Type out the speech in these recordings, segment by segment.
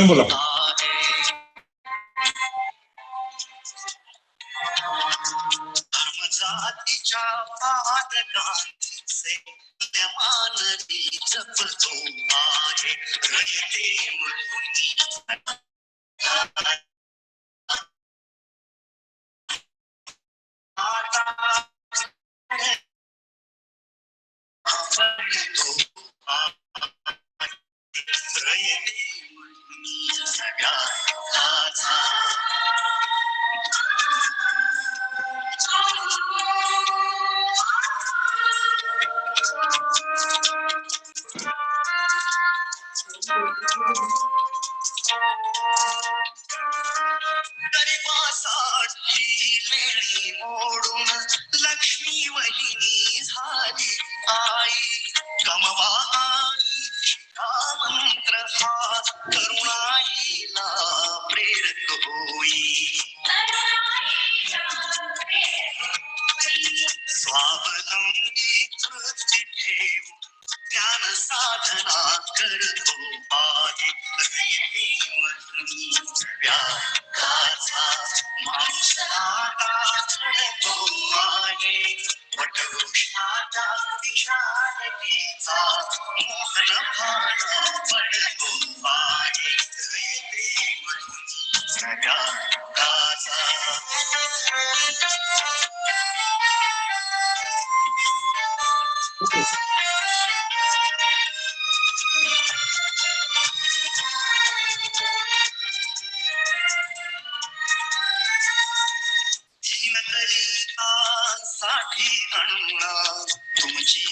बोला. जातीच्या पादकांचे मानवी जपतो आहे रयते मोडून लक्ष्मी वहिनी झाली आई कमवाई मंत्र हा करुणाईला प्रेरक होई स्वावलंबी वृत्ती ठेवून ज्ञान साधना करतो आहे व्याकाचा माणूस आता घडतो आहे वटवृक्षाच्या विशालतेचा मोहन भाला पडतो आहे व्याकाचा साठी अन्न तुमची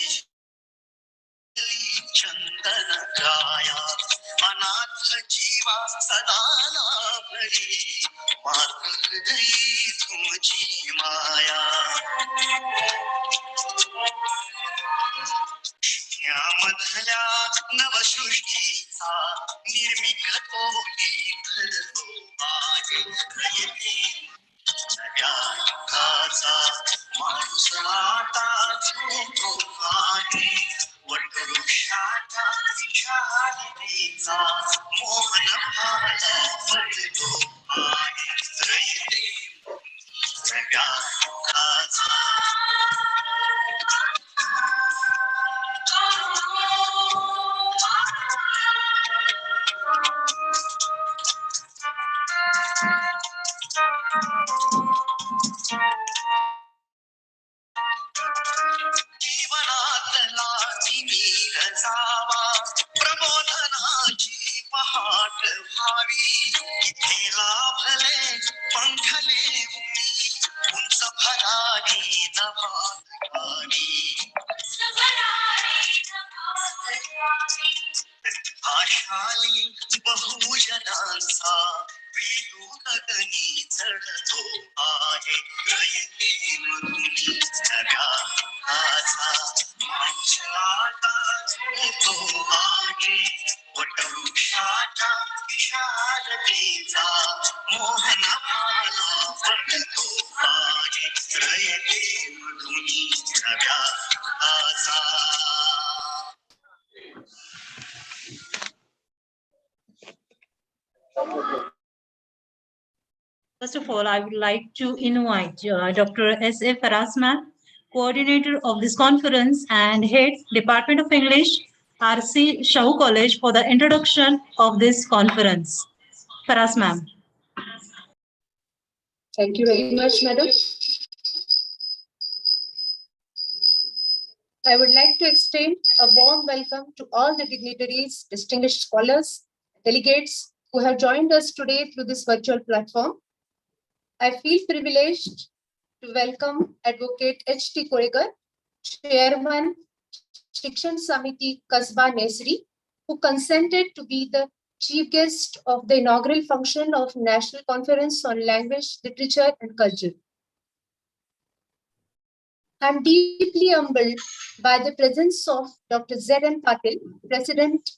चंदन काया अनाथ जीवा सदा लाभली मातृदयी तुमची माया यामधल्या नवसृष्टीचा निर्मिक तोही धरतो आहे व्याकाचा माणूस आता झोपतो आहे वटवृक्षाच्या विशालतेचा मोहन भाला पडतो आहे व्याकाचा जीवनातला तिमिर जावा प्रबोधनाची पहाट व्हावी इथे लाभले पंखले उमी उंच भरारी नभात घावी आशाली बहुजनांचा वेणू गगनी चढतो आहे रयते मरुनी व्याकाचा माणूस आता झोपतो आहे वटवृक्षाच्या विशालतेचा मोहन भाला पडतो आहे रयते Maruni व्याकाचा. First of all, I would like to invite Dr. S.A. Farasman, coordinator of this conference and head Department of English, R.C. Shahu College, for the introduction of this conference. Faras ma'am. Thank you very much, madam. I would like to extend a warm welcome to all the dignitaries, distinguished scholars, delegates who have joined us today through this virtual platform. I feel privileged to welcome Advocate H.T. Korekar, Chairman, Shikshan Samiti Kasba Nesri, who consented to be the chief guest of the inaugural function of National Conference on Language, Literature and Culture. I am deeply humbled by the presence of Dr. Z.N. Patil, President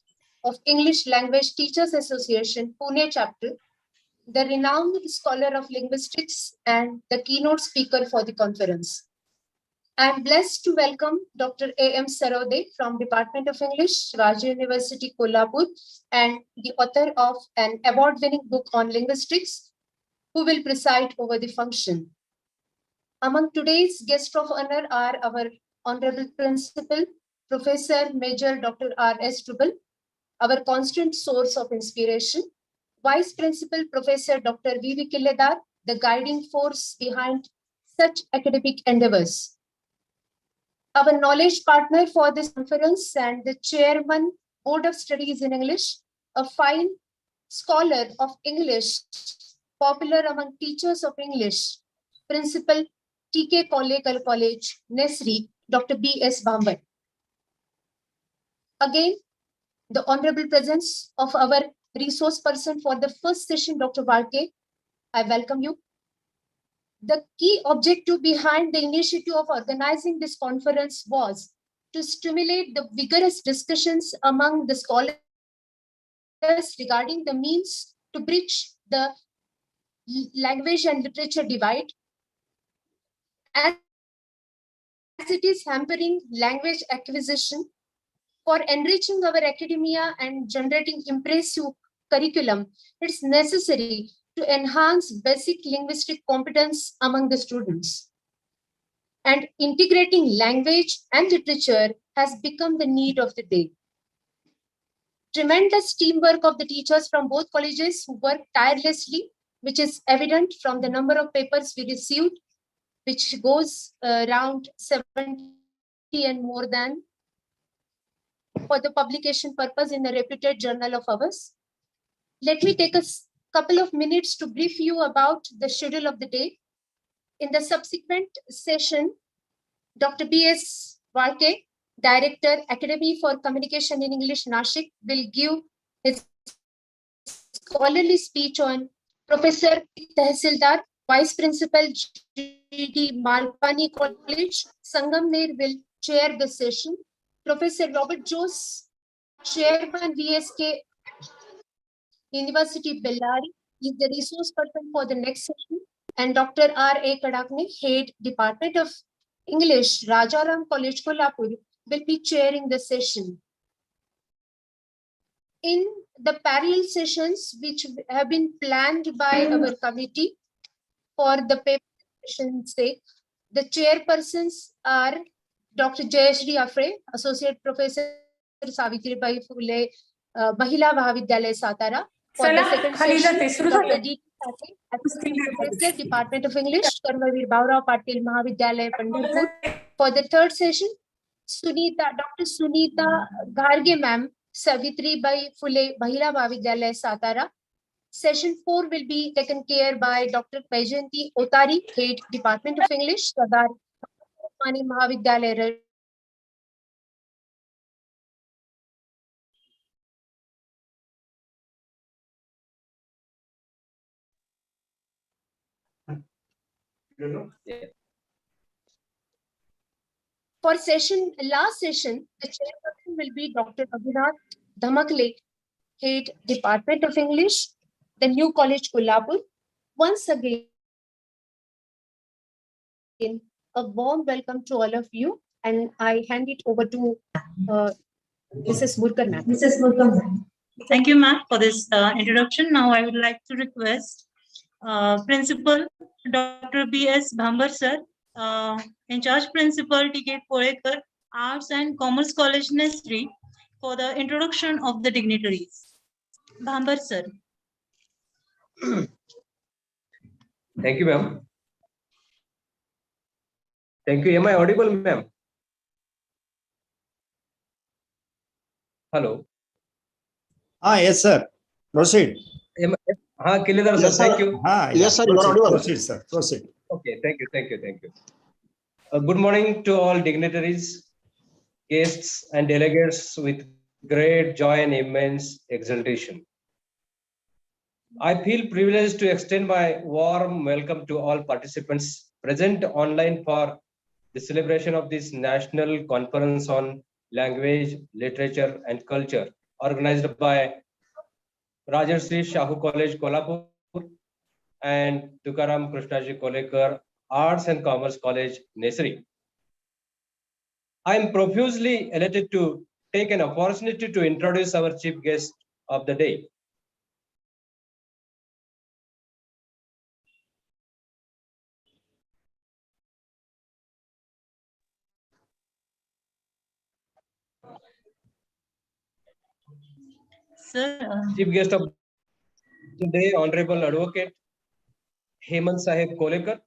of English Language Teachers Association, Pune Chapter, the renowned scholar of linguistics and the keynote speaker for the conference. I am blessed to welcome Dr. A.M. Sarode from Department of English, Rajya University, Kolhapur, and the author of an award-winning book on linguistics, who will preside over the function. Among today's guests of honor are our Honorable Principal, Professor Major Dr. R.S. Trubal, our constant source of inspiration, Vice Principal Professor Dr. V.V. Killedar, the guiding force behind such academic endeavors. Our knowledge partner for this conference and the Chairman, Board of Studies in English, a fine scholar of English, popular among teachers of English, Principal T.K. Kolekar College, Nesri, Dr. B.S. Bambar. Again, the honorable presence of our resource person for the first session, Dr. Varke. I welcome you. The key objective behind the initiative of organizing this conference was to stimulate the vigorous discussions among the scholars regarding the means to bridge the language and literature divide, as it is hampering language acquisition. For enriching our academia and generating impressive curriculum, it's necessary to enhance basic linguistic competence among the students. And integrating language and literature has become the need of the day. Tremendous teamwork of the teachers from both colleges who work tirelessly, which is evident from the number of papers we received, which goes around 70 and more than, for the publication purpose in a reputed journal of ours. Let me take a couple of minutes to brief you about the schedule of the day. In the subsequent session, Dr. B.S. Varke, Director, Academy for Communication in English, Nashik, will give his scholarly speech on Professor Tehsildar, Vice Principal, G.D. Malpani College, Sangamner will chair the session. Professor Robert Jose, Chairman, VSK University, Bellary, is the resource person for the next session, and Dr. R.A. Kadakne, Head, Department of English, Rajaram College, Kolhapur, will be chairing the session. In the parallel sessions, which have been planned by our committee for the paper session's sake, the chairpersons are Dr. Jayashri Afre, Associate Professor, Savitribai Phule, Mahila Mahavidyalaya, Satara. For the second session, Dr. D. Professor, Department of English, Karmavir Baurao Patil Mahavidyalaya, Pandharpur. For the third session, Dr. Sunita Garge Ma'am, Savitribai Phule, Mahila Mahavidyalaya, Satara. Session 4 will be taken care by Dr. Paijanti Otari, Head, Department of English, Sadar Mani Mahavidyalaya. For last session, the chairperson will be Dr. Abhinath Dhamakle, Head, Department of English, the New College, Kolhapur. Once again, a warm welcome to all of you, and I hand it over to Mrs. Murkar ma'am. Thank you, ma'am, for this introduction. Now I would like to request Principal Dr. B.S. Bambar, sir, in charge Principal T.K. Kolekar, Arts and Commerce College, Nesri, for the introduction of the dignitaries. Bambar, sir. Thank you, ma'am. Thank you. Am I audible, ma'am? Hello. Yes, sir. Proceed. Killedar, sir. Yes, thank you. Yes, sir. You are audible. Proceed, sir. Proceed. Okay. Thank you. Good morning to all dignitaries, guests, and delegates with great joy and immense exultation. I feel privileged to extend my warm welcome to all participants present online for the celebration of this National Conference on Language, Literature, and Culture, organized by Rajarshi Shahu College, Kolhapur, and Tukaram Krishnaji Kolekar, Arts and Commerce College, Nesri. I am profusely elated to take an opportunity to introduce our chief guest of the day. Sir, Chief guest of today, Honorable Advocate Hemant Sahib Kolekar,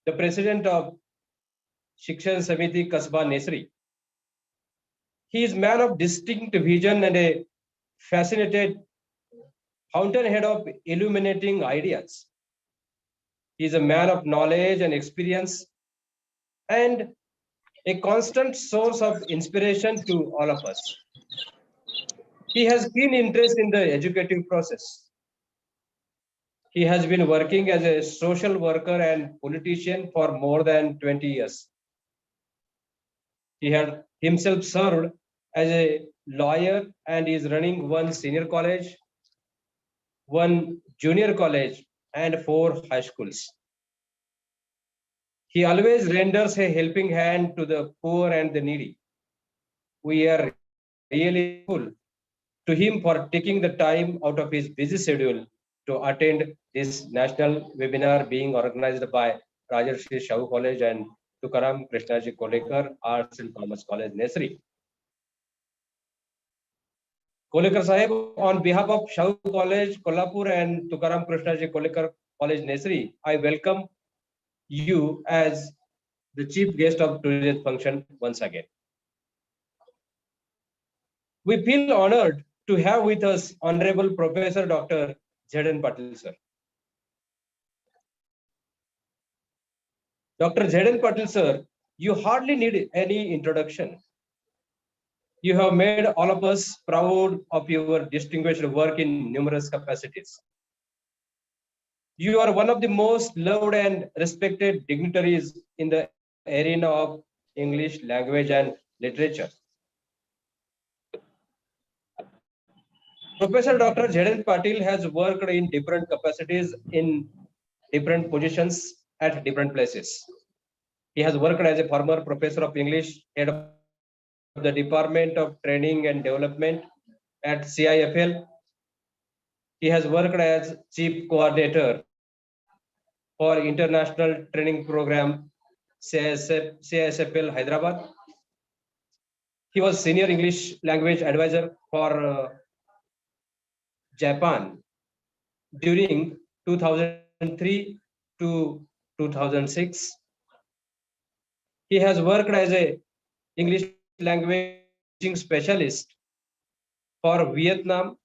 the President of Shikshan Samiti Kasba Nesri. He is man of distinct vision and a fascinated fountainhead of illuminating ideas. He is a man of knowledge and experience and a constant source of inspiration to all of us. He has keen interest in the educative process. He has been working as a social worker and politician for more than 20 years. He had himself served as a lawyer and is running one senior college, one junior college, and 4 high schools. He always renders a helping hand to the poor and the needy. We are really grateful to him for taking the time out of his busy schedule to attend this national webinar being organized by Rajarshi Shahu College and Tukaram Krishnaji Kolekar Arts and Commerce College, Nesri. Kolekar Sahib, on behalf of Shahu College, Kolhapur and Tukaram Krishnaji Kolekar College, Nesri, I welcome you as the chief guest of today's function once again. We feel honored to have with us Honorable Professor Dr. Z.N. Patil sir. Dr. Z.N. Patil sir, you hardly need any introduction. You have made all of us proud of your distinguished work in numerous capacities. You are one of the most loved and respected dignitaries in the arena of English language and literature. Professor Dr. Z.N. Patil has worked in different capacities in different positions at different places. He has worked as a former professor of English, head of the Department of Training and Development at CIFL. He has worked as chief coordinator for International Training Program, CISFL Hyderabad. He was senior English language advisor for Japan during 2003 to 2006. He has worked as a English language specialist for Vietnam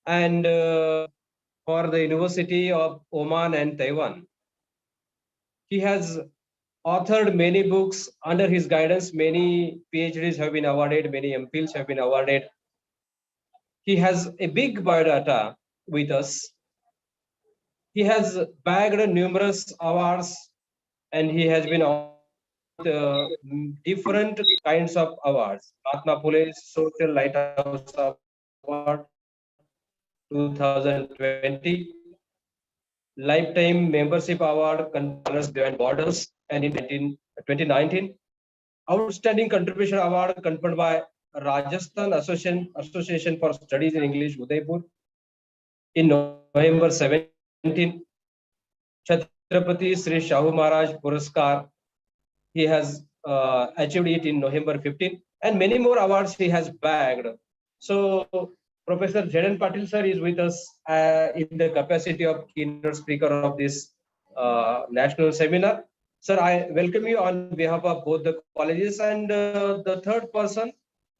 and for the University of Oman and Taiwan. He has authored many books under his guidance. Many PhDs have been awarded, many MPhils have been awarded. He has a big biodata with us. He has bagged numerous awards and he has been different kinds of awards. Mahatma Phule Social Lighthouse Award 2020, Lifetime Membership Award conferred Beyond Borders, and in 2019, Outstanding Contribution Award conferred by Rajasthan Association for Studies in English, Udaipur, in November 17. Chhatrapati Sri Shahu Maharaj Puraskar, he has achieved it in November 15, and many more awards he has bagged. So Professor Z.N. Patil sir is with us in the capacity of keynote speaker of this national seminar. Sir, I welcome you on behalf of both the colleges, and the third person,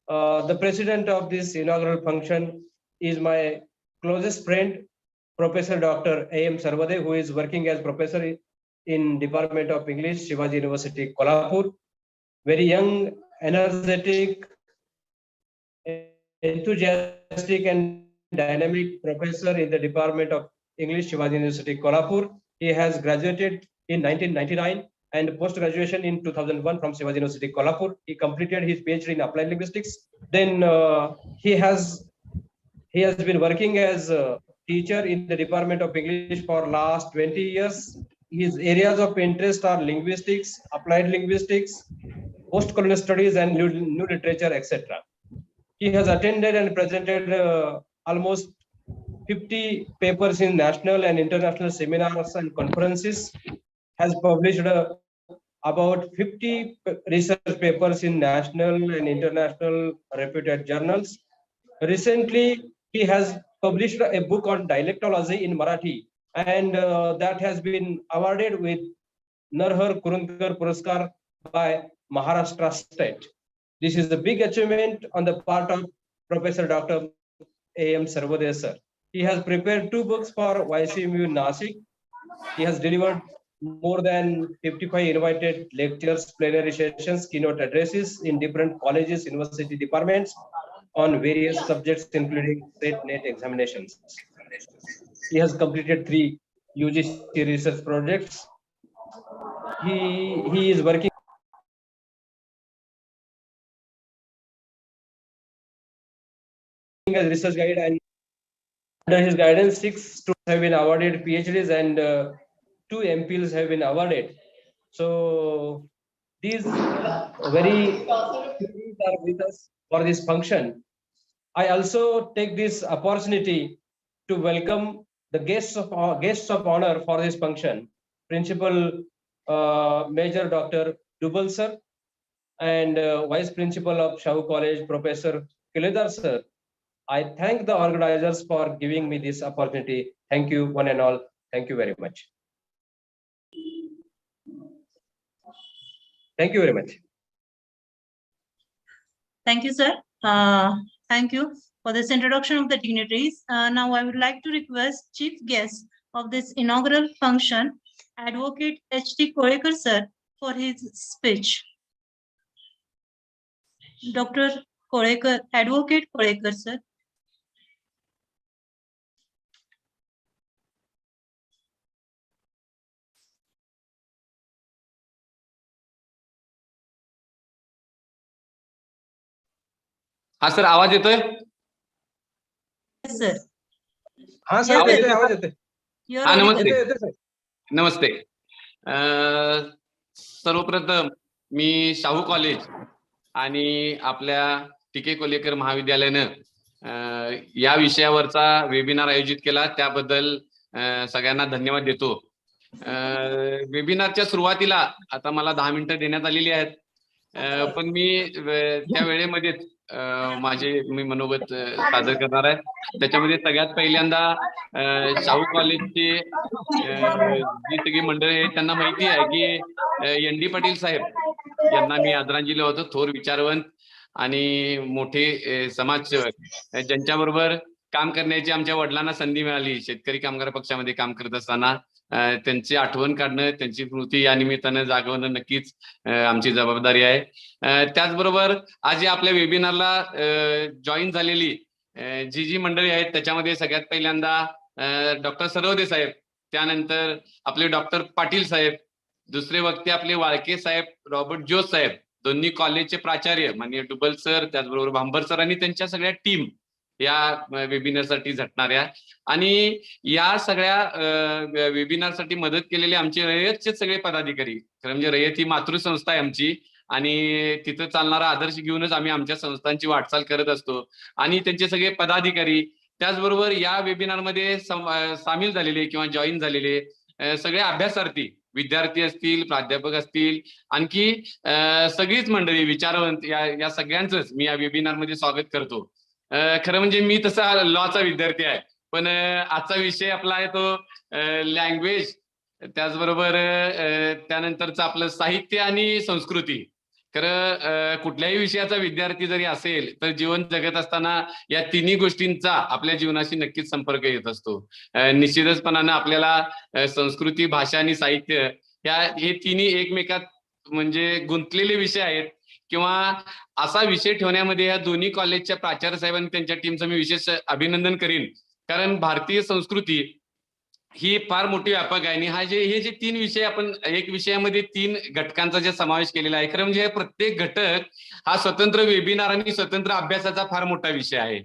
the president of this inaugural function, is my closest friend, Professor Dr. A.M. Sarvade, who is working as professor in Department of English, Shivaji University, Kolhapur. Very young, energetic, enthusiastic and dynamic professor in the Department of English, Shivaji University, Kolhapur. He has graduated in 1999 and post-graduation in 2001 from Shivaji University, Kolhapur. He completed his PhD in applied linguistics. Then he has been working as a teacher in the Department of English for last 20 years. His areas of interest are linguistics, applied linguistics, post-colonial studies and new literature, etc. He has attended and presented almost 50 papers in national and international seminars and conferences, has published about 50 research papers in national and international reputed journals. Recently, he has published a book on dialectology in Marathi, and that has been awarded with Narhar Kurundkar Puraskar by Maharashtra State. This is a big achievement on the part of Professor Dr. A.M. Sarvodaya sir. He has prepared 2 books for YCMU Nasik. He has delivered more than 55 invited lectures, plenary sessions, keynote addresses in different colleges, university departments on various subjects, including state NET examinations. He has completed 3 UGC research projects. He is working as research guide, and under his guidance, 6 students have been awarded PhDs and 2 MPhils have been awarded. So these very students are with us for this function. I also take this opportunity to welcome the guests of honor for this function, Principal Major Dr. Dubal sir, and Vice Principal of Shahu College, Professor Kiledar sir. I thank the organizers for giving me this opportunity. Thank you, one and all. Thank you very much. Thank you very much. Thank you, sir. Thank you for this introduction of the dignitaries. Now I would like to request chief guest of this inaugural function, Advocate H.T. Korekar sir, for his speech. Dr. Korekar, Advocate Korekar sir. हा sir, आवाज येतोय? Yes, sir. हाँ sir, आवाज येतोय. हाँ, नमस्ते. नमस्ते. सर्वप्रथम मी शाहू कॉलेज आणि आपल्या टी.के. कोलेकर महाविद्यालयानं या विषयावरचा वेबिनार आयोजित केला, त्याबद्दल सगळ्यांना धन्यवाद देतो. वेबिनारच्या सुरुवातीला आता मला 10 मिनिटं देण्यात आलेली आहेत, पण मी त्या वेळेमध्ये मी मनोगत सादर करणार आहे. त्याच्यामध्ये सगळ्यात पहिल्यांदा शाहू कॉलेजचे जी सगळी मंडळी आहेत त्यांना माहिती आहे की एन डी पाटील साहेब यांना मी आदरांजली वाहतो, थोर विचारवंत आणि मोठे समाजसेवक, ज्यांच्याबरोबर काम करण्याची आमच्या वडिलांना संधी मिळाली शेतकरी कामगार पक्षामध्ये काम करत असताना. त्यांची आठवण काढणं, त्यांची स्मृती या निमित्तानं जागवणं नक्कीच आमची जबाबदारी आहे. त्याचबरोबर आज या आपल्या वेबिनारला जॉईन झालेली जी मंडळी आहेत त्याच्यामध्ये सगळ्यात पहिल्यांदा डॉक्टर सरवदे साहेब, त्यानंतर आपले डॉक्टर पाटील साहेब, दुसरे वक्ते आपले वाळके साहेब, रॉबर्ट जोस साहेब, दोन्ही कॉलेजचे प्राचार्य माननीय डुबल सर, त्याचबरोबर भांबर सर आणि त्यांच्या सगळ्या टीम या वेबिनारसाठी झटणाऱ्या, आणि या सगळ्या वेबिनारसाठी मदत केलेले आमचे रयतचे सगळे पदाधिकारी. खरं म्हणजे रयत ही मातृसंस्था आहे आमची आणि तिथं चालणारा आदर्श घेऊनच आम्ही आमच्या संस्थांची वाटचाल करत असतो. आणि त्यांचे सगळे पदाधिकारी, त्याचबरोबर या वेबिनारमध्ये सामील झालेले किंवा जॉईन झालेले सगळे अभ्यासार्थी, विद्यार्थी असतील, प्राध्यापक असतील, आणखी सगळीच मंडळी विचारवंत, या सगळ्यांचंच मी या वेबिनारमध्ये स्वागत करतो. खरं म्हणजे मी तसा लॉचा विद्यार्थी आहे, पण आजचा विषय आपला आहे तो लँग्वेज, त्याचबरोबर त्यानंतरचं आपलं साहित्य आणि संस्कृती. खरं कुठल्याही विषयाचा विद्यार्थी जरी असेल तर जीवन जगत असताना या तिन्ही गोष्टींचा आपल्या जीवनाशी नक्कीच संपर्क येत असतो. निश्चितपणानं आपल्याला संस्कृती, भाषा आणि साहित्य हे तिन्ही एकमेकात म्हणजे गुंतलेले विषय आहेत, किंवा असा विषय ठेवण्यामध्ये या दोन्ही कॉलेजच्या प्राचार्य साहेबांनी त्यांच्या टीमचं मी विशेष अभिनंदन करीन. कारण भारतीय संस्कृती ही फार मोठी व्यापक आहे आणि हे जे 3 विषय आपण एक विषयामध्ये 3 घटकांचा जे समावेश केलेला आहे, खरं म्हणजे प्रत्येक घटक हा स्वतंत्र वेबिनार आणि स्वतंत्र अभ्यासाचा फार मोठा विषय आहे.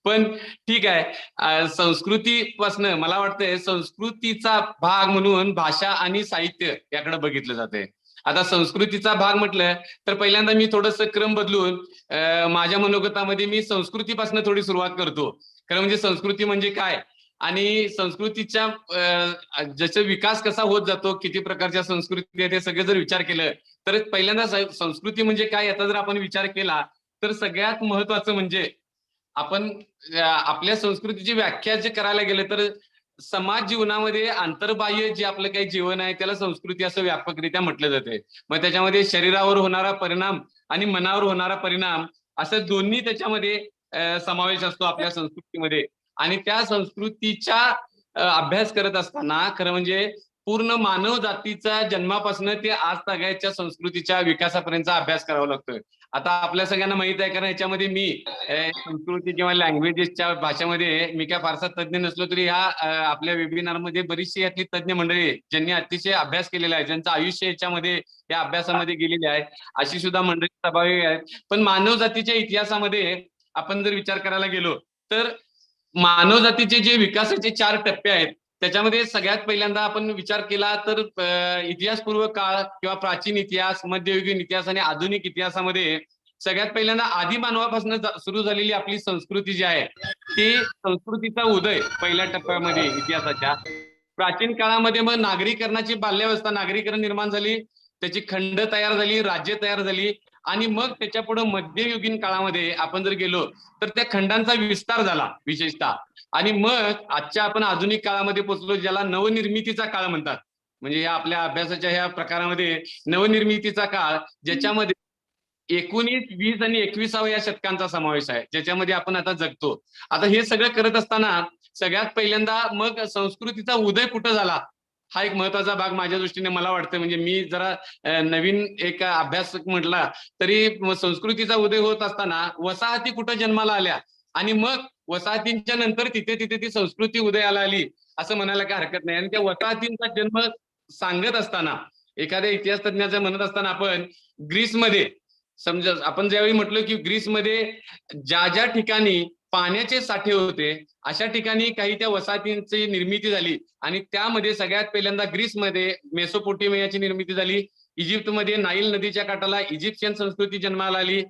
पण ठीक आहे, संस्कृतीपासनं मला वाटतंय संस्कृतीचा भाग म्हणून भाषा आणि साहित्य याकडे बघितलं जाते. आता संस्कृतीचा भाग म्हटलं तर पहिल्यांदा मी थोडंसं क्रम बदलून माझ्या मनोगतामध्ये मी संस्कृतीपासून थोडी सुरुवात करतो. खरं म्हणजे संस्कृती म्हणजे काय आणि संस्कृतीच्या जसं विकास कसा होत जातो, किती प्रकारच्या संस्कृती आहेत हे सगळं जर विचार केलं तर पहिल्यांदा संस्कृती म्हणजे काय याचा जर आपण विचार केला तर सगळ्यात महत्वाचं म्हणजे आपण आपल्या संस्कृतीची व्याख्या जे करायला गेलं तर समाज जीवनामध्ये आंतरबाह्य जे आपलं काही जीवन आहे त्याला संस्कृती असं व्यापकरित्या म्हटलं जाते. मग त्याच्यामध्ये शरीरावर होणारा परिणाम आणि मनावर होणारा परिणाम असं दोन्ही त्याच्यामध्ये समावेश असतो आपल्या संस्कृतीमध्ये. आणि त्या संस्कृतीचा अभ्यास करत असताना खरं म्हणजे पूर्ण मानव जातीचा जन्मापासून ते आज तागायच्या संस्कृतीच्या विकासापर्यंतचा अभ्यास करावा लागतोय. आता आपल्या सगळ्यांना माहित आहे कारण याच्यामध्ये मी संस्कृती किंवा लँग्वेजेसच्या भाषेमध्ये मी काय फारसा तज्ज्ञ नसलो तरी ह्या आपल्या वेबिनारमध्ये बरीचशी यातली तज्ज्ञ मंडळी ज्यांनी अतिशय अभ्यास केलेला आहे, ज्यांचं आयुष्य याच्यामध्ये या अभ्यासामध्ये गेलेले आहे, अशी सुद्धा मंडळी सहभागी आहेत. पण मानव जातीच्या इतिहासामध्ये आपण जर विचार करायला गेलो तर मानव जातीचे जे विकासाचे 4 टप्पे आहेत त्याच्यामध्ये सगळ्यात पहिल्यांदा आपण विचार केला तर इतिहासपूर्व काळ किंवा प्राचीन इतिहास, मध्ययुगीन इतिहास आणि आधुनिक इतिहासामध्ये सगळ्यात पहिल्यांदा आदी मानवापासून सुरू झालेली आपली संस्कृती जी आहे ती संस्कृतीचा उदय पहिल्या टप्प्यामध्ये इतिहासाच्या. प्राचीन काळामध्ये मग नागरीकरणाची बाल्यावस्था, नागरीकरण निर्माण झाली, त्याची खंड तयार झाली, राज्य तयार झाली आणि मग त्याच्या पुढे मध्ययुगीन काळामध्ये आपण जर गेलो तर त्या खंडांचा विस्तार झाला विशेषतः. आणि मग आजच्या आपण आधुनिक काळामध्ये पोहोचलो ज्याला नवनिर्मितीचा काळ म्हणतात. म्हणजे या आपल्या अभ्यासाच्या ह्या प्रकारामध्ये नवनिर्मितीचा काळ ज्याच्यामध्ये 19, 20 आणि 21व्या या शतकांचा समावेश आहे ज्याच्यामध्ये आपण आता जगतो. आता हे सगळं करत असताना सगळ्यात पहिल्यांदा मग संस्कृतीचा उदय कुठं झाला हा एक महत्वाचा भाग माझ्या दृष्टीने मला वाटतं. म्हणजे मी जरा नवीन एक अभ्यास म्हटला तरी संस्कृतीचा उदय होत असताना वसाहती कुठं जन्माला आल्या आणि मग वसाहतींच्या नंतर तिथे ती संस्कृती उदयाला आली असं म्हणायला काही हरकत नाही. आणि त्या वसाहतींचा जन्म सांगत असताना एखाद्या इतिहास तज्ञाचं म्हणत असताना आपण ग्रीसमध्ये समजा आपण ज्यावेळी म्हटलं की ग्रीसमध्ये ज्या ठिकाणी पाण्याचे साठे होते अशा ठिकाणी काही त्या वसाहतींची निर्मिती झाली आणि त्यामध्ये सगळ्यात पहिल्यांदा ग्रीसमध्ये मेसोपोटेमियाची निर्मिती झाली. इजिप्तमध्ये नाईल नदीच्या काठाला इजिप्शियन संस्कृती जन्माला आली.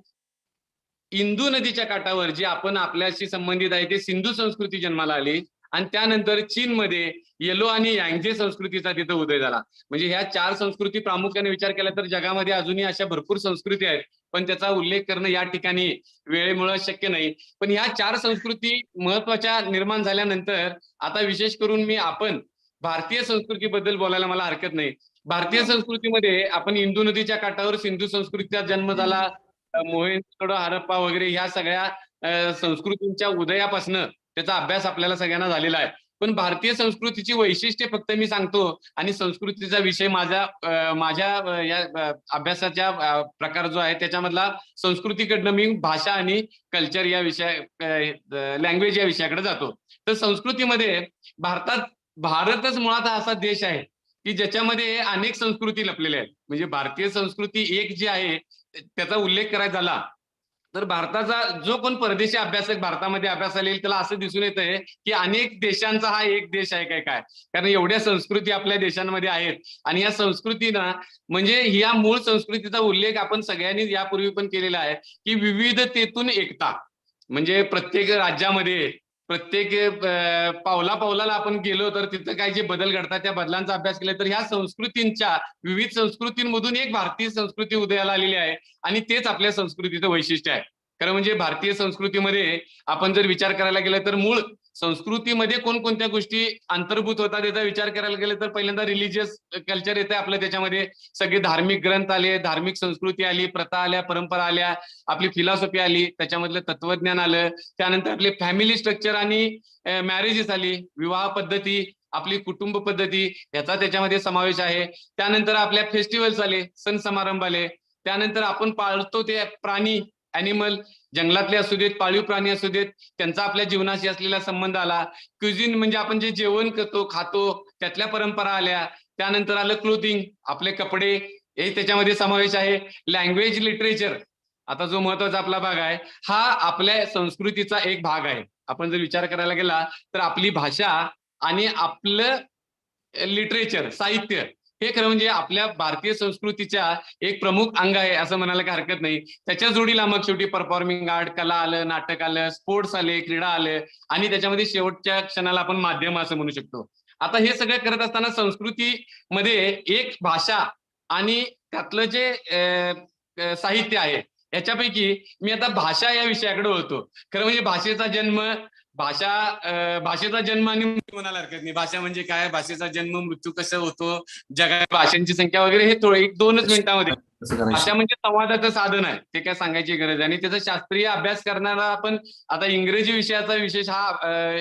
इंदू नदीच्या काठावर जी आपण आपल्याशी संबंधित आहे ते सिंधू संस्कृती जन्माला आली आणि त्यानंतर चीनमध्ये येलो आणि यांगझे संस्कृतीचा तिथं उदय झाला. म्हणजे ह्या 4 संस्कृती प्रामुख्याने विचार केला तर जगामध्ये अजूनही अशा भरपूर संस्कृती आहेत पण त्याचा उल्लेख करणं या ठिकाणी वेळेमुळे शक्य नाही. पण ह्या 4 संस्कृती महत्वाच्या निर्माण झाल्यानंतर आता विशेष करून आपण भारतीय संस्कृतीबद्दल बोलायला मला हरकत नाही. भारतीय संस्कृतीमध्ये आपण इंदू नदीच्या काठावर सिंधू संस्कृतीचा जन्म झाला, मोहेंजोदडो, हरप्पा वगैरे ह्या सगळ्या संस्कृतींच्या उदयापासून त्याचा अभ्यास आपल्याला सगळ्यांना झालेला आहे. पण भारतीय संस्कृतीची वैशिष्ट्ये फक्त मी सांगतो आणि संस्कृतीचा विषय माझ्या या अभ्यासाच्या प्रकार जो आहे त्याच्यामधला संस्कृतीकडनं मी भाषा आणि कल्चर या लँग्वेज या विषयाकडे जातो. तर संस्कृतीमध्ये भारतच मुळात असा देश आहे की ज्याच्यामध्ये अनेक संस्कृती लपलेल्या आहेत. म्हणजे भारतीय संस्कृती एक जी आहे त्याचा उल्लेख करायचा झाला तर भारताचा जो कोण परदेशी अभ्यासक भारतामध्ये अभ्यासाला येईल त्याला असं दिसून येत आहे की अनेक देशांचा हा एक देश आहे काय कारण एवढ्या संस्कृती आपल्या देशांमध्ये आहेत. आणि या संस्कृतीना म्हणजे ह्या मूळ संस्कृतीचा उल्लेख आपण सगळ्यांनी यापूर्वी पण केलेला आहे की विविधतेतून एकता. म्हणजे प्रत्येक राज्यामध्ये प्रत्येक पावलाला आपण गेलो तर तिथं काय जे बदल घडतात त्या बदलांचा अभ्यास केला तर ह्या संस्कृतींच्या विविध संस्कृतींमधून एक भारतीय संस्कृती उदयाला आलेली आहे आणि तेच आपल्या संस्कृतीचं वैशिष्ट्य आहे. खरं म्हणजे भारतीय संस्कृतीमध्ये आपण जर विचार करायला गेलं तर मूळ संस्कृतीमध्ये कोणकोणत्या गोष्टी अंतर्भूत होतात याचा विचार करायला गेलं तर पहिल्यांदा रिलिजियस कल्चर येते आपलं. त्याच्यामध्ये सगळे धार्मिक ग्रंथ आले, धार्मिक संस्कृती आली, प्रथा आल्या, परंपरा आल्या, आपली फिलॉसॉफी आली, त्याच्यामधलं तत्वज्ञान आलं, त्यानंतर आपले फॅमिली स्ट्रक्चर आणि मॅरेजेस आली, विवाह पद्धती, आपली कुटुंब पद्धती याचा त्याच्यामध्ये समावेश आहे. त्यानंतर आपल्या फेस्टिवल्स आले, सण समारंभ आले, त्यानंतर आपण पाळतो ते प्राणी ॲनिमल, जंगलातले असू देत, पाळीव प्राणी असू देत, त्यांचा आपल्या जीवनाशी असलेला संबंध आला. क्युझिन म्हणजे आपण जे जेवण करतो खातो त्यातल्या परंपरा आल्या. त्यानंतर आलं क्लोथिंग, आपले कपडे, हे त्याच्यामध्ये समावेश आहे. लँग्वेज लिटरेचर आता जो महत्वाचा आपला भाग आहे हा आपल्या संस्कृतीचा एक भाग आहे. आपण जर विचार करायला गेला तर आपली भाषा आणि आपलं लिटरेचर साहित्य हे खरं म्हणजे आपल्या भारतीय संस्कृतीच्या एक प्रमुख अंग आहे असं म्हणायला काही हरकत नाही. त्याच्या जोडीला मग शेवटी परफॉर्मिंग आर्ट, कला आलं, नाटक आलं, स्पोर्ट्स आले, क्रीडा आलं आणि त्याच्यामध्ये शेवटच्या क्षणाला आपण माध्यम असं म्हणू शकतो. आता हे सगळं करत असताना संस्कृतीमध्ये एक भाषा आणि त्यातलं जे साहित्य आहे याच्यापैकी मी आता भाषा या विषयाकडे होतो. खरं म्हणजे भाषेचा जन्म आणि मृत्यू म्हणायला हरकत नाही. भाषा म्हणजे काय, भाषेचा जन्म मृत्यू कसं होतो, जगात भाषांची संख्या वगैरे, हे थोडं 1-2 मिनिटांमध्ये. भाषा म्हणजे संवादाचं साधन आहे, ते काय सांगायची गरज आहे. आणि त्याचा शास्त्रीय अभ्यास करणारा आपण आता इंग्रजी विषयाचा विशेष हा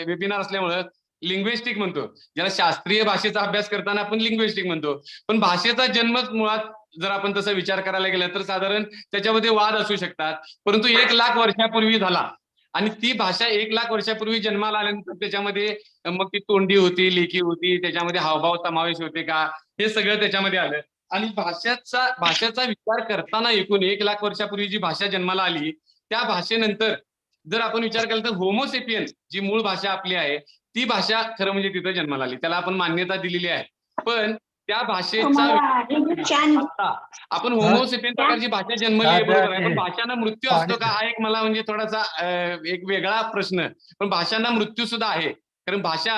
वेबिनार असल्यामुळं लिंग्विस्टिक म्हणतो, ज्याला शास्त्रीय भाषेचा अभ्यास करताना आपण लिंग्विस्टिक म्हणतो. पण भाषेचा जन्मच मुळात जर आपण तसा विचार करायला गेला तर साधारण त्याच्यामध्ये वाद असू शकतात, परंतु 1,00,000 वर्षापूर्वी झाला. आणि ती भाषा 1,00,000 वर्षापूर्वी जन्माला आल्यानंतर त्याच्यामध्ये मग ती तोंडी होती, लेखी होती, त्याच्यामध्ये हावभाव समावेश होते का, हे सगळं त्याच्यामध्ये आलं. आणि भाषेचा विचार करताना एकूण 1,00,000 वर्षापूर्वी जी भाषा जन्माला आली, त्या भाषेनंतर जर आपण विचार केला तर होमोसेपियन जी मूळ भाषा आपली आहे ती भाषा खरं म्हणजे तिथं जन्माला आली, त्याला आपण मान्यता दिलेली आहे. पण त्या भाषेचा आपण होमोसेपियन प्रकारची भाषा जन्मली आहे, बरोबर आहे, पण भाषांना मृत्यू असतो का, हा एक मला म्हणजे थोडासा एक वेगळा प्रश्न. पण भाषांना मृत्यू सुद्धा आहे, कारण भाषा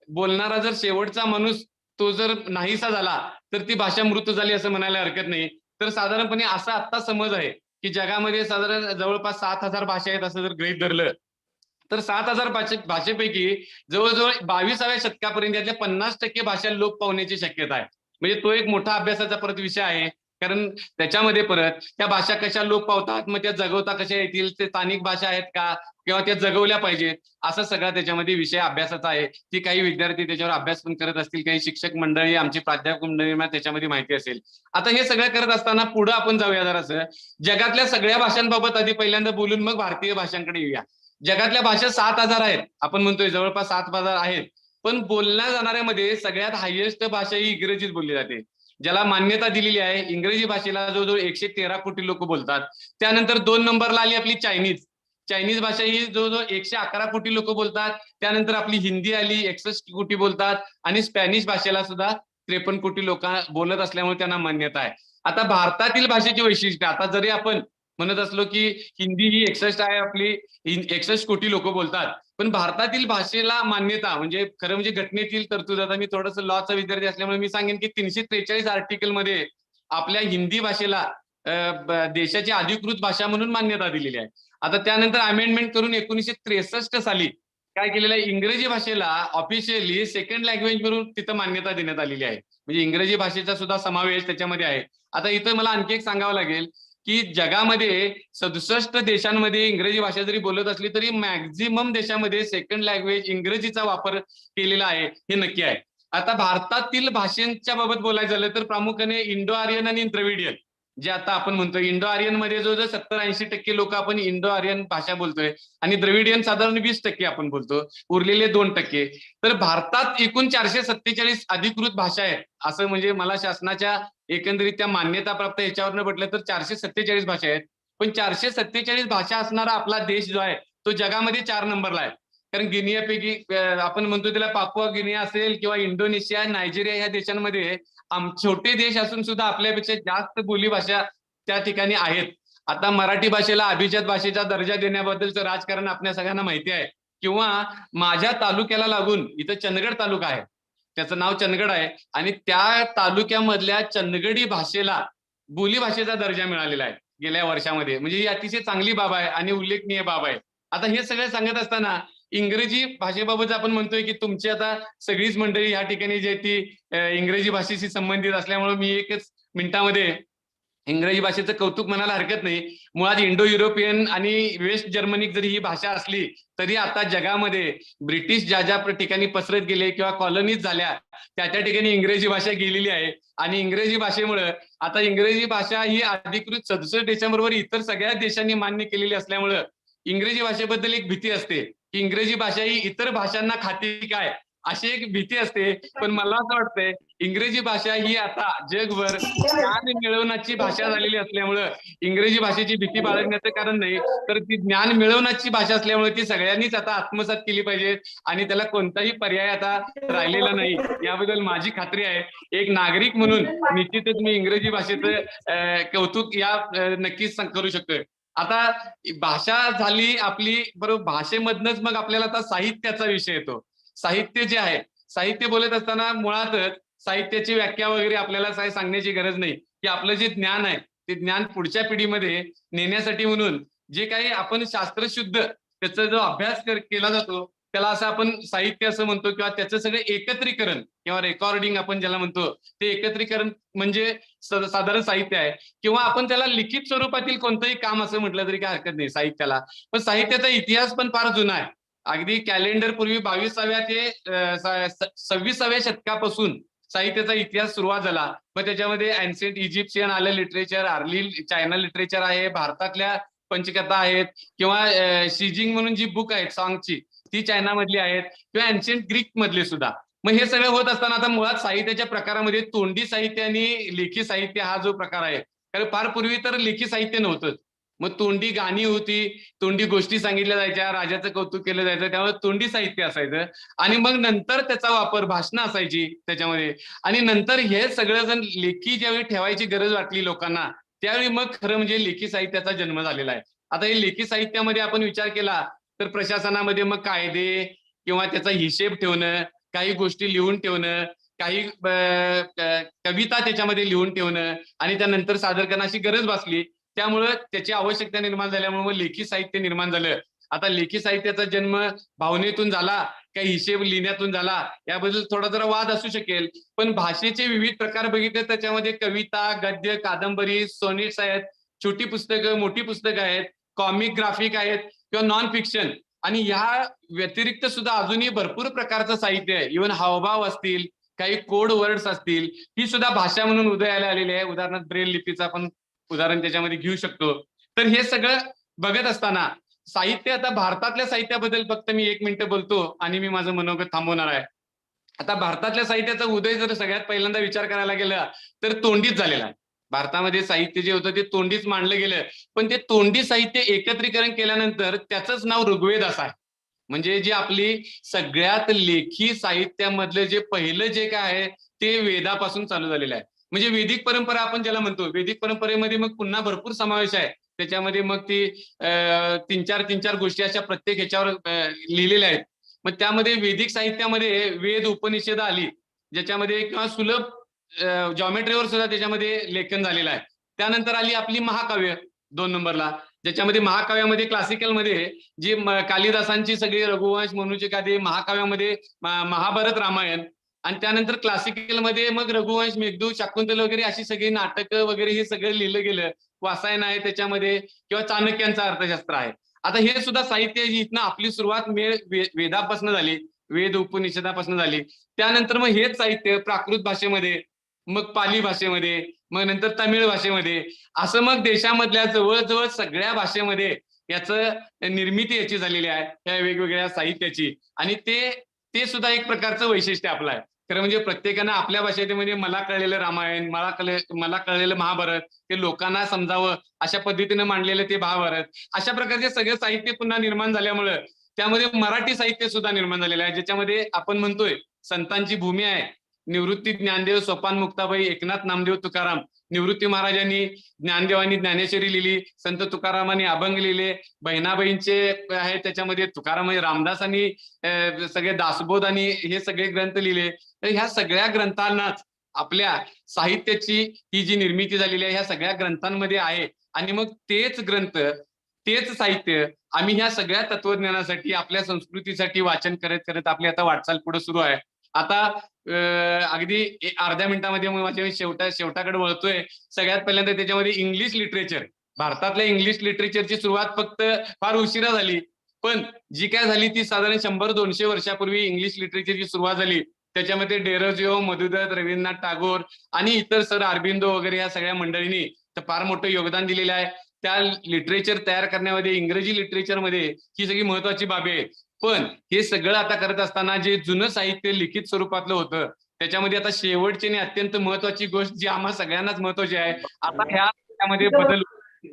बोलणारा जर शेवटचा माणूस तो जर नाहीसा झाला तर ती भाषा मृत झाली असं म्हणायला हरकत नाही. तर साधारणपणे असा आत्ता समज आहे की जगामध्ये साधारण जवळपास 7,000 भाषा आहेत असं जर गृहीत धरलं तर 7,000 भाषेपैकी जवळजवळ 22व्या शतकापर्यंत यातल्या 50% भाषा लोप पावण्याची शक्यता आहे. म्हणजे तो एक मोठा अभ्यासाचा परत विषय आहे, कारण त्याच्यामध्ये परत त्या भाषा कशा लोप पावतात, मग त्या जगवता कशा येतील, ते स्थानिक भाषा आहेत का किंवा त्या जगवल्या पाहिजेत, असा सगळा त्याच्यामध्ये विषय अभ्यासाचा आहे. ती काही विद्यार्थी त्याच्यावर अभ्यास पण करत असतील, काही शिक्षक मंडळी, आमची प्राध्यापक मंडळींना त्याच्यामध्ये माहिती असेल. आता हे सगळं करत असताना पुढे आपण जाऊया जरासं जगातल्या सगळ्या भाषांबाबत आधी पहिल्यांदा बोलून मग भारतीय भाषांकडे येऊया. जगातल्या भाषा 7,000 आहेत, आपण म्हणतोय जवळपास 7,000 आहेत, पण बोलल्या जाणाऱ्यामध्ये सगळ्यात हायेस्ट भाषा ही इंग्रजीच बोलली जाते, ज्याला मान्यता दिलेली आहे. इंग्रजी भाषेला जवळजवळ 113 कोटी लोक बोलतात. त्यानंतर 2 नंबरला आली आपली चायनीज भाषा ही जवळजवळ 111 कोटी लोक बोलतात. त्यानंतर आपली हिंदी आली, 61 कोटी बोलतात, आणि स्पॅनिश भाषेला सुद्धा 53 कोटी लोक बोलत असल्यामुळे त्यांना मान्यता आहे. आता भारतातील भाषेची वैशिष्ट्य, आता जरी आपण म्हणत असलो की हिंदी ही 61 आहे, आपली 61 कोटी लोक बोलतात, पण भारतातील भाषेला मान्यता म्हणजे खरं म्हणजे घटनेतील तरतूद, आता मी थोडंसं लॉचा विद्यार्थी असल्यामुळे मी सांगेन की 343 आर्टिकल मध्ये आपल्या हिंदी भाषेला देशाची अधिकृत भाषा म्हणून मान्यता दिलेली आहे. आता त्यानंतर अमेंडमेंट करून 1963 साली काय केलेलं आहे, इंग्रजी भाषेला ऑफिशियली सेकंड लँग्वेज म्हणून तिथं मान्यता देण्यात आलेली आहे. म्हणजे इंग्रजी भाषेचा सुद्धा समावेश त्याच्यामध्ये आहे. आता इथं मला आणखी एक सांगावं लागेल की जगामध्ये 67 देशांमध्ये इंग्रजी भाषा जरी बोलत असली तरी मॅक्झिमम देशामध्ये सेकंड लँग्वेज इंग्रजीचा वापर केलेला आहे, हे नक्की आहे. आता भारतातील भाषांच्या बाबत बोलायचं झालं तर प्रामुख्याने इंडो आर्यन आणि द्रविडियन, जे आता आपण म्हणतोय इंडो आर्यन मध्ये जो 70-80% लोक आपण इंडो आर्यन भाषा बोलतोय, आणि द्रविडियन साधारण 20% आपण बोलतो, उरलेले 2%. तर भारतात एकूण 447 अधिकृत भाषा आहेत, असं म्हणजे मला शासनाच्या एकंदरीत त्या मान्यता प्राप्त याच्यावरनं म्हटलं तर 447 भाषा आहेत. पण 447 भाषा असणारा आपला देश जो आहे तो जगामध्ये 4 नंबरला आहे. कारण गिनियापैकी आपण म्हणतो त्याला पापुआ गिनिया असेल किंवा इंडोनेशिया, नायजेरिया ह्या देशांमध्ये छोटे देश असून सुद्धा आपल्यापेक्षा जास्त बोली भाषा त्या ठिकाणी आहेत. आता मराठी भाषेला अभिजात भाषेचा दर्जा देण्याबद्दलचं राजकारण आपल्या सगळ्यांना माहिती आहे. किंवा माझ्या तालुक्याला लागून इथं चंदगड तालुका आहे, त्याचं नाव चंदगड आहे, आणि त्या तालुक्यामधल्या चंदगडी भाषेला बोली भाषेचा दर्जा मिळालेला आहे गेल्या वर्षामध्ये. म्हणजे ही अतिशय चांगली बाब आहे आणि उल्लेखनीय बाब आहे. आता हे सगळं सांगत असताना इंग्रजी भाषेबाबत आपण म्हणतोय की तुमची आता सगळीच मंडळी या ठिकाणी जी ती इंग्रजी भाषेशी संबंधित असल्यामुळे मी एकच मिनिटामध्ये इंग्रजी भाषेचं कौतुक म्हणायला हरकत नाही. मुळात इंडो युरोपियन आणि वेस्ट जर्मनिक जरी ही भाषा असली तरी आता जगामध्ये ब्रिटिश ज्या ज्या ठिकाणी पसरत गेले किंवा कॉलनीज झाल्या त्या ठिकाणी इंग्रजी भाषा गेलेली आहे. आणि इंग्रजी भाषेमुळे आता इंग्रजी भाषा ही अधिकृत 67 देशांबरोबर इतर सगळ्या देशांनी मान्य केलेली असल्यामुळं इंग्रजी भाषेबद्दल एक भीती असते की इंग्रजी भाषा ही इतर भाषांना खाती काय, अशी एक भीती असते. पण मला असं वाटतंय इंग्रजी भाषा ही आता जगभर ज्ञान मिळवण्याची भाषा झालेली असल्यामुळं इंग्रजी भाषेची भीती बाळगण्याचं कारण नाही, तर ती ज्ञान मिळवण्याची भाषा असल्यामुळे ती सगळ्यांनीच आता आत्मसात केली पाहिजे आणि त्याला कोणताही पर्याय आता राहिलेला नाही, याबद्दल माझी खात्री आहे. एक नागरिक म्हणून निश्चितच मी इंग्रजी भाषेचं कौतुक नक्कीच करू शकतोय. आता भाषा झाली आपली, बरोबर, भाषेमधनच मग आपल्याला आता साहित्याचा विषय येतो. साहित्य जे आहे, साहित्य बोलत असताना मुळातच साहित्याची व्याख्या वगैरे आपल्याला काय सांगण्याची गरज नाही, की आपलं जे ज्ञान आहे ते ज्ञान पुढच्या पिढीमध्ये नेण्यासाठी म्हणून जे काही आपण शास्त्रशुद्ध त्याचा जो अभ्यास केला जातो त्याला असं आपण साहित्य असं म्हणतो, किंवा त्याचं सगळं एकत्रीकरण किंवा रेकॉर्डिंग आपण ज्याला म्हणतो ते एकत्रीकरण म्हणजे साधारण साहित्य आहे. किंवा आपण त्याला लिखित स्वरूपातील कोणतंही काम असं म्हटलं तरी काय हरकत नाही साहित्याला. पण साहित्याचा इतिहास पण फार जुना आहे. अगदी कॅलेंडर पूर्वी 22व्या ते 26व्या शतकापासून साहित्याचा इतिहास सुरुवात झाला. मग त्याच्यामध्ये एन्शियंट इजिप्शियन आलं लिटरेचर, अर्ली चायना लिटरेचर आहे, भारतातल्या पंचकथा आहेत, किंवा शिजिंग म्हणून जी बुक आहेत सॉंगची ती चायना मधली आहेत, किंवा एन्शियंट ग्रीक मधले सुद्धा. मग हे सगळं होत असताना आता मुळात साहित्याच्या प्रकारामध्ये तोंडी साहित्य आणि लेखी साहित्य हा जो प्रकार आहे, कारण फार पूर्वी तर लेखी साहित्य नव्हतं. मग तोंडी गाणी होती, तोंडी गोष्टी सांगितल्या जायच्या, राजाचं कौतुक केलं जायचं, त्यामुळे तोंडी साहित्य असायचं. आणि मग नंतर त्याचा वापर भाषणं असायची त्याच्यामध्ये. आणि नंतर हे सगळं जण लेखी ज्यावेळी ठेवायची गरज वाटली लोकांना, त्यावेळी मग खरं म्हणजे लेखी साहित्याचा जन्म झालेला आहे. आता हे लेखी साहित्यामध्ये आपण विचार केला तर प्रशासनामध्ये मग कायदे किंवा त्याचा हिशेब ठेवणं, काही गोष्टी लिहून ठेवणं, काही कविता त्याच्यामध्ये लिहून ठेवणं आणि त्यानंतर सादर करण्याची गरज भासली. त्यामुळं त्याची आवश्यकता निर्माण झाल्यामुळे मग लेखी साहित्य निर्माण झालं. आता लेखी साहित्याचा जन्म भावनेतून झाला काही हिशेब लिहिण्यातून झाला, याबद्दल थोडा जरा वाद असू शकेल. पण भाषेचे विविध प्रकार बघितले त्याच्यामध्ये कविता, गद्य, कादंबरी, सोनेट्स आहेत, छोटी पुस्तकं, मोठी पुस्तकं आहेत, कॉमिक, ग्राफिक आहेत किंवा नॉन फिक्शन. आणि ह्या व्यतिरिक्त सुद्धा अजूनही भरपूर प्रकारचं साहित्य आहे. इव्हन हावभाव असतील, काही कोड वर्ड्स असतील, ही सुद्धा भाषा म्हणून उदयाला आलेली आहे. उदाहरणार्थ ब्रेल लिपीचं आपण उदाहरण त्याच्यामध्ये घेऊ शकतो. तर हे सगळं बघत असताना साहित्य, आता भारतातल्या साहित्याबद्दल फक्त मी 1 मिनिटं बोलतो आणि मी माझं मनोगत थांबवणार आहे. आता भारतातल्या साहित्याचा उदय जर सगळ्यात पहिल्यांदा विचार करायला गेला तर तोंडीच झालेला आहे. भारतामध्ये साहित्य जे होतं ते तोंडीच मांडलं गेलं. पण ते तोंडी साहित्य एकत्रीकरण केल्यानंतर त्याचंच नाव ऋग्वेद असं आहे. म्हणजे जे आपली सगळ्यात लेखी साहित्यामधलं जे पहिलं जे काय आहे ते वेदापासून चालू झालेलं आहे. म्हणजे वैदिक परंपरा आपण ज्याला म्हणतो, वैदिक परंपरेमध्ये मग पुन्हा भरपूर समावेश आहे. त्याच्यामध्ये मग ती 3-4 गोष्टी अशा प्रत्येक ह्याच्यावर लिहिलेल्या आहेत. मग त्यामध्ये वैदिक साहित्यामध्ये वेद, उपनिषद आली, ज्याच्यामध्ये किंवा सुलभ जॉमेट्रीवर सुद्धा त्याच्यामध्ये लेखन झालेलं आहे. त्यानंतर आली आपली महाकाव्य 2 नंबरला, ज्याच्यामध्ये महाकाव्यामध्ये क्लासिकलमध्ये जी कालिदासांची सगळी रघुवंश, मनुचिकादे, महाकाव्यामध्ये महाभारत, रामायण, आणि त्यानंतर क्लासिकलमध्ये मग रघुवंश, मेघदूत, शाकुंतल वगैरे अशी सगळी नाटकं वगैरे हे सगळं लिहिलं गेलं. वासायन आहे त्याच्यामध्ये, किंवा चाणक्यांचं अर्थशास्त्र आहे. आता हे सुद्धा साहित्य इथनं आपली सुरुवात वेदापासून झाली, वेद उपनिषदापासून झाली. त्यानंतर मग हेच साहित्य प्राकृत भाषेमध्ये, मग पाली भाषेमध्ये, मग नंतर तमिळ भाषेमध्ये, असं मग देशामधल्या जवळजवळ सगळ्या भाषेमध्ये याचं निर्मिती याची झालेली आहे या वेगवेगळ्या साहित्याची. आणि ते सुद्धा एक प्रकारचं वैशिष्ट्य आपलं आहे. खरं म्हणजे प्रत्येकानं आपल्या भाषेमध्ये मला कळलेलं रामायण, मला कळलेलं महाभारत ते लोकांना समजावं अशा पद्धतीने मांडलेलं ते महाभारत, अशा प्रकारचे सगळे साहित्य पुन्हा निर्माण झाल्यामुळं त्यामध्ये मराठी साहित्य सुद्धा निर्माण झालेलं आहे, ज्याच्यामध्ये आपण म्हणतोय संतांची भूमी आहे. निवृत्ती ज्ञानदेव, सोपान मुक्ताबाई, एकनाथ नामदेव तुकाराम. निवृत्ती महाराजांनी ज्ञानदेवांनी ज्ञानेश्वरी लिहिली, संत तुकारामांनी अभंग लिहिले, बहिणाबाईंचे आहे त्याच्यामध्ये तुकाराम, रामदासांनी सगळे दासबोध आणि हे सगळे ग्रंथ लिहिले. तर ह्या सगळ्या ग्रंथांनाच आपल्या साहित्याची ही जी निर्मिती झालेली आहे ह्या सगळ्या ग्रंथांमध्ये आहे. आणि मग तेच ग्रंथ, तेच साहित्य आम्ही ह्या सगळ्या तत्वज्ञानासाठी, आपल्या संस्कृतीसाठी वाचन करत करत आपली आता वाटचाल पुढे सुरू आहे. आता अगदी अर्ध्या मिनिटामध्ये माझ्या शेवटाकडे वळतोय. सगळ्यात पहिल्यांदा त्याच्यामध्ये इंग्लिश लिटरेचर, भारतातल्या इंग्लिश लिटरेचरची सुरुवात फक्त फार उशिरा झाली, पण जी काय झाली ती साधारण 100-200 वर्षापूर्वी इंग्लिश लिटरेचरची सुरुवात झाली. त्याच्यामध्ये डेरोजिओ, मधुदत्त, रवींद्रनाथ टागोर आणि इतर सर अरबिंदो वगैरे या सगळ्या मंडळींनी तर फार मोठं योगदान दिलेलं आहे. त्या लिटरेचर तयार करण्यामध्ये, इंग्रजी लिटरेचरमध्ये ही सगळी महत्वाची बाबी आहे. पण हे सगळं आता करत असताना जे जुनं साहित्य लिखित स्वरूपातलं होतं त्याच्यामध्ये आता शेवटची आणि अत्यंत महत्वाची गोष्ट जी आम्हा सगळ्यांनाच महत्वाची आहे, आता ह्यामध्ये बदल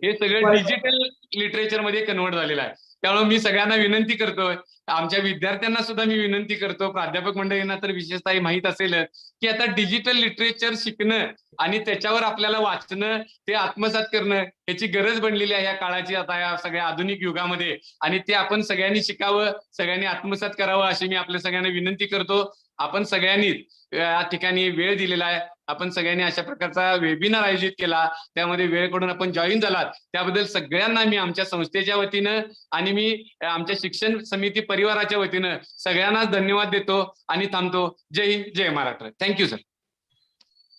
हे सगळं डिजिटल लिटरेचर मध्ये कन्वर्ट झालेलं आहे. त्यामुळे मी सगळ्यांना विनंती करतोय, आमच्या विद्यार्थ्यांना सुद्धा मी विनंती करतो, प्राध्यापक मंडळींना तर विशेषतः माहित असेलच की आता डिजिटल लिटरेचर शिकणं आणि त्याच्यावर आपल्याला वाचणं, ते आत्मसात करणं याची गरज बनलेली आहे या काळाची, आता या सगळ्या आधुनिक युगामध्ये. आणि ते आपण सगळ्यांनी शिकावं, सगळ्यांनी आत्मसात करावं अशी मी आपल्या सगळ्यांना विनंती करतो. आपण सगळ्यांनी या ठिकाणी वेळ दिलेला आहे, आपण सगळ्यांनी अशा प्रकारचा वेबिनार आयोजित केला, त्यामध्ये वेळ काढून आपण जॉईन झालात त्याबद्दल सगळ्यांना मी आमच्या संस्थेच्या वतीनं आणि मी आमच्या शिक्षण समिती परिवाराच्या वतीनं सगळ्यांना धन्यवाद देतो आणि थांबतो. जय हिंद, जय Maharashtra. Thank you sir.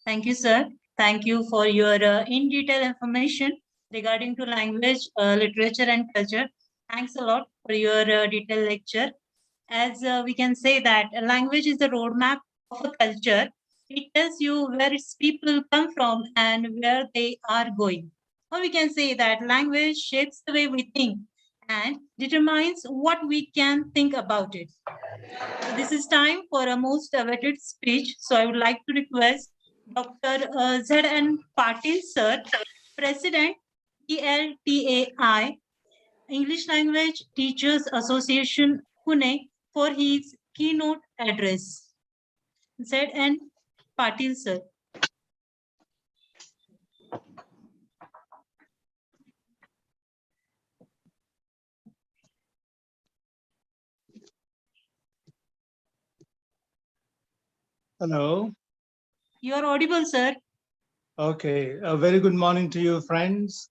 Thank you, sir. Thank you for your in detail information regarding to language, literature, and culture. Thanks a lot for your detailed lecture. As we can say that a language is the roadmap of a culture. It tells you where its people come from and where they are going. Or we can say that language shapes the way we think and determines what we can think about it. So this is time for a most awaited speech. So I would like to request Dr. Z.N. Patil, sir, President, ELTAI, English Language Teachers Association, Pune, for his keynote address. Z.N. Patil, sir. Hello. You are audible, sir. Okay. A very good morning to you, friends.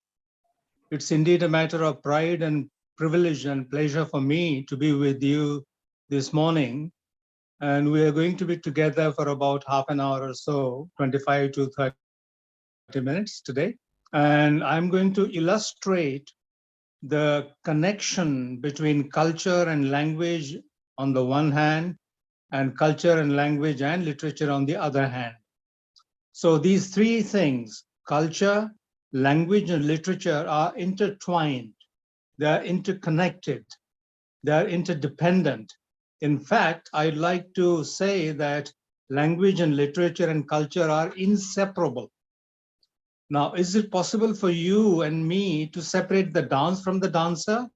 It's indeed a matter of pride and privilege and pleasure for me to be with you this morning. And we are going to be together for about half an hour or so, 25 to 30 minutes today. And I'm going to illustrate the connection between culture and language on the one hand, and culture and language and literature on the other hand. So these three things, culture, language, and literature, are intertwined. They are interconnected. They are interdependent. In fact, I'd like to say that language and literature and culture are inseparable. Now, is it possible for you and me to separate the dance from the dancer?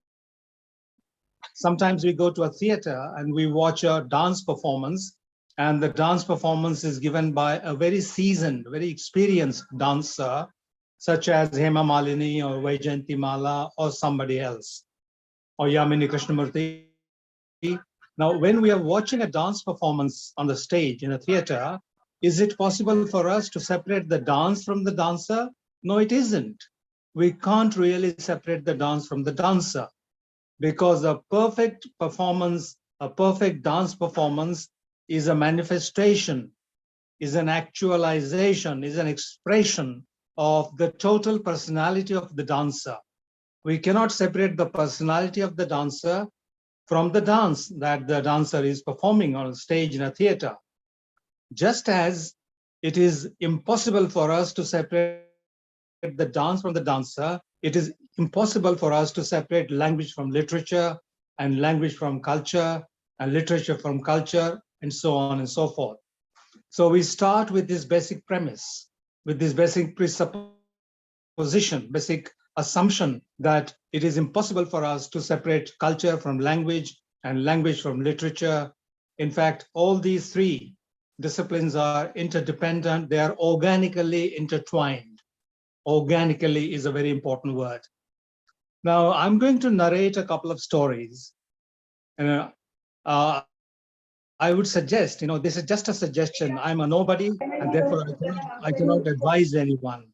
Sometimes we go to a theater and we watch a dance performance, and the dance performance is given by a very seasoned, very experienced dancer, such as Hema Malini or Vaijayanti Mala or somebody else, or Yamini Krishnamurti. Now, when we are watching a dance performance on the stage in a theater, is it possible for us to separate the dance from the dancer? No, it isn't. We can't really separate the dance from the dancer, because a perfect performance, a perfect dance performance is a manifestation, is an actualization, is an expression of the total personality of the dancer. We cannot separate the personality of the dancer from the dance that the dancer is performing on a stage in a theater. Just as it is impossible for us to separate the dance from the dancer, it is impossible for us to separate language from literature, and language from culture, and literature from culture, and so on and so forth. So we start with this basic premise, with this basic presupposition, basic assumption that it is impossible for us to separate culture from language and language from literature. In fact, all these three disciplines are interdependent. They are organically intertwined. Organically is a very important word. Now, I'm going to narrate a couple of stories. And I would suggest, this is just a suggestion. I'm a nobody, and therefore I cannot advise anyone.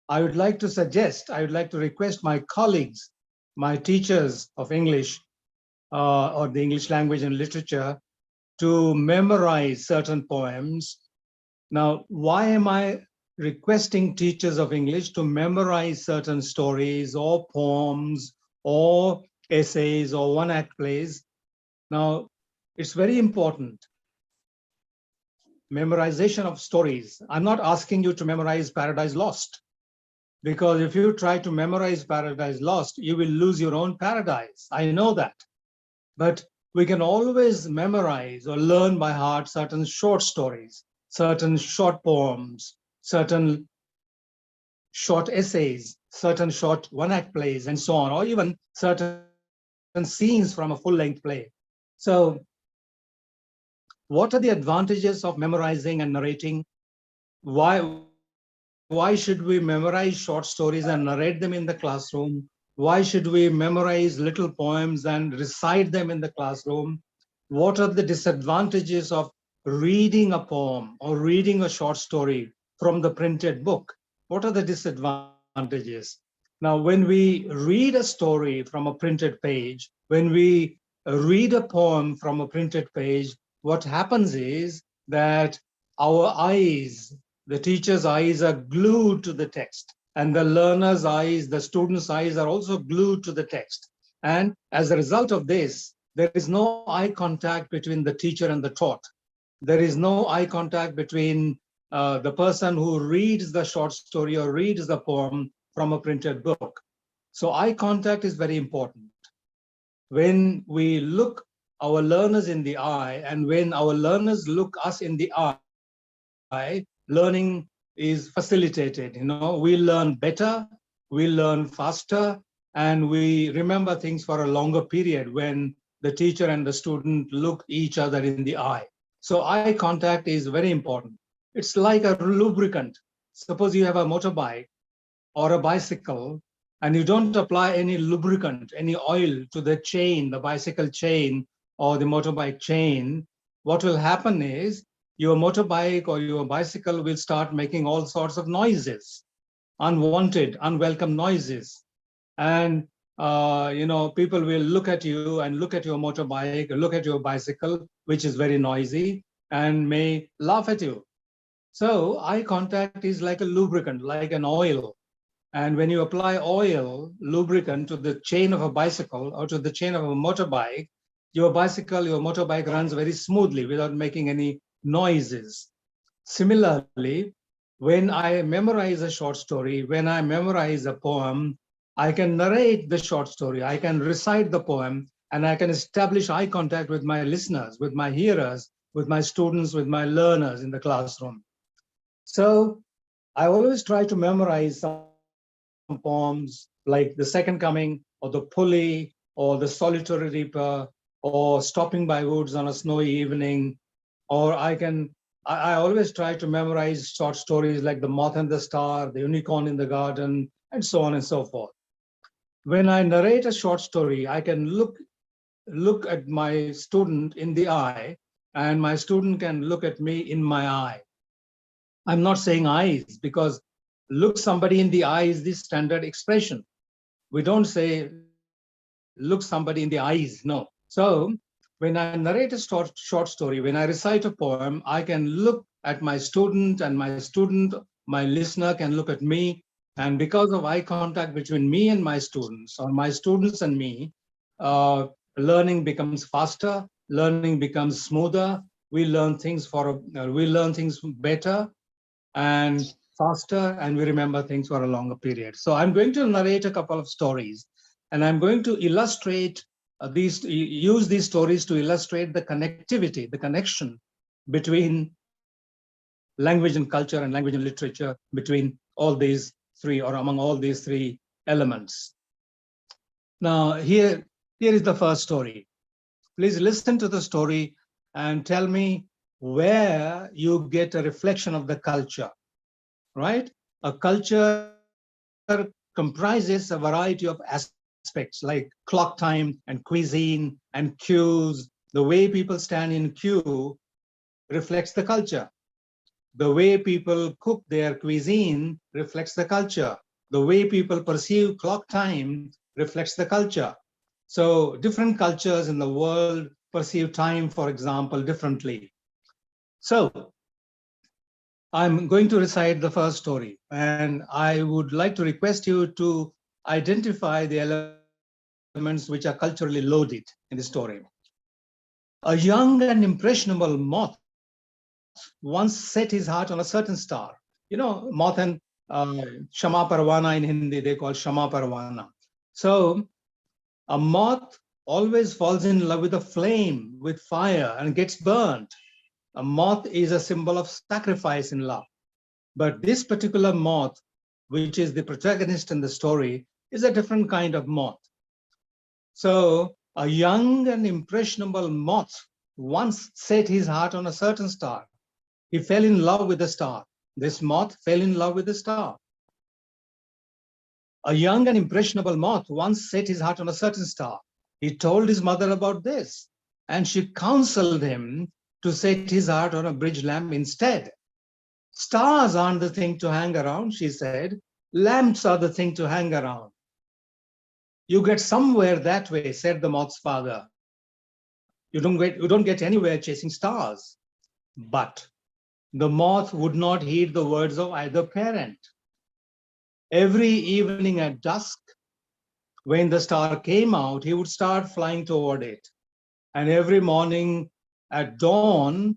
I would like to suggest, I would like to request my colleagues, my teachers of English or the English language and literature, to memorize certain poems. Now, why am I requesting teachers of English to memorize certain stories or poems or essays or one-act plays? Now, it's very important. Memorization of stories. I'm not asking you to memorize Paradise Lost, because if you try to memorize Paradise Lost, you will lose your own paradise. I know that. But we can always memorize or learn by heart certain short stories. certain short poems, certain short essays, certain short one-act plays, and so on, or even certain scenes from a full-length play. So what are the advantages of memorizing and narrating? Why should we memorize short stories and narrate them in the classroom? Why should we memorize little poems and recite them in the classroom? What are the disadvantages of reading a poem or reading a short story from the printed book? What are the disadvantages? Now, when we read a story from a printed page, when we read a poem from a printed page, what happens is that our eyes, the teacher's eyes, are glued to the text, and the learner's eyes, the student's eyes, are also glued to the text. And as a result of this, there is no eye contact between the teacher and the taught. There is no eye contact between the person who reads the short story or reads the poem from a printed book. So eye contact is very important. When we look our learners in the eye, and when our learners look us in the eye, learning is facilitated. We learn better, we learn faster, and we remember things for a longer period when the teacher and the student look each other in the eye. So eye contact is very important. It's like a lubricant. Suppose you have a motorbike or a bicycle, and you don't apply any lubricant, any oil to the chain, the bicycle chain or the motorbike chain, what will happen is your motorbike or your bicycle will start making all sorts of noises, unwanted, unwelcome noises. And people will look at you and look at your motorbike, look at your bicycle, which is very noisy, and may laugh at you. So eye contact is like a lubricant, like an oil. And when you apply oil, lubricant, to the chain of a bicycle or to the chain of a motorbike, your bicycle, your motorbike runs very smoothly without making any noises. Similarly, when I memorize a short story, when I memorize a poem, I can narrate the short story, I can recite the poem, and I can establish eye contact with my listeners, with my hearers, with my students, with my learners in the classroom. So I always try to memorize some poems like The Second Coming, or The Pulley, or The Solitary Reaper, or Stopping by Woods on a Snowy Evening. Or I always try to memorize short stories like The Moth and the Star, The Unicorn in the Garden, and so on and so forth. When I narrate a short story, I can look at my student in the eye, and my student can look at me in my eye. I'm not saying eyes, because look somebody in the eye is the standard expression. We don't say look somebody in the eyes, no. So when I narrate a short story, when I recite a poem, I can look at my student, and my listener can look at me. And because of eye contact between me and my students, or my students and me, learning becomes faster, learning becomes smoother. We learn things better and faster, and we remember things for a longer period. So I'm going to narrate a couple of stories, and I'm going to use these stories to illustrate the connectivity, the connection between language and culture and language and literature, between all these three, or among all these three elements. Now, here is the first story. Please listen to the story and tell me where you get a reflection of the culture, right? A culture comprises a variety of aspects like clock time and cuisine and cues. The way people stand in queue reflects the culture. The way people cook their cuisine reflects the culture. The way people perceive clock time reflects the culture. So different cultures in the world perceive time, for example, differently. So I'm going to recite the first story, and I would like to request you to identify the elements which are culturally loaded in the story. A young and impressionable moth once set his heart on a certain star. Moth and Shama Parwana in Hindi, they call Shama Parwana. So a moth always falls in love with a flame, with fire, and gets burnt. A moth is a symbol of sacrifice in love. But this particular moth, which is the protagonist in the story, is a different kind of moth. So a young and impressionable moth once set his heart on a certain star. He fell in love with the star. This moth fell in love with the star. A young and impressionable moth once set his heart on a certain star. He told his mother about this, and she counseled him to set his heart on a bridge lamp instead. Stars aren't the thing to hang around, she said. Lamps are the thing to hang around. You get somewhere that way, said the moth's father. You don't get anywhere chasing stars. But the moth would not heed the words of either parent. Every evening at dusk, when the star came out, he would start flying toward it. And every morning at dawn,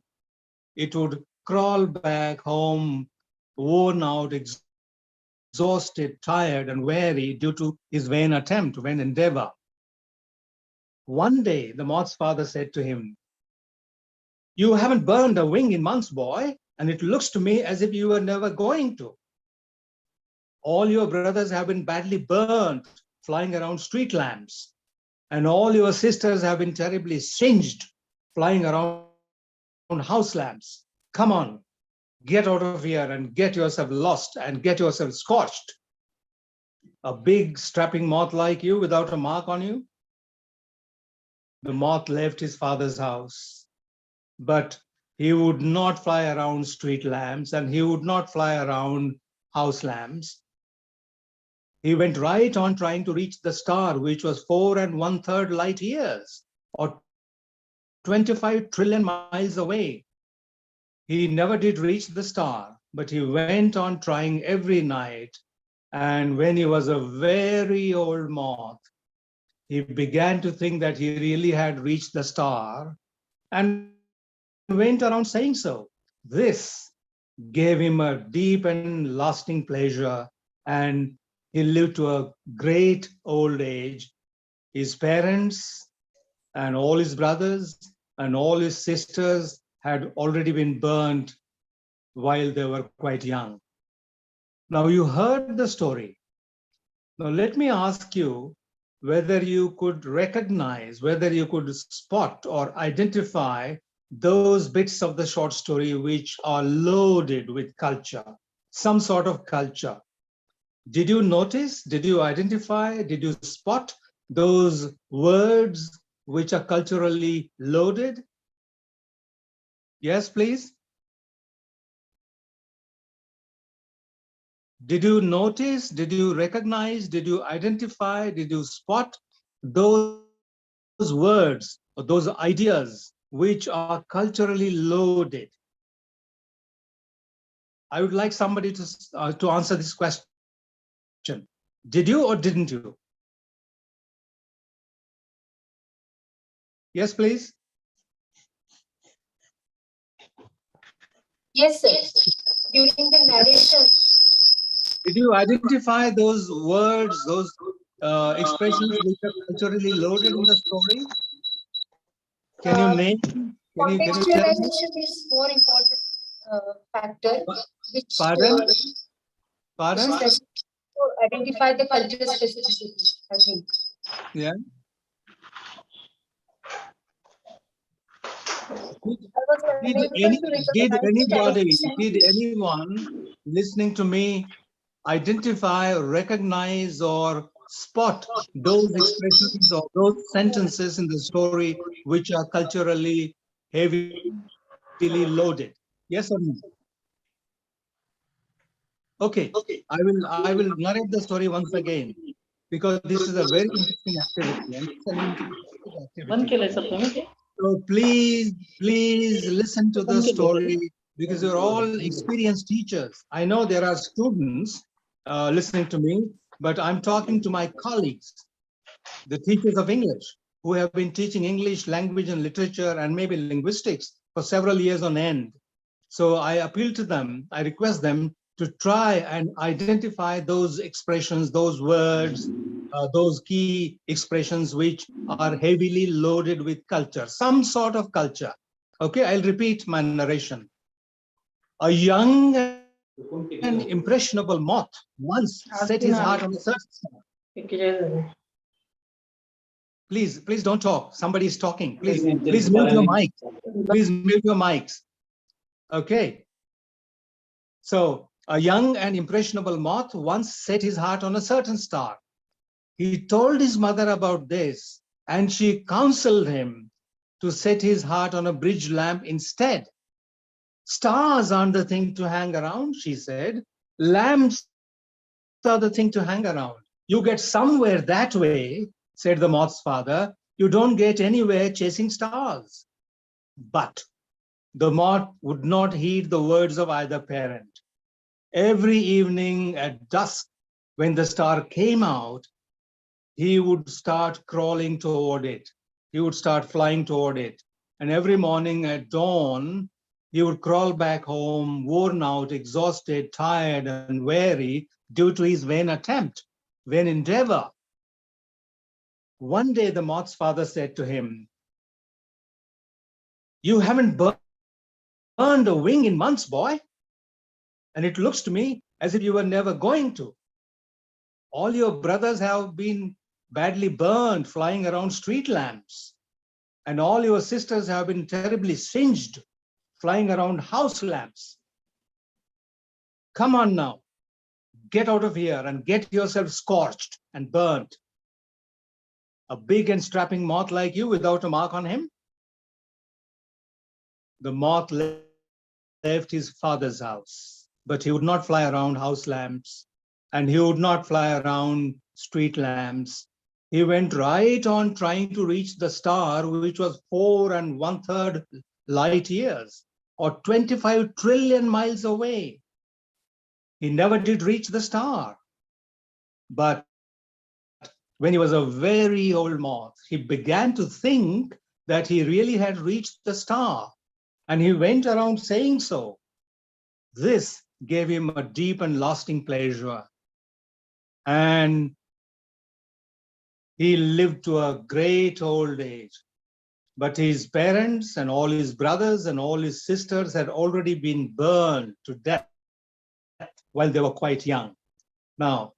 it would crawl back home, worn out, exhausted, tired, and weary due to his vain endeavor. One day, the moth's father said to him, "You haven't burned a wing in months, boy, and it looks to me as if you were never going to. All your brothers have been badly burned flying around street lamps, and all your sisters have been terribly singed flying around house lamps. Come on, get out of here and get yourself lost and get yourself scorched. A big strapping moth like you without a mark on you?" The moth left his father's house, but he would not fly around street lamps and he would not fly around house lamps. He went right on trying to reach the star, which was 4 1/3 light years, or 25 trillion miles away. He never did reach the star, but he went on trying every night. And when he was a very old moth, he began to think that he really had reached the star and went around saying so. This gave him a deep and lasting pleasure, and he lived to a great old age. His parents and all his brothers and all his sisters had already been burned while they were quite young. Now you heard the story. Now let me ask you whether you could recognize, whether you could spot or identify those bits of the short story which are loaded with culture, some sort of culture. Did you notice, did you identify, did you spot those words which are culturally loaded? Yes, please. Did you notice, did you recognize, did you identify, did you spot those words or those ideas which are culturally loaded? I would like somebody to answer this question. Did you or didn't you? Yes, please. Yes, sir. During the narration. Did you identify those words, those expressions which are culturally loaded in the story? Can you name? Can you tell me? Contextualization is more important factor, which Pardon? Pardon? to identify the cultural specificity, I think. Yeah. Did anyone listening to me identify, recognize, or spot those expressions or those sentences in the story which are culturally heavily loaded? Yes or no? Okay, I will narrate the story once again, because this is a very interesting activity and it's an interesting activity. So please listen to the story, because you're all experienced teachers. I know there are students listening to me, but I'm talking to my colleagues, the teachers of English, who have been teaching English language and literature and maybe linguistics for several years on end. So I appeal to them, I request them to try and identify those expressions, those words, those key expressions which are heavily loaded with culture, some sort of culture. Okay, I'll repeat my narration. A young and impressionable moth once set his heart on a certain star. Please don't talk. Somebody is talking. Please mute your mic. Please mute your mics. Okay. So a young and impressionable moth once set his heart on a certain star. He told his mother about this, and she counseled him to set his heart on a bridge lamp instead. Stars aren't the thing to hang around, she said. Lamps are the thing to hang around. You get somewhere that way, said the moth's father. You don't get anywhere chasing stars. But the moth would not heed the words of either parent. Every evening at dusk, when the star came out, he would start crawling toward it. He would start flying toward it. And every morning at dawn, he would crawl back home, worn out, exhausted, tired, and weary due to his vain attempt, vain endeavor. One day, the moth's father said to him, "You haven't burned a wing in months, boy. And it looks to me as if you were never going to. All your brothers have been badly burned flying around street lamps. And all your sisters have been terribly singed flying around house lamps. Come on now, get out of here and get yourself scorched and burnt. A big and strapping moth like you without a mark on him?" The moth left his father's house, but he would not fly around house lamps, and he would not fly around street lamps. He went right on trying to reach the star, which was 4 1/3 light years, or 25 trillion miles away. He never did reach the star. But when he was a very old moth, he began to think that he really had reached the star, and he went around saying so. This gave him a deep and lasting pleasure. And he lived to a great old age. But his parents and all his brothers and all his sisters had already been burned to death while they were quite young. Now,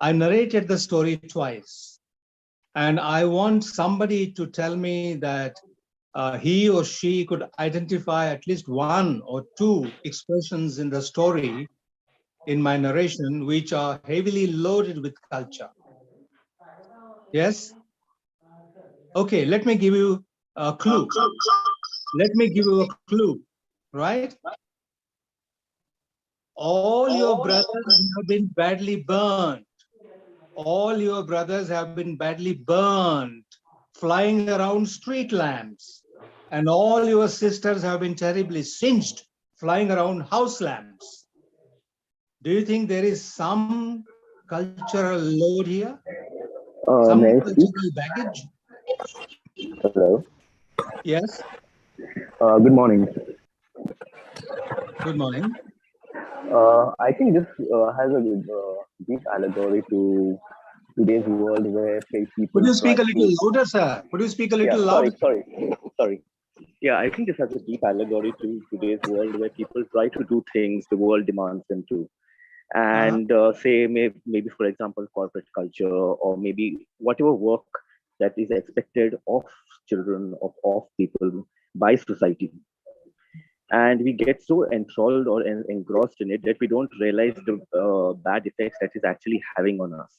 I narrated the story twice, and I want somebody to tell me that he or she could identify at least 1 or 2 expressions in the story, in my narration, which are heavily loaded with culture. Yes? Okay, let me give you a clue. Let me give you a clue, right? All your brothers have been badly burned. All your brothers have been badly burned, flying around street lamps. And all your sisters have been terribly singed, flying around house lamps. Do you think there is some cultural load here? Some cultural baggage? Hello. Yes. Good morning. Good morning. I think this has a deep allegory to today's world where people. Could you speak a little louder, sir? Could you speak a little louder? Sorry. Yeah, I think this has a deep allegory to today's world where people try to do things the world demands them to. And say maybe, for example, corporate culture, or maybe whatever work that is expected of children, of people by society. And we get so enthralled or engrossed in it that we don't realize the bad effects that is actually having on us.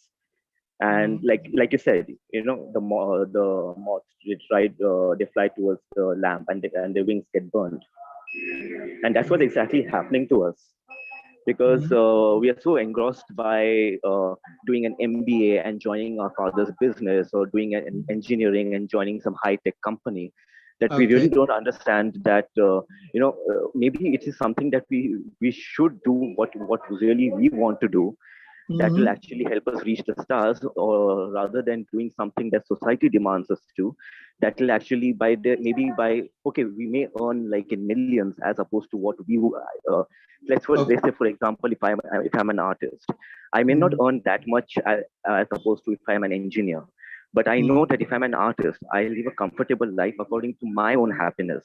And like you said, the moths, they fly towards the lamp, and their wings get burned. And that's what's exactly happening to us. Because we are so engrossed by doing an MBA and joining our father's business, or doing an engineering and joining some high-tech company, that we really don't understand that maybe it is something that we should do what really we want to do, that will actually help us reach the stars, or rather than doing something that society demands us to, that will actually we may earn like in millions, as opposed to what we let's say, for example, if I'm an artist, I may not earn that much as opposed to if I'm an engineer. But I know that if I'm an artist, I live a comfortable life according to my own happiness.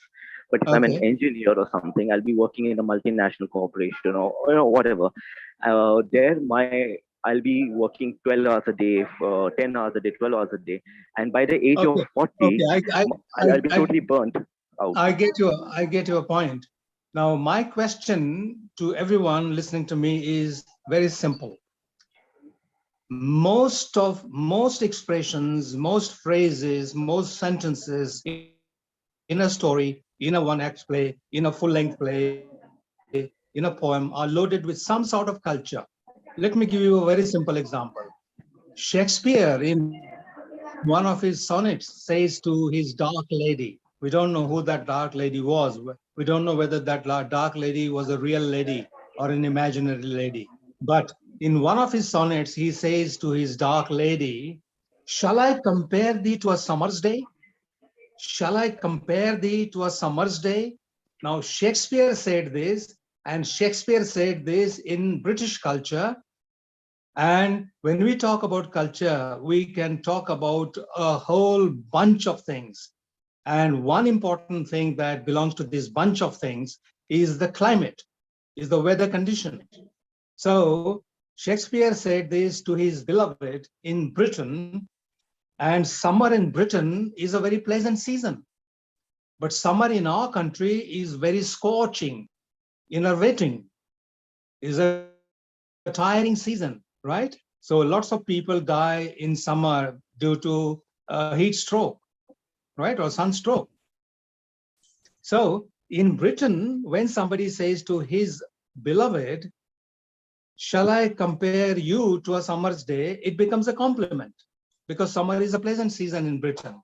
But if I'm an Okay. engineer or something, I'll be working in a multinational corporation or whatever. I'll be working 12 hours a day, 10 hours a day, 12 hours a day. And by the age of Okay. 40, Okay. I'll be totally burnt out. I get your point. Now, my question to everyone listening to me is very simple. Most expressions, most phrases, most sentences in a story, in a one-act play, in a full-length play, in a poem are loaded with some sort of culture. Let me give you a very simple example. Shakespeare, in one of his sonnets, says to his dark lady, we don't know who that dark lady was. We don't know whether that dark lady was a real lady or an imaginary lady. But in one of his sonnets, he says to his dark lady, shall I compare thee to a summer's day? Shall I compare thee to a summer's day? Now, Shakespeare said this, and Shakespeare said this in British culture. And when we talk about culture, we can talk about a whole bunch of things. And one important thing that belongs to this bunch of things is the climate, is the weather condition. So Shakespeare said this to his beloved in Britain, and summer in Britain is a very pleasant season. But summer in our country is very scorching, enervating, is a tiring season, right? So lots of people die in summer due to heat stroke, right, or sunstroke. So in Britain, when somebody says to his beloved, shall I compare you to a summer's day, it becomes a compliment because summer is a pleasant season in Britain.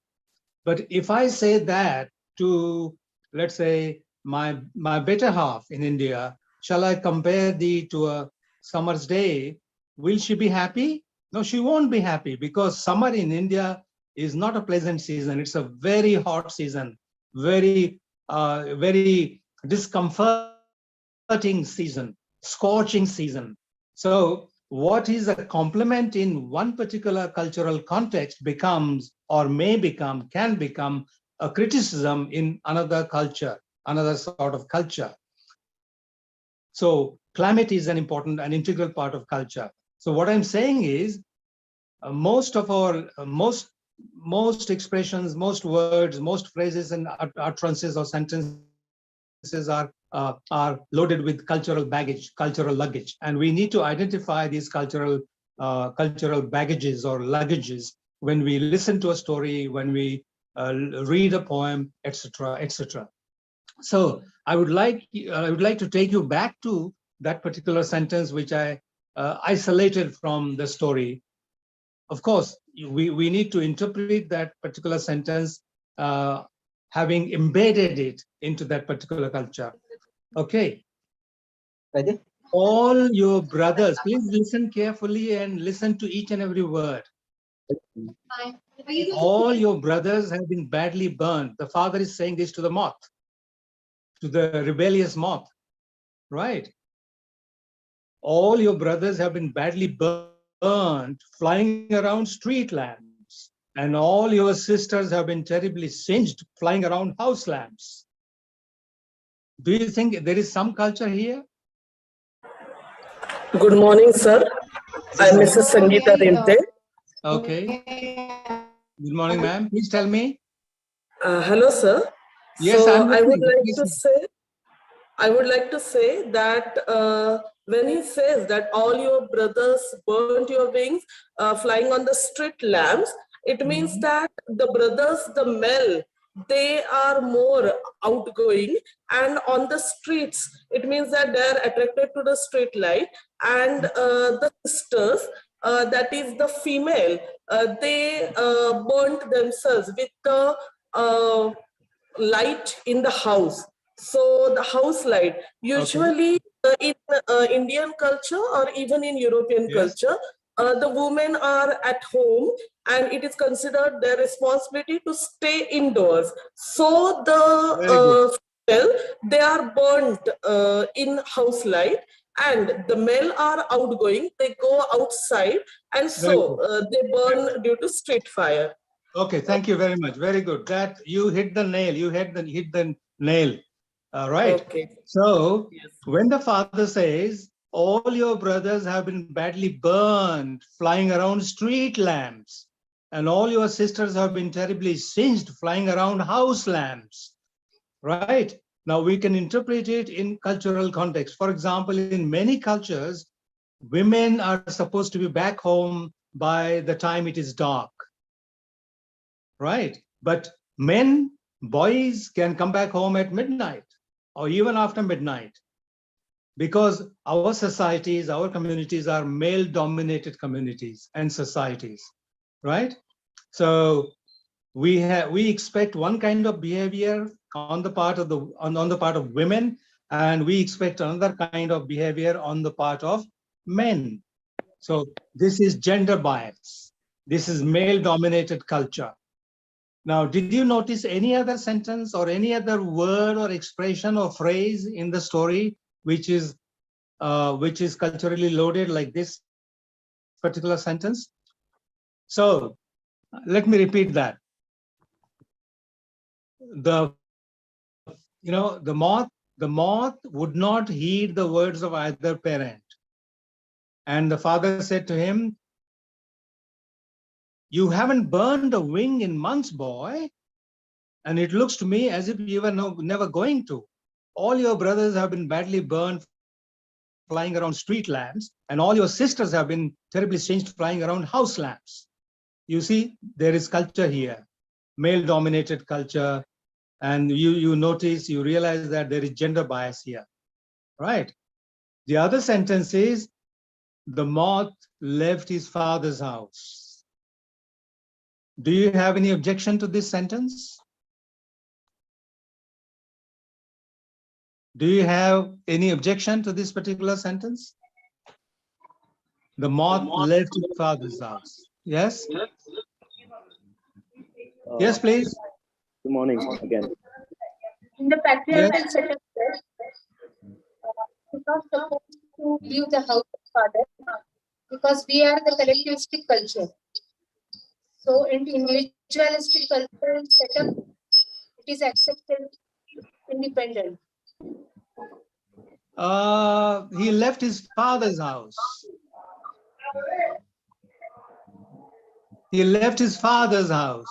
But if I say that to, let's say, my better half in India, shall I compare thee to a summer's day, will she be happy? No, she won't be happy because summer in India is not a pleasant season. It's a very hot season, very discomforting season, scorching season. So what is a compliment in one particular cultural context becomes, or may become, can become a criticism in another culture, another sort of culture. So climate is an important and integral part of culture. So what I'm saying is most of our, most expressions, most words, most phrases and utterances or sentences are loaded with cultural baggage, cultural luggage. And we need to identify these cultural baggages or luggages when we listen to a story, when we read a poem, etc., etc. So I would like to take you back to that particular sentence which I isolated from the story. Of course, we need to interpret that particular sentence having embedded it into that particular culture. Okay. Ready? All your brothers, please listen carefully and listen to each and every word. All your brothers have been badly burned. The father is saying this to the moth, to the rebellious moth, right? All your brothers have been badly burned, flying around street lamps, and all your sisters have been terribly singed, flying around house lamps. Do you think there is some culture here? Good morning, sir. I'm Mrs. Sangeeta Rente. Okay. Good morning, ma'am. Please tell me. Hello, sir. Yes, so I'm listening. I would like to say that when he says that all your brothers burnt your wings flying on the street lamps, it means that the brothers, the male, they are more outgoing, and on the streets, it means that they are attracted to the street light, and the sisters, that is the female, they burnt themselves with the light in the house. So the house light, usually in Indian culture or even in European culture, the women are at home and it is considered their responsibility to stay indoors. So the female, they are burnt in house light, and the male are outgoing, they go outside, and so they burn due to street fire. Okay, thank you very much. Very good. That you hit the nail. You hit the nail. Right. Okay. So Yes. when the father says, all your brothers have been badly burned, flying around street lamps, and all your sisters have been terribly singed, flying around house lamps. Right. Now we can interpret it in cultural context. For example, in many cultures, women are supposed to be back home by the time it is dark. Right. But men, boys can come back home at midnight or even after midnight, because our societies, our communities are male-dominated communities and societies, right? So we expect one kind of behavior on the part of on the part of women, and we expect another kind of behavior on the part of men. So this is gender bias. This is male-dominated culture. Now, did you notice any other sentence or any other word or expression or phrase in the story which is culturally loaded like this particular sentence? So let me repeat that. The moth would not heed the words of either parent. And the father said to him, you haven't burned a wing in months, boy. And it looks to me as if you were never going to. All your brothers have been badly burned flying around street lamps, and all your sisters have been terribly singed flying around house lamps. You see, there is culture here, male-dominated culture, and you notice, you realize that there is gender bias here, right? The other sentence is, the moth left his father's house. Do you have any objection to this sentence? Do you have any objection to this particular sentence? The moth left his father's house. Yes? Yes, please. Good morning again. In the patriarchal setup, we're not supposed to leave the house of father because we are the collectivistic culture. So in individualistic cultural setup, it is accepted independent. He left his father's house. He left his father's house.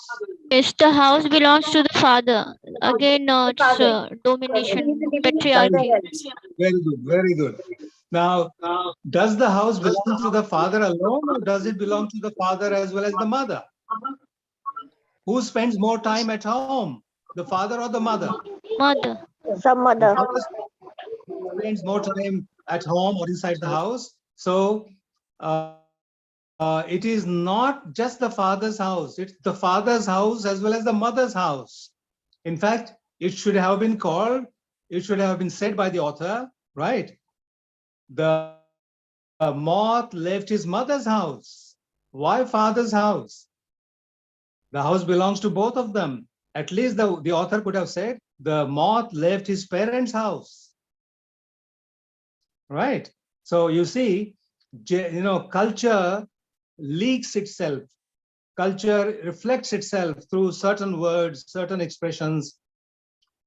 Yes, the house belongs to the father. Again, it's domination, patriarchy. Very good, very good. Now, does the house belong to the father alone, or does it belong to the father as well as the mother? Who spends more time at home, the father or the mother? Mother. Some mother. The father spends more time at home or inside the house. So it is not just the father's house, it's the father's house as well as the mother's house. In fact, it should have been called, it should have been said by the author, right? The moth left his mother's house. Why father's house? The house belongs to both of them. At least the author could have said, the moth left his parents' house. Right? So you see, culture leaks itself. Culture reflects itself through certain words, certain expressions,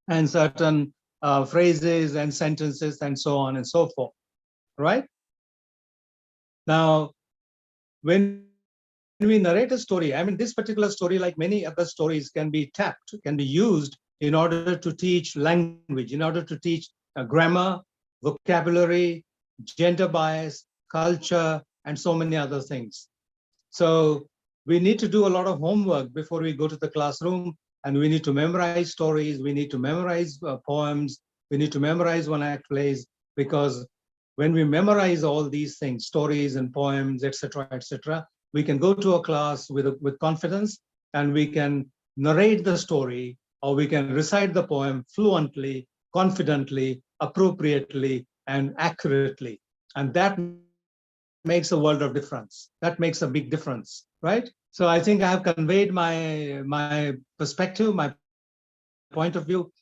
and certain phrases and sentences and so on and so forth. Right? Now, when we narrate a story, I mean, this particular story, like many other stories, can be tapped, can be used in order to teach language, in order to teach grammar, vocabulary, gender bias, culture, and so many other things. So we need to do a lot of homework before we go to the classroom, and we need to memorize stories, we need to memorize poems, we need to memorize one-act plays, because when we memorize all these things, stories and poems, etc., we can go to a class with confidence, and we can narrate the story, or we can recite the poem fluently, confidently, appropriately, and accurately. And that makes a world of difference. That makes a big difference, right? So I think I have conveyed my perspective, my point of view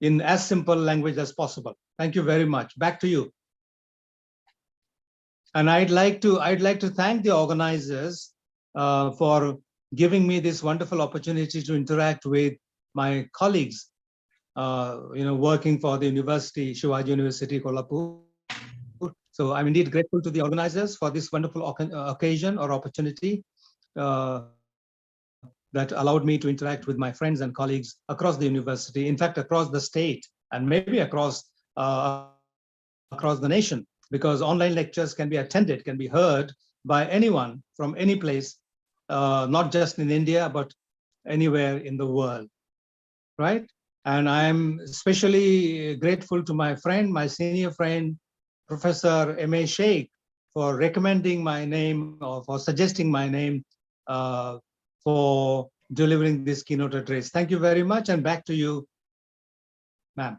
in as simple language as possible. Thank you very much. Back to you. And I'd like to thank the organizers for giving me this wonderful opportunity to interact with my colleagues working for the university, Shivaji University, Kolhapur. So I'm indeed grateful to the organizers for this wonderful occasion or opportunity that allowed me to interact with my friends and colleagues across the university, in fact, across the state, and maybe across the nation, because online lectures can be attended, can be heard by anyone from any place, not just in India, but anywhere in the world, right? And I'm especially grateful to my friend, my senior friend, Professor M.A. Sheikh, for recommending my name or for suggesting my name for delivering this keynote address. Thank you very much, and back to you, ma'am.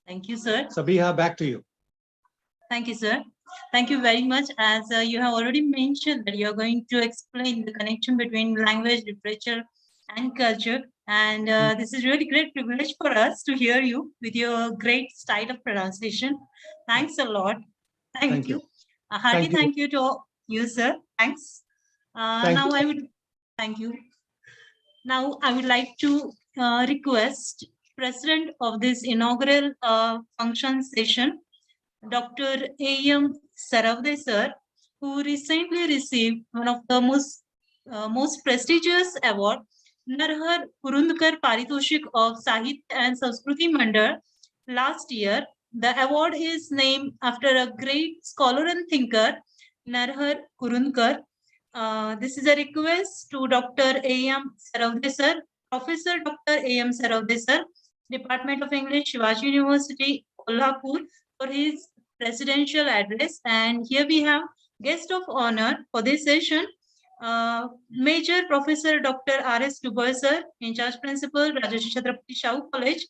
Thank you, sir. Sabiha, back to you. Thank you, sir. Thank you very much. As you have already mentioned that you are going to explain the connection between language, literature, and culture. And this is really great privilege for us to hear you with your great style of pronunciation. Thanks a lot. Thank you. A hearty thank you to you, sir. Thanks. Now I would thank you. Now I would like to request President of this inaugural function session, Dr. A.M. Saravde sir, who recently received one of the most prestigious award, Narhar Kurundkar Paritoshik of Sahitya and Sanskruti Mandal last year. The award is named after a great scholar and thinker, Narhar Kurundkar. This is a request to Dr. A.M. Saravde sir, Professor Dr. A.M. Saravde sir, Department of English, Shivaji University, Kolhapur, for his presidential address. And here we have guest of honor for this session, Major Professor Dr. R.S. Dubois sir, in charge principal, Rajarshi Chhatrapati Shahu College,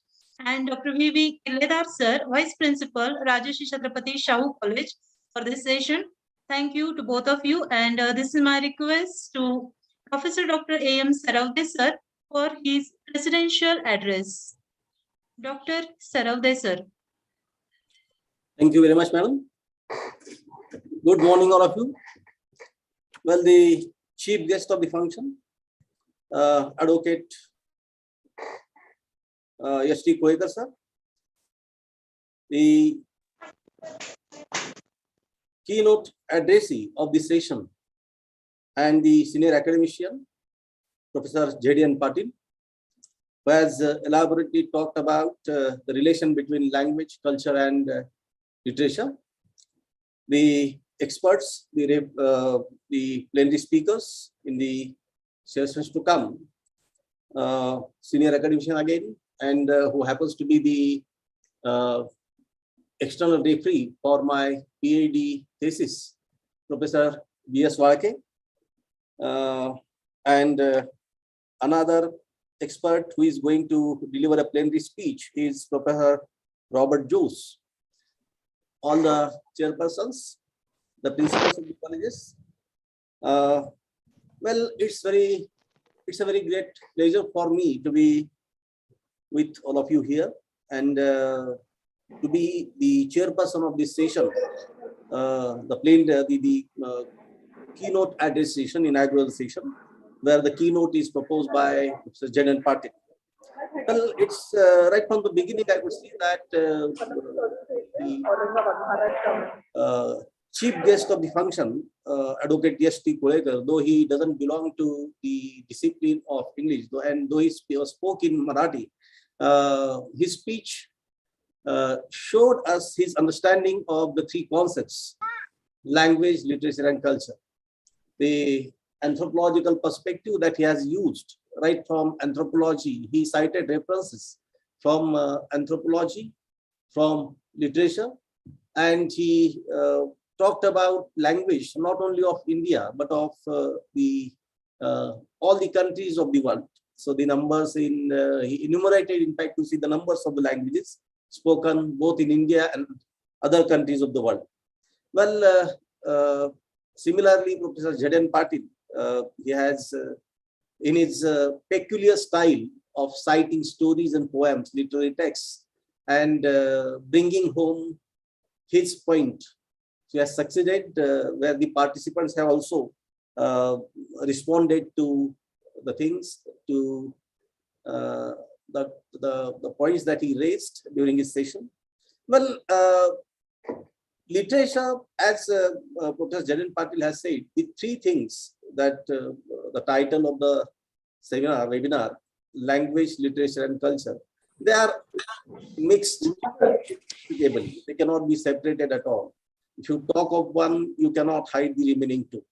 and Dr. V.V. Killedar sir, vice principal, Rajarshi Chhatrapati Shahu College, for this session. Thank you to both of you. And this is my request to Professor Dr. A.M. Saravde sir for his presidential address. Dr. Saravde sir. Thank you very much, madam. Good morning, all of you. Well, the chief guest of the function, Advocate S.T. Koekar sir, the keynote addressee of the session, and the senior academician, Professor J.D.N. Patil, who has elaborately talked about the relation between language, culture, and literature. The experts, the plenary speakers in the sessions to come, senior academician again, and who happens to be the external referee for my PhD thesis, Professor B.S. Walke, and another expert who is going to deliver a plenary speech is Professor Robert Joes. All the chairpersons, the principals of the colleges. Well, it's a very great pleasure for me to be with all of you here and to be the chairperson of this session, the keynote address session, inaugural session, where the keynote is proposed by Mr. J.D.N. Patil. Well, it's right from the beginning, I would say that the chief guest of the function, Advocate S.T. Koekar, though he doesn't belong to the discipline of English, and though he spoke in Marathi, his speech showed us his understanding of the three concepts: language, literature, and culture. The anthropological perspective that he has used, right from anthropology, he cited references from anthropology, from literature, and he talked about language not only of India but of all the countries of the world. So the numbers he enumerated, in fact, to see the numbers of the languages spoken both in India and other countries of the world. Well, similarly, Professor J.D.N. Patil, he has, in his peculiar style of citing stories and poems, literary texts, and bringing home his point, he has succeeded, where the participants have also responded to the things, to the points that he raised during his session. Well, literature, as Professor Jaden Patil has said, the three things that the title of the webinar, language, literature, and culture, they are mixed. They cannot be separated at all. If you talk of one, you cannot hide the remaining two.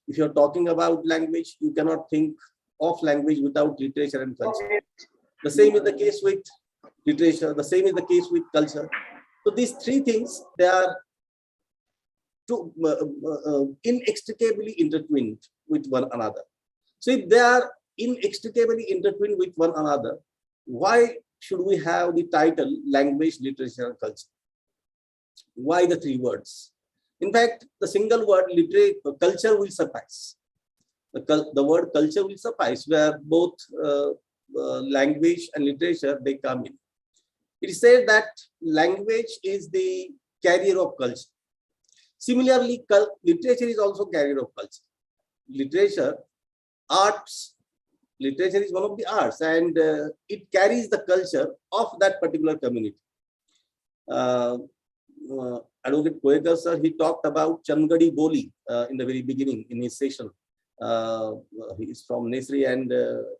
If you're talking about language, you cannot think of language without literature and culture. The same is the case with literature, the same is the case with culture. So these three things, they are inextricably intertwined with one another. So if they are inextricably intertwined with one another, why should we have the title language, literature, and culture? Why the three words? In fact, the single word culture will suffice. The word culture will suffice, where both language and literature, they come in. It is said that language is the carrier of culture. Similarly, literature is also carrier of culture. Literature is one of the arts, and it carries the culture of that particular community. Advocate Koekar sir, he talked about Changadi Boli in the very beginning in his session. He is from Nesri, and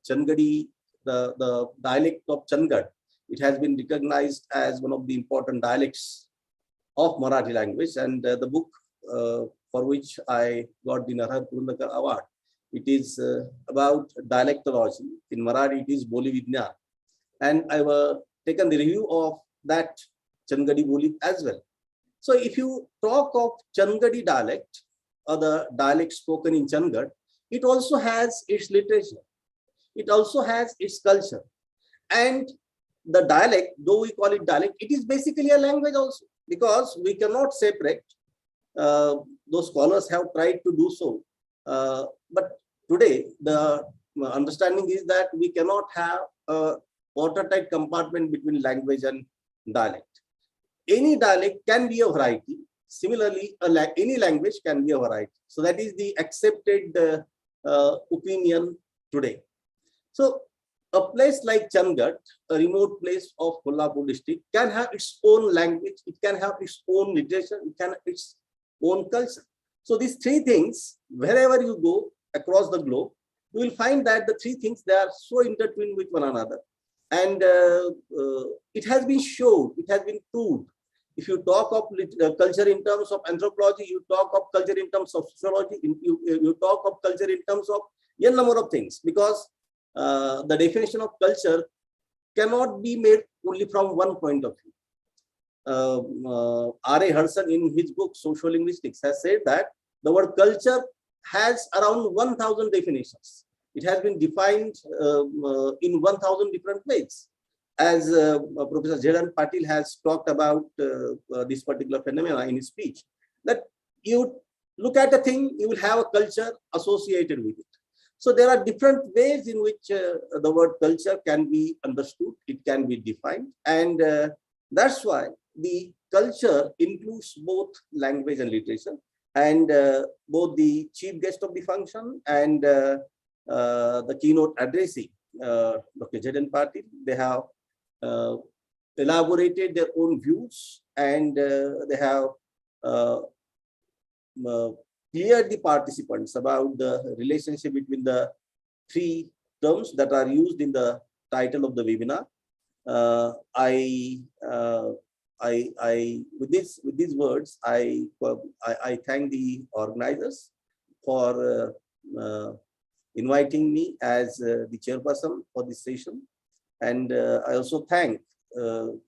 Changadi, the dialect of Changad, it has been recognized as one of the important dialects of Marathi language, and the book for which I got the Narhar Kurundakar Award, it is about dialectology. In Marathi, it is Boli Vignan, and I have taken the review of that Changadi Boli as well. So if you talk of Changadi dialect, or the dialect spoken in Changad, it also has its literature. It also has its culture. And the dialect, though we call it dialect, it is basically a language also, because we cannot separate. Those scholars have tried to do so. But today, the understanding is that we cannot have a watertight compartment between language and dialect. Any dialect can be a variety. Similarly, any language can be a variety. So that is the accepted opinion today. So a place like Changad, a remote place of Kolhapur district, can have its own language, it can have its own literature, it can have its own culture. So these three things, wherever you go across the globe, you will find that the three things, they are so intertwined with one another. And it has been shown, it has been proved. If you talk of culture in terms of anthropology, you talk of culture in terms of sociology, you talk of culture in terms of a number of things, because the definition of culture cannot be made only from one point of view. R.A. Hudson, in his book Social Linguistics, has said that the word culture has around 1,000 definitions. It has been defined in 1,000 different ways. As Professor Jaden Patil has talked about this particular phenomena in his speech, that you look at a thing, you will have a culture associated with it. So there are different ways in which the word culture can be understood, it can be defined, and that's why the culture includes both language and literature, and both the chief guest of the function and the keynote addressee, Dr. Jaden Patil, they have elaborated their own views, and they have cleared the participants about the relationship between the three terms that are used in the title of the webinar. With these words, I thank the organizers for inviting me as the chairperson for this session, and I also thank them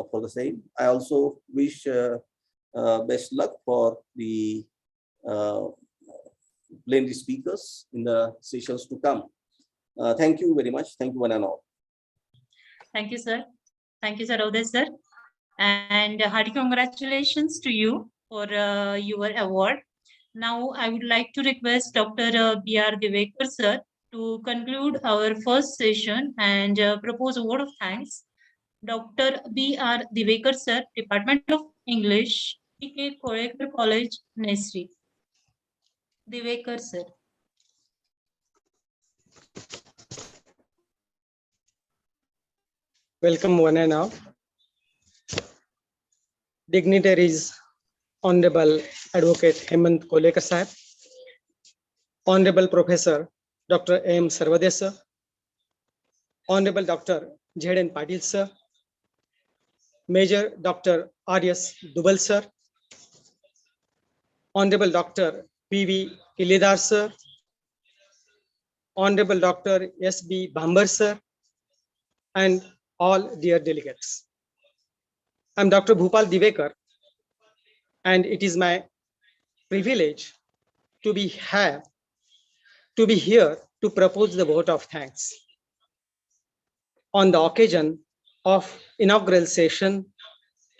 for the same. I also wish best luck for the plenary speakers in the sessions to come. Thank you very much. Thank you, one and all. Thank you, sir. Thank you, sir, Uday sir. And hearty congratulations to you for your award. Now, I would like to request Dr. B.R. Divekar sir to conclude our first session and propose a word of thanks. Dr. B.R. Divekar sir, Department of English, P.K. Koekar College, Nesri. Divekar sir. Welcome one and all. Dignitaries, Honorable Advocate Hemant Kolekar Sahib, Honorable Professor Dr. M. Sarvade sir, Honorable Dr. Z.N. Patil sir, Major Dr. R.S. Dubal sir, Honorable Dr. P.V. Kiledar sir, Honorable Dr. S.B. Bhambar sir, and all dear delegates. I'm Dr. Bhupal Divekar, and it is my privilege to be here to propose the vote of thanks on the occasion of inaugural session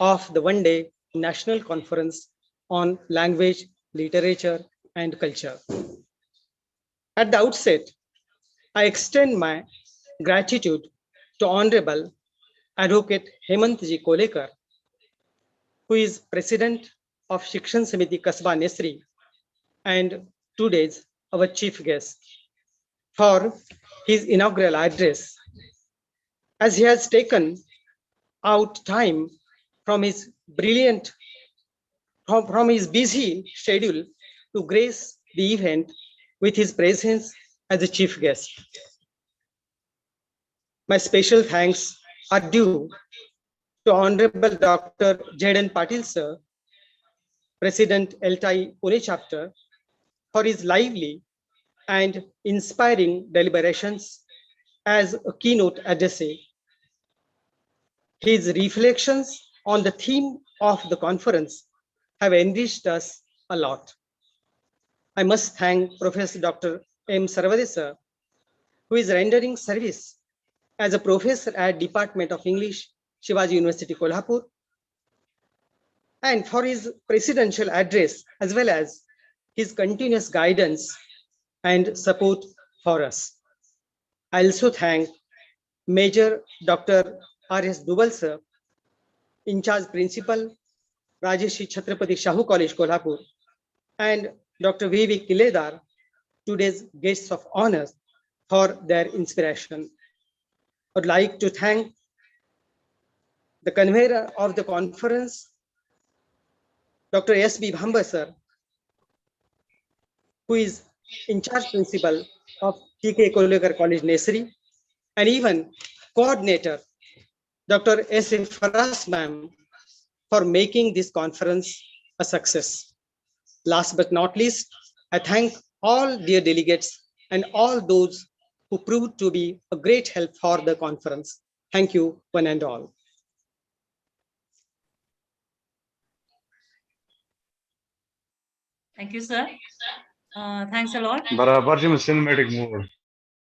of the one-day National Conference on Language, Literature, and Culture. At the outset, I extend my gratitude to Honorable Advocate Hemant Ji Kolekar, who is President of Shikshan Samiti Kasba Nesri and today's our chief guest, for his inaugural address, as he has taken out time from his busy schedule to grace the event with his presence as a chief guest. My special thanks are due to Honorable Dr. Z.N. Patil sir, President LTI Pune chapter, for his lively and inspiring deliberations as a keynote addressee. His reflections on the theme of the conference have enriched us a lot. I must thank Professor Dr. M. Sarvade sir, who is rendering service as a professor at Department of English, Shivaji University, Kolhapur, and for his presidential address, as well as his continuous guidance and support for us. I also thank Major Dr. R.S. Dubal sir, in charge principal, Rajeshi Chhatrapati Shahu College, Kolhapur, and Dr. V.V. Kiledar, today's guests of honor, for their inspiration. I would like to thank the convener of the conference, Dr. S.B. Bhambar sir, who is in charge principal of T.K. Kolekar College, Nesri, and even coordinator, Dr. S.A. Faras ma'am, for making this conference a success. Last but not least, I thank all dear delegates and all those who proved to be a great help for the conference. Thank you, one and all. Thank you, sir. Thanks a lot. Cinematic mood.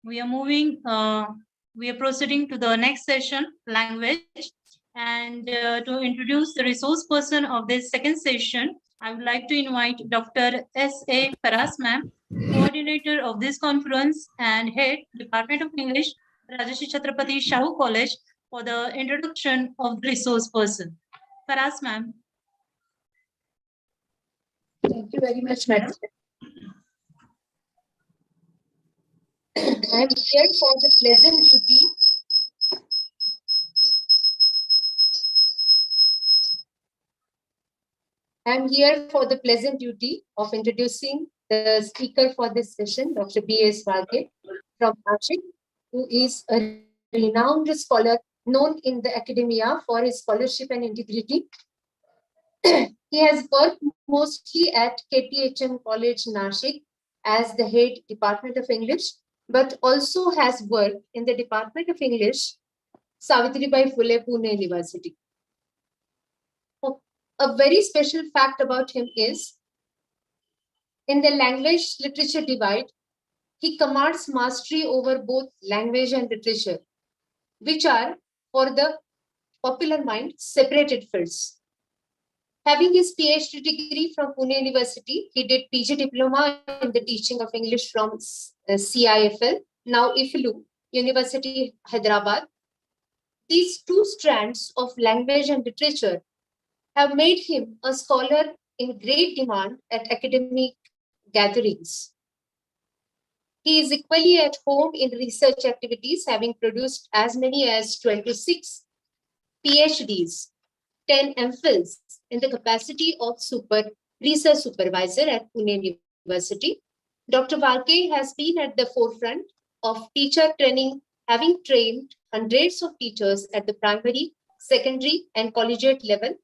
We are proceeding to the next session, language. And to introduce the resource person of this second session, I would like to invite Dr. S.A. Faras ma'am, coordinator of this conference and head Department of English, Rajeshi Chhatrapati Shahu College, for the introduction of the resource person. Faras ma'am. Thank you very much, madam. I am here for the pleasant duty of introducing the speaker for this session, Dr. B.S. Walke from Nashik, who is a renowned scholar known in the academia for his scholarship and integrity. He has worked mostly at KTHM College, Nashik, as the head Department of English, but also has worked in the Department of English, Savitribai Phule, Pune University. A very special fact about him is, in the language literature divide, he commands mastery over both language and literature, which are, for the popular mind, separated fields. Having his PhD degree from Pune University, he did PG diploma in the teaching of English from CIFL, now IFLU, University Hyderabad. These two strands of language and literature have made him a scholar in great demand at academic gatherings. He is equally at home in research activities, having produced as many as 26 PhDs, 10 MPhils in the capacity of research supervisor at Pune University. Dr. Walke has been at the forefront of teacher training, having trained hundreds of teachers at the primary, secondary, and collegiate level.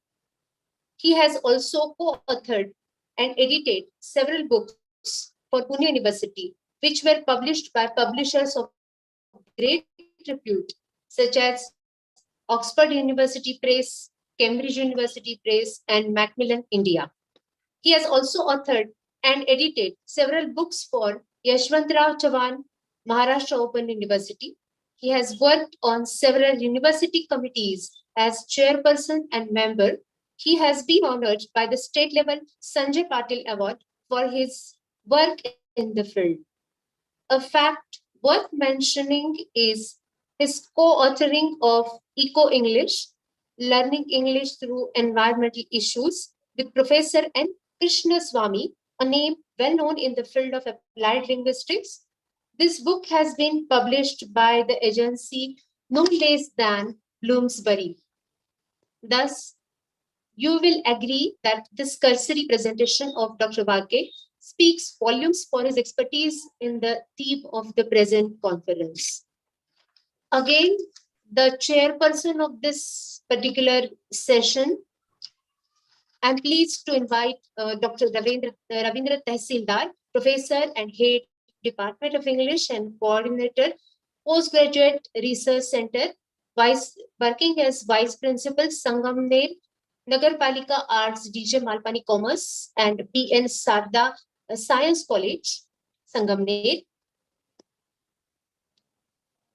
He has also co-authored and edited several books for Pune University, which were published by publishers of great repute, such as Oxford University Press, Cambridge University Press, and Macmillan India. He has also authored and edited several books for Yashwantrao Chavan, Maharashtra Open University. He has worked on several university committees as chairperson and member. He has been honored by the state level Sanjay Patil Award for his work in the field. A fact worth mentioning is his co-authoring of Eco-English, Learning English Through Environmental Issues with Professor N. Krishnaswamy, a name well known in the field of applied linguistics. This book has been published by the agency no less than Bloomsbury. Thus, you will agree that this cursory presentation of Dr. Walke speaks volumes for his expertise in the theme of the present conference. Again, the chairperson of this particular session, I'm pleased to invite Dr. Ravindra Tehsildar, Professor and Head Department of English and Coordinator, Postgraduate Research Center, working as Vice Principal, Sangamner, Nagarpalika Arts, DJ Malpani Commerce, and PN Sarda Science College, Sangamner.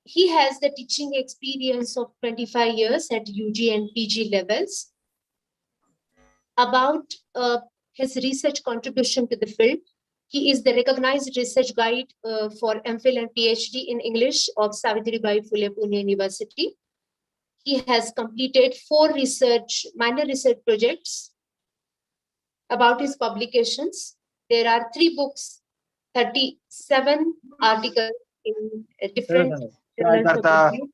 He has the teaching experience of 25 years at UG and PG levels. About his research contribution to the field, he is the recognized research guide for MPhil and PhD in English of Savitribai Phule Pune University. He has completed 4 minor research projects. About his publications, there are 3 books, 37 articles in different journals of review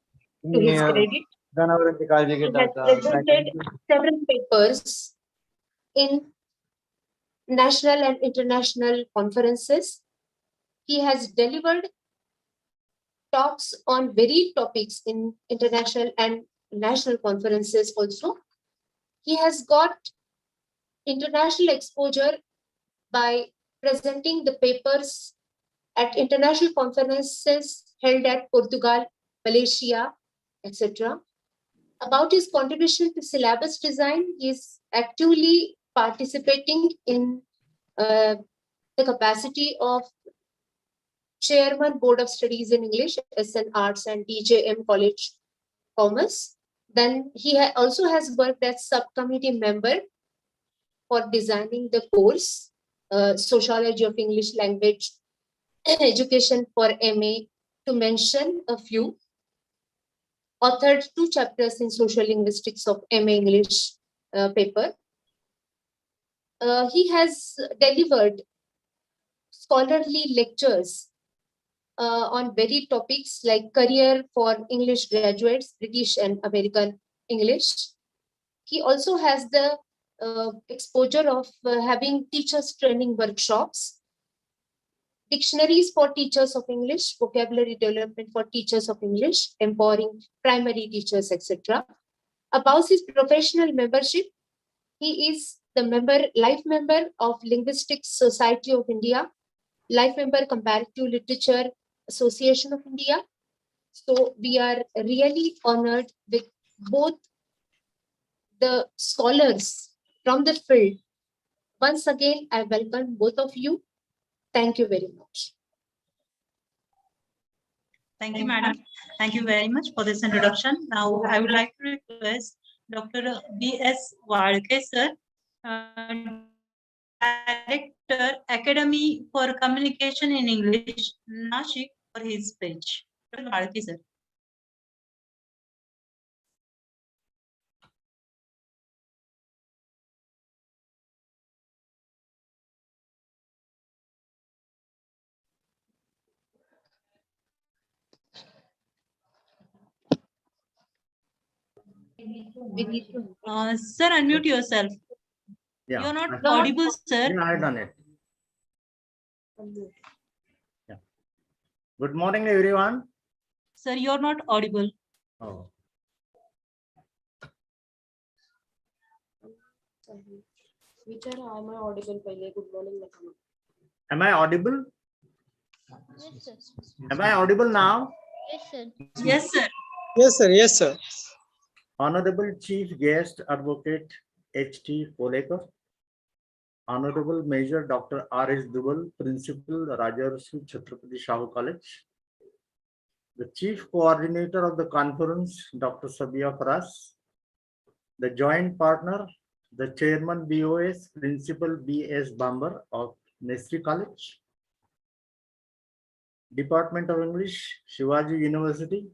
to his credit. He has presented several papers in national and international conferences. He has delivered talks on varied topics in international and national conferences also. He has got international exposure by presenting the papers at international conferences held at Portugal, Malaysia, etc. About his contribution to syllabus design, he is actively participating in the capacity of Chairman Board of Studies in English, SN Arts and DJM College Commerce. Then he also has worked as subcommittee member for designing the course, Sociology of English Language Education for MA, to mention a few. Authored 2 chapters in Social Linguistics of MA English paper. He has delivered scholarly lectures on varied topics like career for English graduates, British and American English. He also has the exposure of having teachers training workshops, dictionaries for teachers of English, vocabulary development for teachers of English, empowering primary teachers, etc. About his professional membership, he is the life member of Linguistics Society of India, life member Comparative Literature Association of India. So we are really honored with both the scholars from the field. Once again, I welcome both of you. Thank you very much. Thank you, madam. Thank you very much for this introduction. Now, I would like to request Dr. B.S. Walke, sir, Director, Academy for Communication in English, Nashik, for his speech. Dr. Walke, sir. Sir, unmute yourself. Yeah. You're not audible, sir. Yeah, I done it. Yeah. Good morning, everyone. Sir, you're not audible. Oh. Am I audible? Good morning. Am I audible? Yes, sir. Am I audible now? Yes, sir. Yes, sir. Yes, sir. Yes, sir. Honorable Chief Guest Advocate H.T. Kolekar, Honorable Major Dr. R.S. Dubal, Principal, Rajarshi Chhatrapati Shahu College, the Chief Coordinator of the conference, Dr. Sabia Faras, the Joint Partner, the Chairman BOS, Principal B.S. Bambar of Nesri College, Department of English, Shivaji University,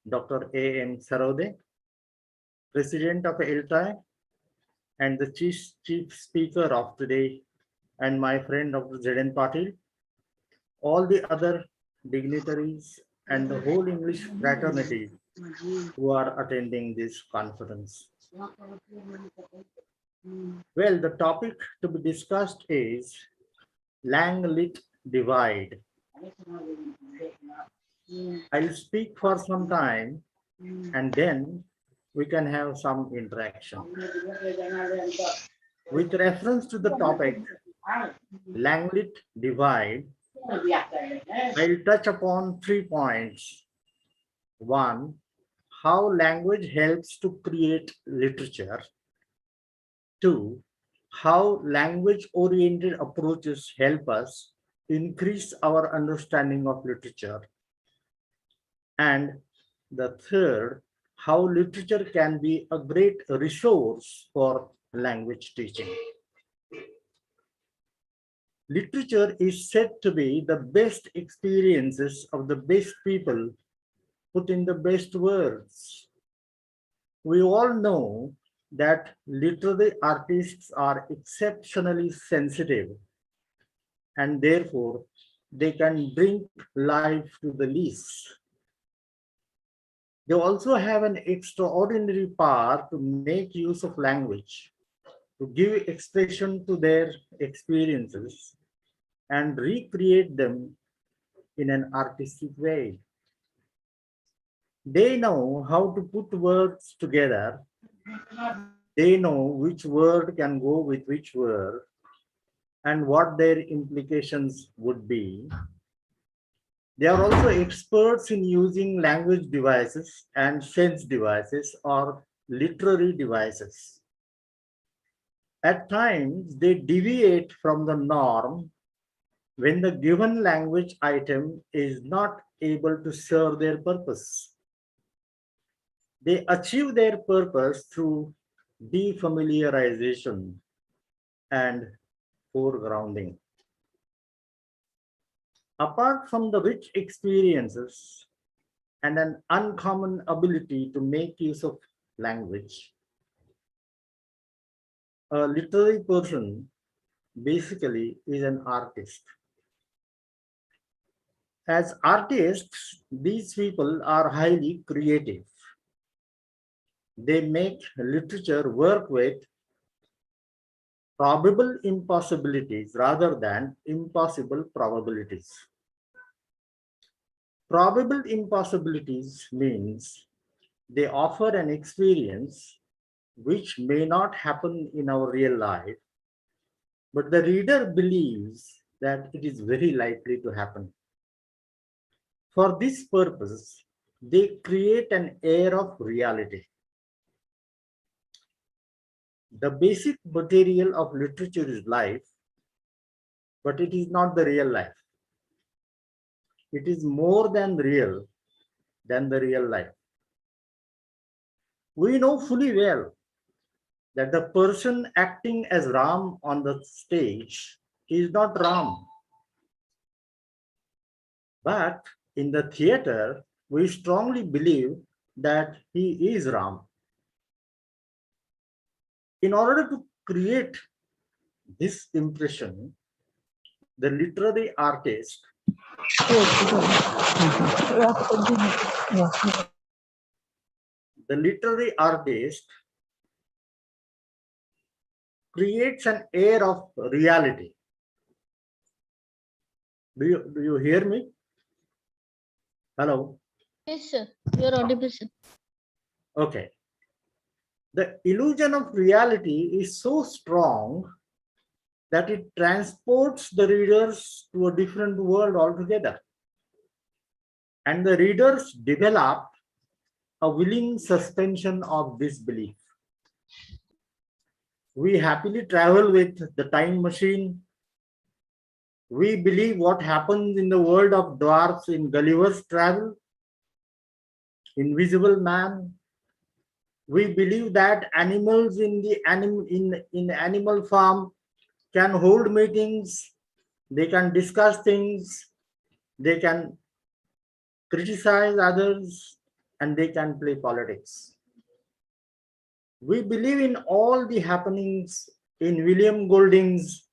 Dr. A.M. Sarode, President of LTI, and the chief speaker of today, and my friend Dr. Z.N. Patil, all the other dignitaries and the whole English fraternity who are attending this conference. Well, the topic to be discussed is Lang-Lit divide. I'll speak for some time and then we can have some interaction. With reference to the topic, Lang-Lit divide, I'll touch upon 3 points. 1, how language helps to create literature. 2, how language-oriented approaches help us increase our understanding of literature. And the third, how literature can be a great resource for language teaching. Literature is said to be the best experiences of the best people put in the best words. We all know that literary artists are exceptionally sensitive and therefore they can bring life to the least. They also have an extraordinary power to make use of language, to give expression to their experiences and recreate them in an artistic way. They know how to put words together. They know which word can go with which word and what their implications would be. They are also experts in using language devices and sense devices or literary devices. At times, they deviate from the norm when the given language item is not able to serve their purpose. They achieve their purpose through defamiliarization and foregrounding. Apart from the rich experiences and an uncommon ability to make use of language, a literary person basically is an artist. As artists, these people are highly creative. They make literature work with probable impossibilities rather than impossible probabilities. Probable impossibilities means they offer an experience which may not happen in our real life, but the reader believes that it is very likely to happen. For this purpose, they create an air of reality. The basic material of literature is life, but it is not the real life. It is more than real than the real life. We know fully well that the person acting as Ram on the stage is not Ram. But in the theater, we strongly believe that he is Ram. In order to create this impression, the literary artist the literary artist creates an air of reality. Do you hear me? Hello? Yes, sir. You're audible, sir. Okay. The illusion of reality is so strong that it transports the readers to a different world altogether. And the readers develop a willing suspension of disbelief. We happily travel with the time machine. We believe what happens in the world of dwarfs in Gulliver's Travel, Invisible Man. We believe that animals in the animal farm can hold meetings, they can discuss things, they can criticize others, and they can play politics. We believe in all the happenings in William Golding's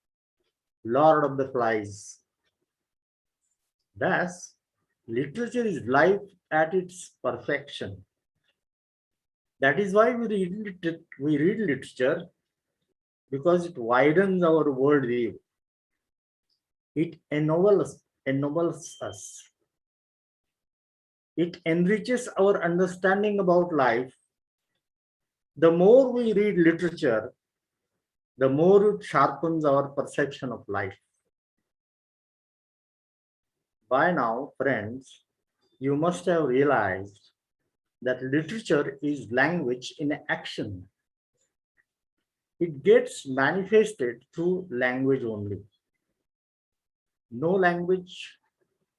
Lord of the Flies. Thus, literature is life at its perfection. That is why we read literature, because it widens our worldview. It ennobles us. It enriches our understanding about life. The more we read literature, the more it sharpens our perception of life. By now, friends, you must have realized that literature is language in action. It gets manifested through language only. No language,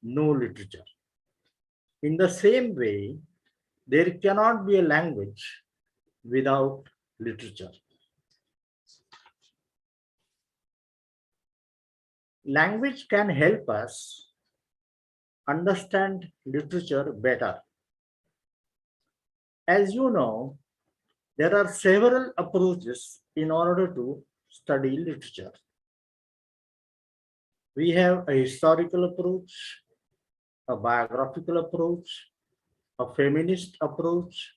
no literature. In the same way, there cannot be a language without literature. Language can help us understand literature better. As you know, there are several approaches in order to study literature. We have a historical approach, a biographical approach, a feminist approach,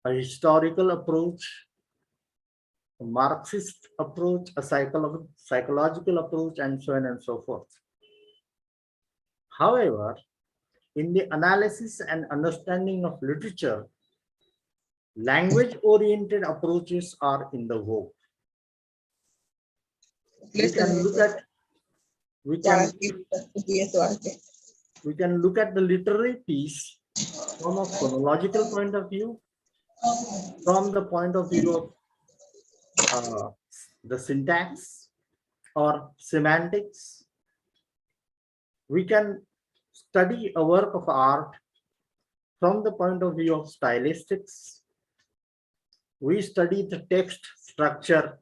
a historical approach, a Marxist approach, a psychological approach, and so on and so forth. However, in the analysis and understanding of literature, language-oriented approaches are in the vogue. We can look at the literary piece from a chronological point of view, from the point of view of the syntax or semantics. We can study a work of art from the point of view of stylistics. We study the text structure.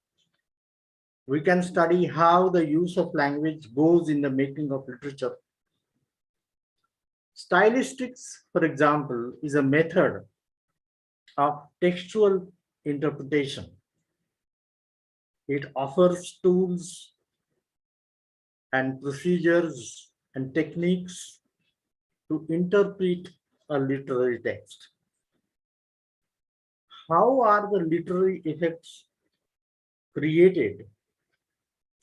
We can study how the use of language goes in the making of literature. Stylistics, for example, is a method of textual interpretation. It offers tools and procedures and techniques to interpret a literary text. How are the literary effects created?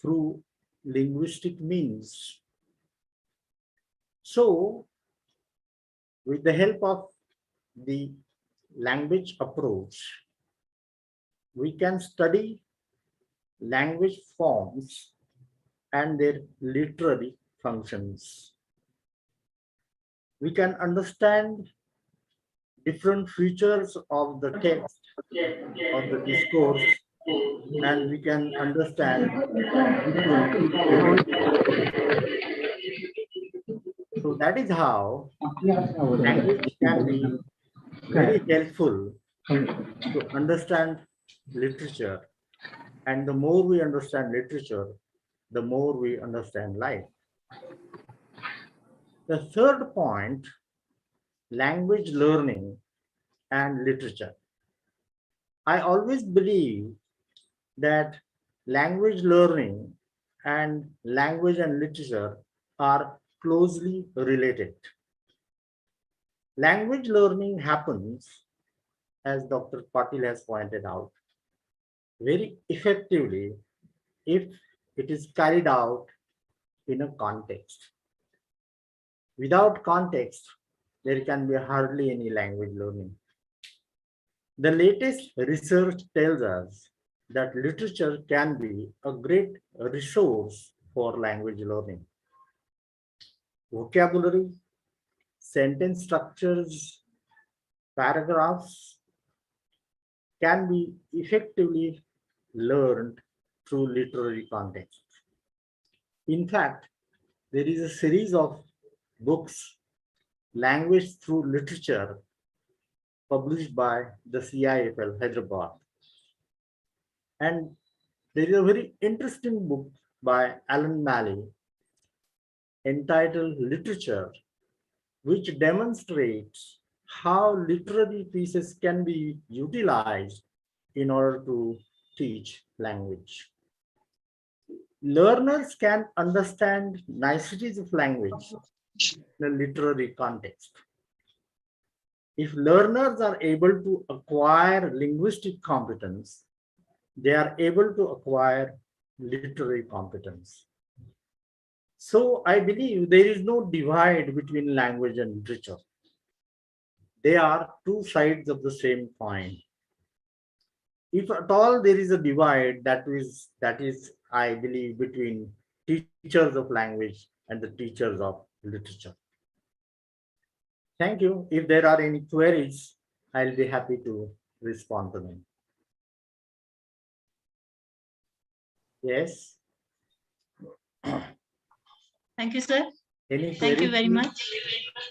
Through linguistic means. So, with the help of the language approach, we can study language forms and their literary functions. We can understand different features of the text or the discourse, and we can understand different. So that is how language can be very helpful to understand literature. And the more we understand literature, the more we understand life. The third point, language learning and literature. I always believe that language learning and language and literature are closely related. Language learning happens as Dr. Patil has pointed out, very effectively if it is carried out in a context. Without context, there can be hardly any language learning. The latest research tells us that literature can be a great resource for language learning. Vocabulary, sentence structures, paragraphs can be effectively learned through literary context. In fact, there is a series of books, Language Through Literature, published by the CIFL Hyderabad. And there is a very interesting book by Alan Malley entitled Literature, which demonstrates how literary pieces can be utilized in order to teach language. Learners can understand niceties of language in a literary context. If learners are able to acquire linguistic competence, they are able to acquire literary competence. So I believe there is no divide between language and literature. They are two sides of the same coin. If at all there is a divide, that is, I believe, between teachers of language and the teachers of literature. Thank you. If there are any queries, I'll be happy to respond to them. Yes. Thank you, sir. Any Thank you very much.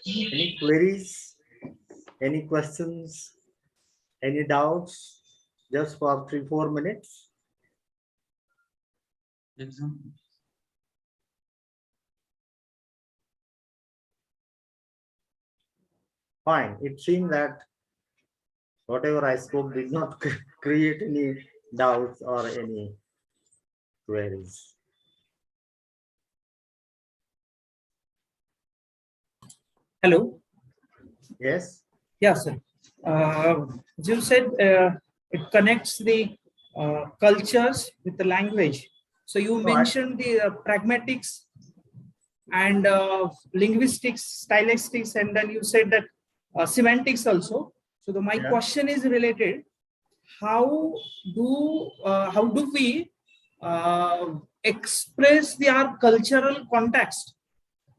Any queries? Any questions? Any doubts? Just for 3-4 minutes. Fine. It seems that whatever I spoke did not create any doubts or any queries. Hello. Yes. Yes, sir. As you said, it connects the cultures with the language. So you mentioned the pragmatics and linguistics, stylistics, and then you said that semantics also. So my question is related: how do we express our cultural context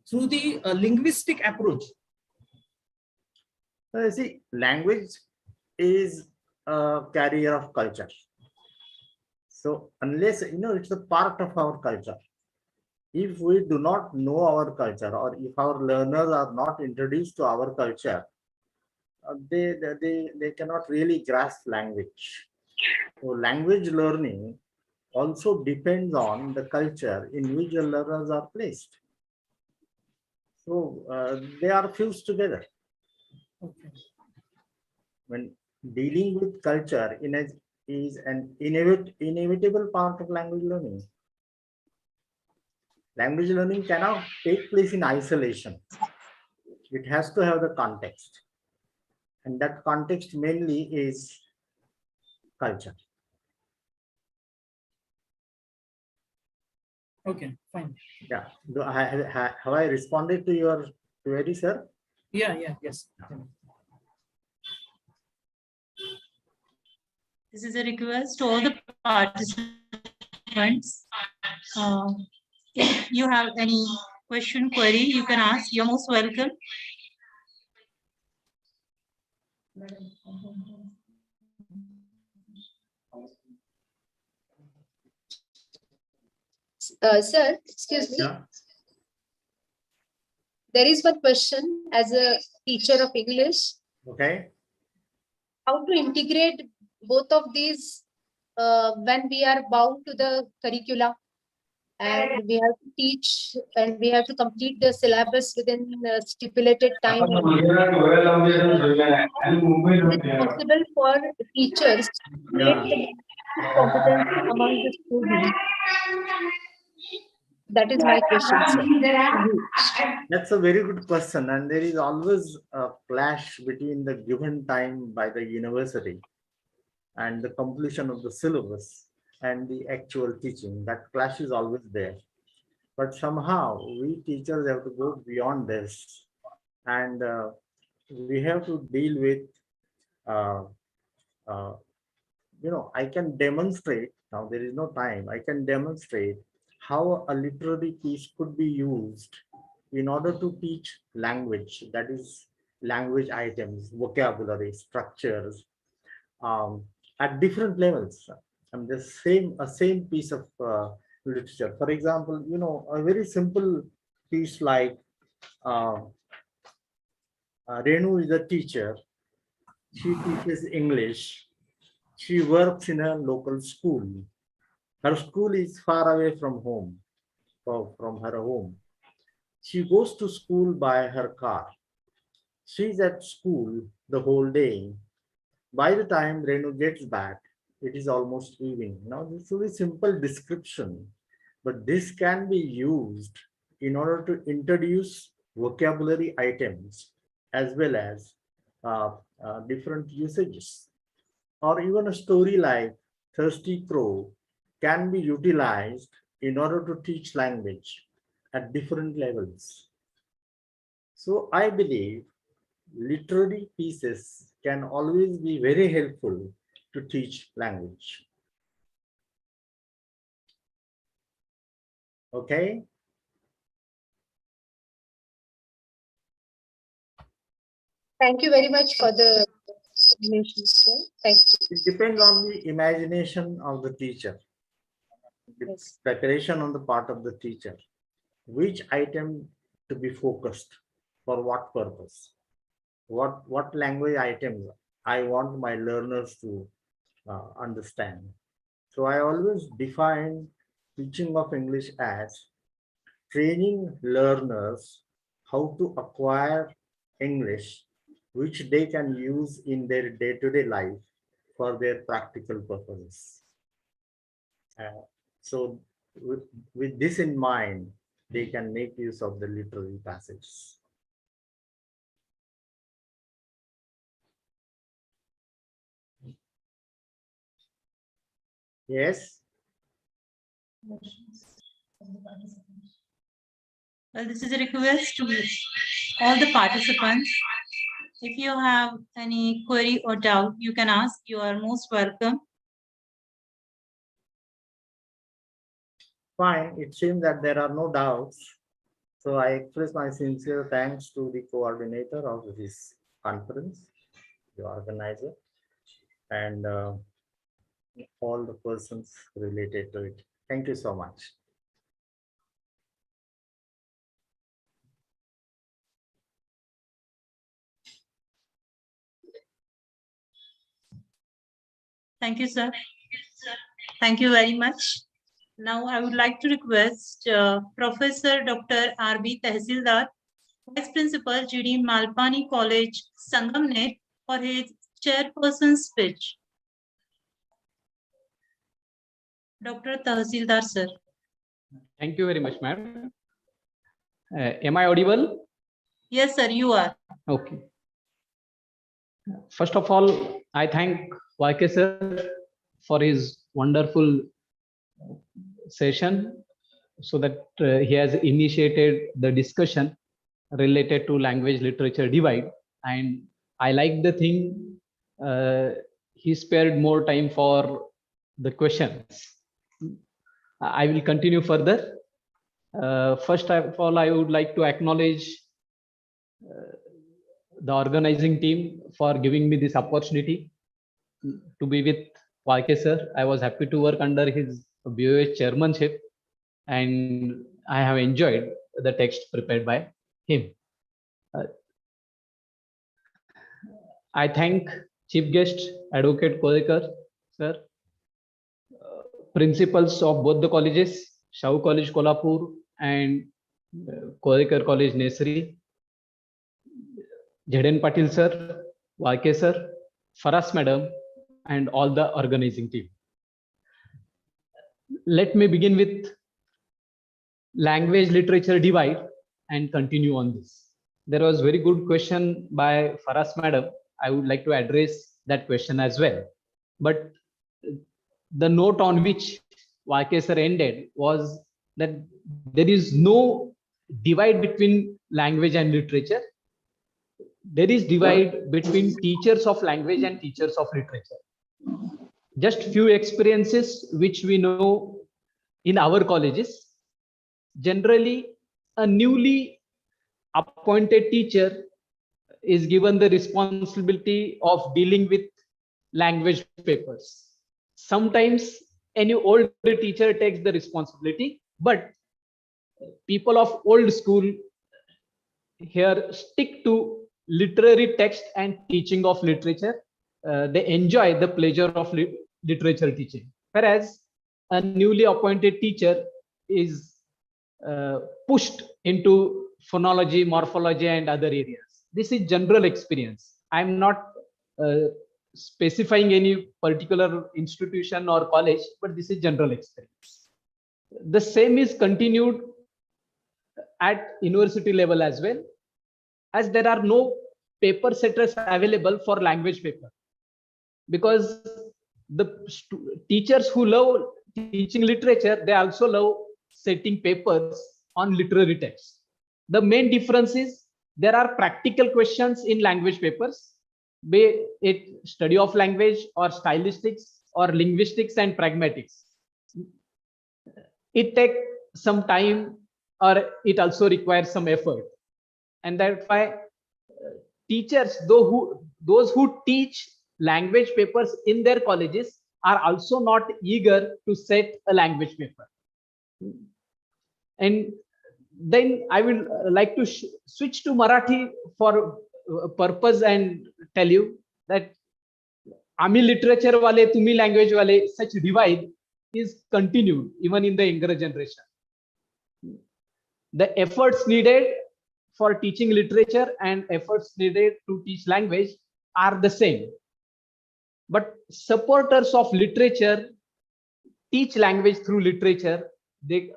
through the linguistic approach? See, language is a carrier of culture. So unless, it's a part of our culture. If we do not know our culture, or if our learners are not introduced to our culture, they cannot really grasp language. So language learning also depends on the culture in which the learners are placed. So they are fused together. Okay. When dealing with culture is an inevitable part of language learning. Language learning cannot take place in isolation. It has to have the context. And that context mainly is culture. Okay, fine. Yeah. Have I responded to your query, sir? Yes. This is a request to all the participants. If you have any question, query, you can ask. You're most welcome. Sir, excuse me. Yeah. There is one question as a teacher of English. Okay. How to integrate both of these when we are bound to the curricula and we have to teach and we have to complete the syllabus within the stipulated time. Is it possible for teachers to create the competence among the students? That is my question, sir. That's a very good question, and there is always a clash between the given time by the university and the completion of the syllabus and the actual teaching. That clash is always there. But somehow we teachers have to go beyond this, and we have to deal with, I can demonstrate, now there is no time, I can demonstrate how a literary piece could be used in order to teach language, that is language items, vocabulary, structures, at different levels. And the same piece of literature. For example, a very simple piece like Renu is a teacher. She teaches English. She works in a local school. Her school is far away from home, from her home. She goes to school by her car. She's at school the whole day. By the time Renu gets back, it is almost evening. Now, this is a simple description, but this can be used in order to introduce vocabulary items as well as different usages. Or even a story like Thirsty Crow can be utilized in order to teach language at different levels. So I believe literary pieces can always be very helpful to teach language. Okay? Thank you very much for the explanation, sir. Thank you. It depends on the imagination of the teacher, the preparation on the part of the teacher, which item to be focused, for what purpose, what language items I want my learners to understand. So I always define teaching of English as training learners how to acquire English, which they can use in their day-to-day life for their practical purposes. So with this in mind, they can make use of the literary passages. Yes? Well, this is a request to all the participants. If you have any query or doubt, you can ask. You are most welcome. Fine. It seems that there are no doubts. So I express my sincere thanks to the coordinator of this conference, the organizer, and all the persons related to it. Thank you so much. Thank you, sir. Thank you very much. Now I would like to request Professor Dr. R.B. Tehsildar, Vice Principal, GD Malpani College, Sangamner, for his chairperson speech. Dr. Tehsildar, sir. Thank you very much, ma'am. Am I audible? Yes, sir, you are. Okay. First of all, I thank YK sir for his wonderful session, so that he has initiated the discussion related to language literature divide, and I like the thing he spared more time for the questions. I will continue further. First of all, I would like to acknowledge the organizing team for giving me this opportunity to be with YK sir. I was happy to work under his BOH chairmanship, and I have enjoyed the text prepared by him. I thank Chief Guest Advocate Kodekar sir, principals of both the colleges, Shahu College Kolhapur and Kodekar College Nesri, Jhaden Patil sir, YK sir, Faras madam, and all the organizing team. Let me begin with language literature divide and continue on this. There was very good question by Faras madam. I would like to address that question as well. But the note on which YK sir ended was that there is no divide between language and literature. There is divide between teachers of language and teachers of literature. Just few experiences which we know in our colleges. Generally, a newly appointed teacher is given the responsibility of dealing with language papers. Sometimes any older teacher takes the responsibility, but people of old school here stick to literary text and teaching of literature. They enjoy the pleasure of literature teaching, whereas a newly appointed teacher is pushed into phonology, morphology, and other areas. This is general experience. I'm not specifying any particular institution or college, but this is general experience. The same is continued at university level as well, as there are no paper setters available for language paper, because the teachers who love teaching literature, they also love setting papers on literary text. The main difference is there are practical questions in language papers, be it study of language or stylistics or linguistics and pragmatics. It takes some time, or it also requires some effort, and that's why teachers, those who teach language papers in their colleges, are also not eager to set a language paper. And then I will like to switch to Marathi for purpose and tell you that Ami literature wale, Tumi language wale, such divide is continued even in the younger generation. The efforts needed for teaching literature and efforts needed to teach language are the same. But supporters of literature teach language through literature. They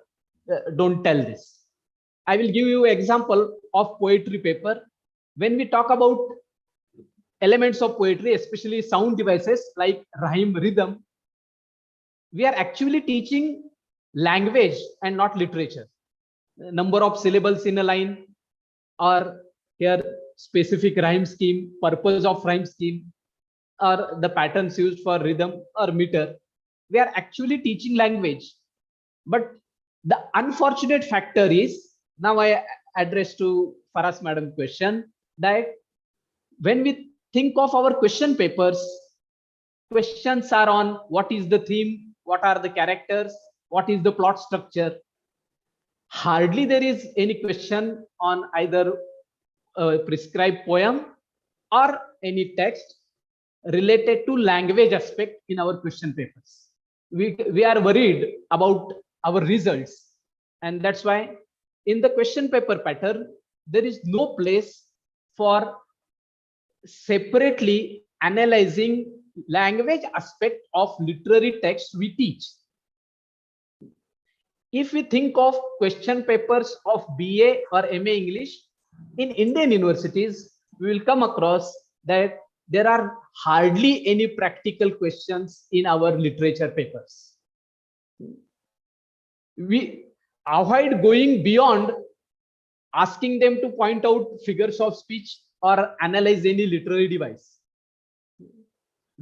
don't tell this. I will give you an example of poetry paper. When we talk about elements of poetry, especially sound devices like rhyme, rhythm, we are actually teaching language and not literature. Number of syllables in a line, or here specific rhyme scheme, purpose of rhyme scheme, or the patterns used for rhythm or meter. We are actually teaching language. But the unfortunate factor is, now I address to Faras madam question, that when we think of our question papers, questions are on what is the theme, what are the characters, what is the plot structure. Hardly there is any question on either a prescribed poem or any text related to language aspect in our question papers. We are worried about our results, and that's why in the question paper pattern there is no place for separately analyzing language aspect of literary text we teach. If we think of question papers of BA or MA English in Indian universities, we will come across that there are hardly any practical questions in our literature papers. We avoid going beyond asking them to point out figures of speech or analyze any literary device.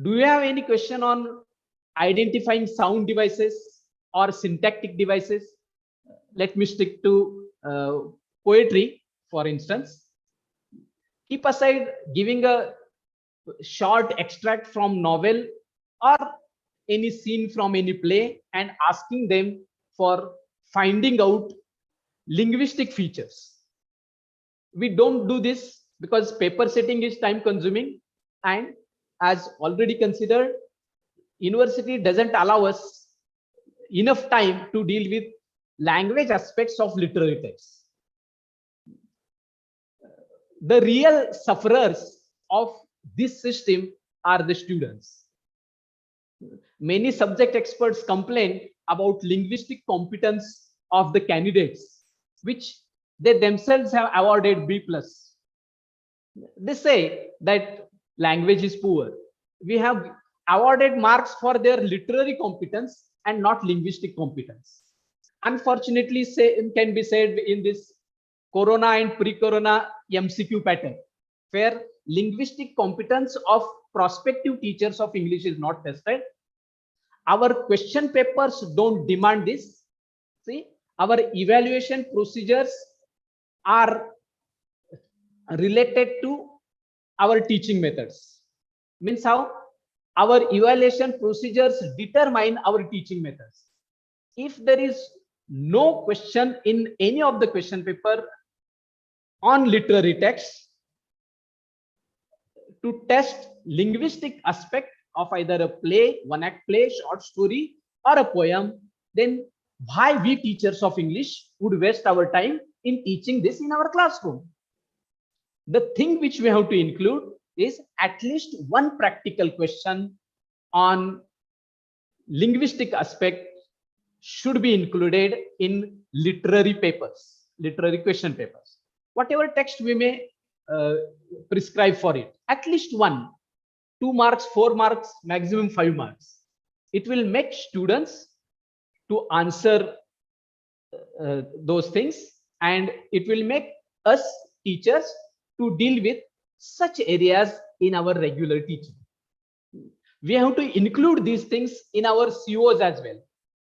Do you have any question on identifying sound devices or syntactic devices? Let me stick to poetry, for instance. Keep aside giving a short extract from novel or any scene from any play and asking them for finding out linguistic features. We don't do this because paper setting is time consuming, and as already considered, university doesn't allow us enough time to deal with language aspects of literary text. The real sufferers of this system are the students. Many subject experts complain about linguistic competence of the candidates, which they themselves have awarded B+. They say that language is poor. We have awarded marks for their literary competence and not linguistic competence. Unfortunately, can be said in this Corona and pre-Corona MCQ pattern, where linguistic competence of prospective teachers of English is not tested. Our question papers don't demand this. See, our evaluation procedures are related to our teaching methods. Means how? Our evaluation procedures determine our teaching methods. If there is no question in any of the question paper on literary text to test linguistic aspect of either a play, one-act play, short story, or a poem, then why we teachers of English would waste our time in teaching this in our classroom? The thing which we have to include is at least one practical question on linguistic aspect should be included in literary papers, literary question papers. Whatever text we may prescribe for it, at least one, 2 marks, 4 marks, maximum 5 marks. It will make students to answer those things, and it will make us teachers to deal with such areas in our regular teaching. We have to include these things in our COs as well,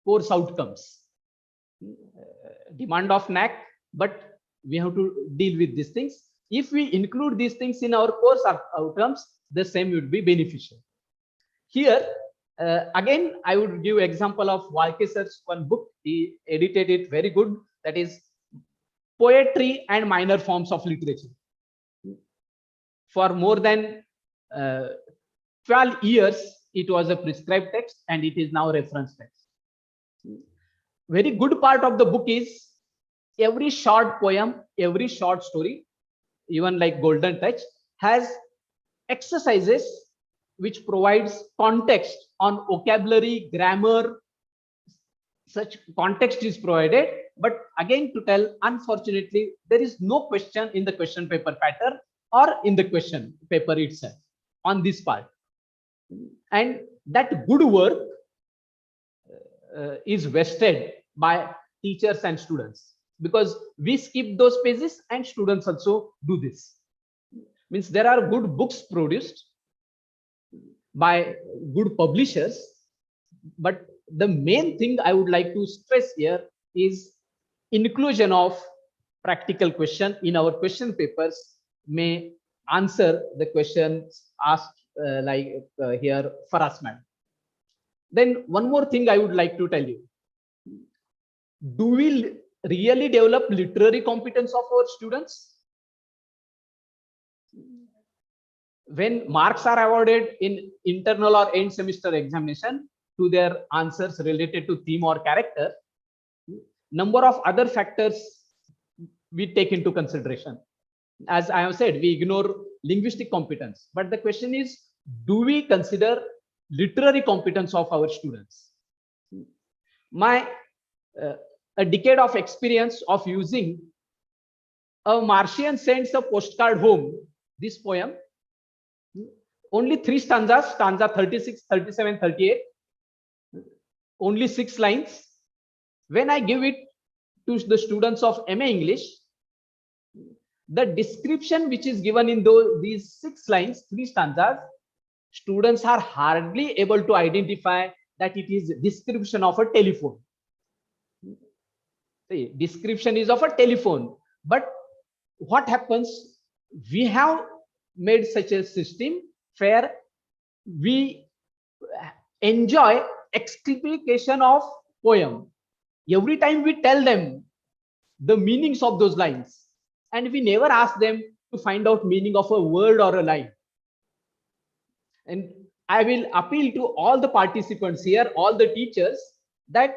course outcomes. Demand of NAC, but we have to deal with these things. If we include these things in our course outcomes, the same would be beneficial. Here, again, I would give example of Walkeser's one book. He edited it very good. That is Poetry and Minor Forms of Literature. For more than 12 years, it was a prescribed text and it is now a reference text. Very good part of the book is every short poem, every short story, even like Golden Touch, has exercises which provides context on vocabulary, grammar. Such context is provided, but again to tell, unfortunately, there is no question in the question paper pattern or in the question paper itself on this part. And that good work is wasted by teachers and students, because we skip those pages and students also do this. Means there are good books produced by good publishers, but the main thing I would like to stress here is inclusion of practical question in our question papers may answer the questions asked here for harassment. Then one more thing I would like to tell you. Do we really develop literary competence of our students? When marks are awarded in internal or end semester examination to their answers related to theme or character, number of other factors we take into consideration. As I have said, we ignore linguistic competence, but the question is, do we consider literary competence of our students? My a decade of experience of using A Martian Sends a Postcard Home, this poem, only 3 stanzas, stanza 36, 37, 38, only 6 lines. When I give it to the students of MA English, the description which is given in these 6 lines, 3 stanzas, students are hardly able to identify that it is description of a telephone. See, description is of a telephone, but what happens? We have made such a system where we enjoy explication of poem. Every time we tell them the meanings of those lines, and we never ask them to find out meaning of a word or a line. And I will appeal to all the participants here, all the teachers, that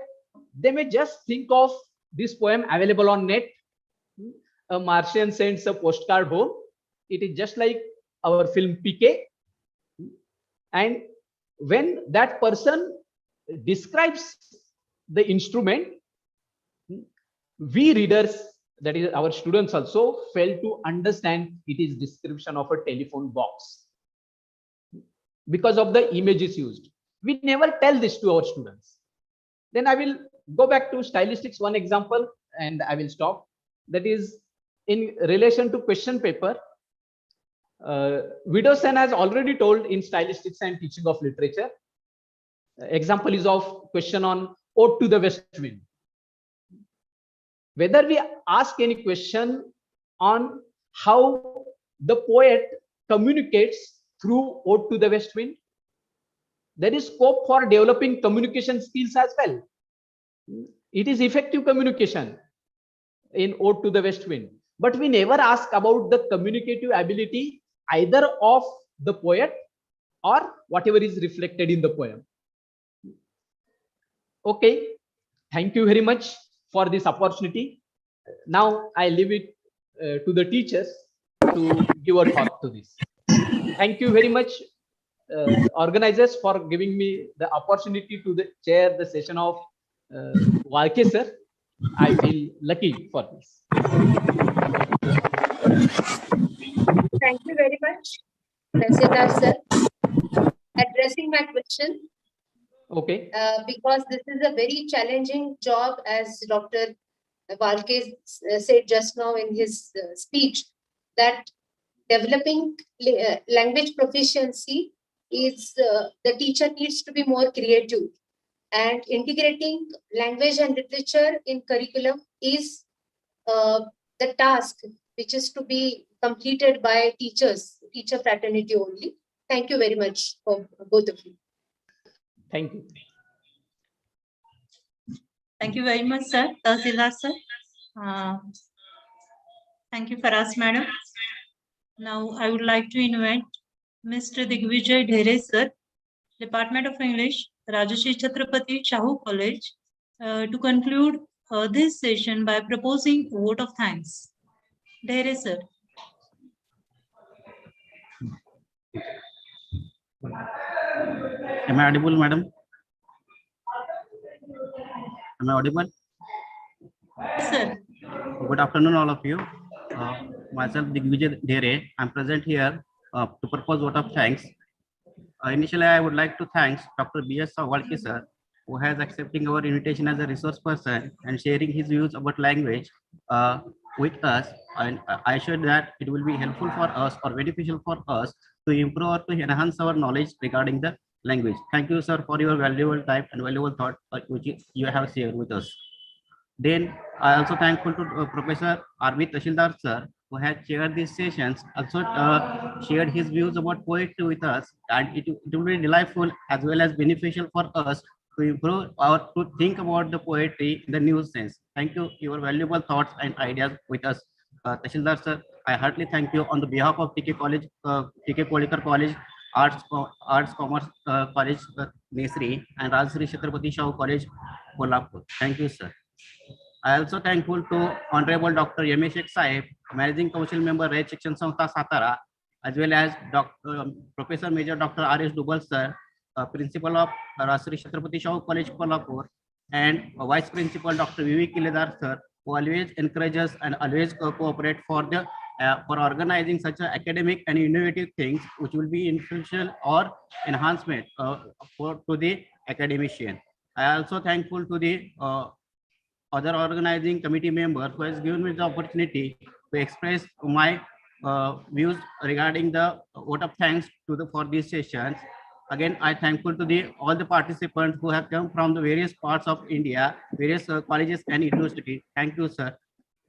they may just think of this poem available on net. A Martian Sends a Postcard Home. It is just like our film PK. And when that person describes the instrument, we readers, that is our students also, fail to understand it is description of a telephone box because of the images used. We never tell this to our students. Then I will go back to stylistics, one example, and I will stop. That is in relation to question paper. Widdowson has already told in stylistics and teaching of literature. Example is of question on Ode to the West Wind. Whether we ask any question on how the poet communicates through Ode to the West Wind, there is scope for developing communication skills as well. It is effective communication in Ode to the West Wind, but we never ask about the communicative ability either of the poet or whatever is reflected in the poem. Okay, thank you very much for this opportunity. Now I leave it to the teachers to give a thought to this. Thank you very much, organizers, for giving me the opportunity to chair the session of Walke sir. I feel lucky for this. Thank you very much, President sir. Addressing my question. Okay. Because this is a very challenging job, as Dr. Walke said just now in his speech, that developing language proficiency is the teacher needs to be more creative, and integrating language and literature in curriculum is the task which is to be completed by teachers, teacher fraternity only. Thank you very much for both of you. Thank you. Thank you very much, sir. Tahsildar sir. Thank you, Faraz madam. Now I would like to invite Mr. Digvijay Dhere sir, Department of English, Rajashri Chhatrapati Shahu College, to conclude this session by proposing a vote of thanks. Dhere sir. Am I audible, madam? Am I audible? Sir. Good afternoon, all of you. Myself, Digvijay Dhere. I'm present here to propose vote of thanks. Initially, I would like to thank Dr. B.S. Walke sir, who has accepting our invitation as a resource person and sharing his views about language with us. And I assure that it will be helpful for us or beneficial for us to improve or to enhance our knowledge regarding the language. Thank you, sir, for your valuable time and valuable thought which you have shared with us. Then I also thankful to Professor R.V. Tahsildar sir, who has chaired these sessions, also shared his views about poetry with us, and it will be delightful as well as beneficial for us to improve or to think about the poetry in the new sense. Thank you, your valuable thoughts and ideas with us. Tahsildar sir, I heartily thank you on the behalf of TK College, TK Kodikar College, Arts Commerce College, Nesri, and Rajashri Chhatrapati Shahu College, Kolhapur. Thank you, sir. I also thankful to Honorable Dr. M.A. Sheikh Sahib, Managing Council Member, Red Section Samstha Satara, as well as Professor Major Dr. R.S. Dubal sir, Principal of Rajashri Chhatrapati Shahu College, Kolhapur, and Vice Principal Dr. V.V. Kiledar sir, who always encourages and always cooperate for the for organizing such academic and innovative things which will be influential or enhancement to the academician. I also thankful to the other organizing committee members who has given me the opportunity to express my views regarding the vote of thanks to for these sessions. Again, I thankful to all the participants who have come from the various parts of India, various colleges and universities. Thank you, sir.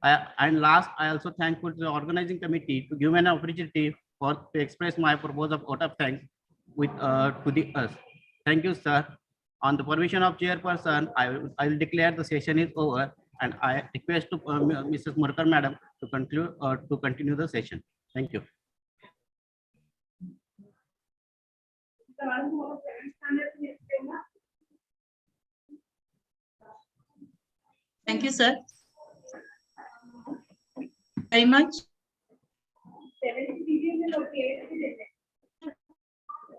And last, I also thankful to the organizing committee to give me an opportunity to express my proposal of vote of thanks with to us. Thank you, sir. On the permission of chairperson, I will declare the session is over, and I request to Mrs. Murkar madam to conclude to continue the session. Thank you. Thank you, sir. Very much.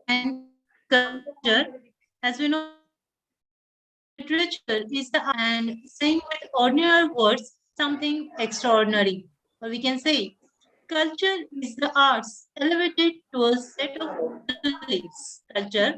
And culture, as we know, literature is the and saying with ordinary words something extraordinary. Or we can say, culture is the arts elevated to a set of beliefs. Culture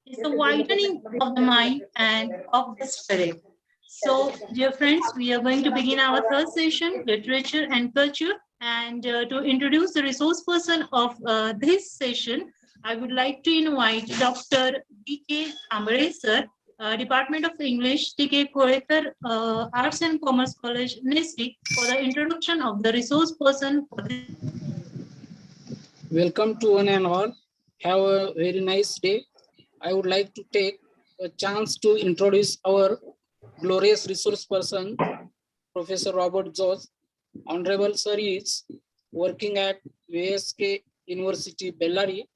is the widening of the mind and of the spirit. So, dear friends, we are going to begin our third session, literature and culture. And to introduce the resource person of this session, I would like to invite Dr. D.K. Ambre, sir, Department of English, T.K. Korekar, Arts and Commerce College, NIST, for the introduction of the resource person for this. Welcome to one and all. Have a very nice day. I would like to take a chance to introduce our glorious resource person, Professor Robert George. Honorable Sir is working at VSK University, Bellary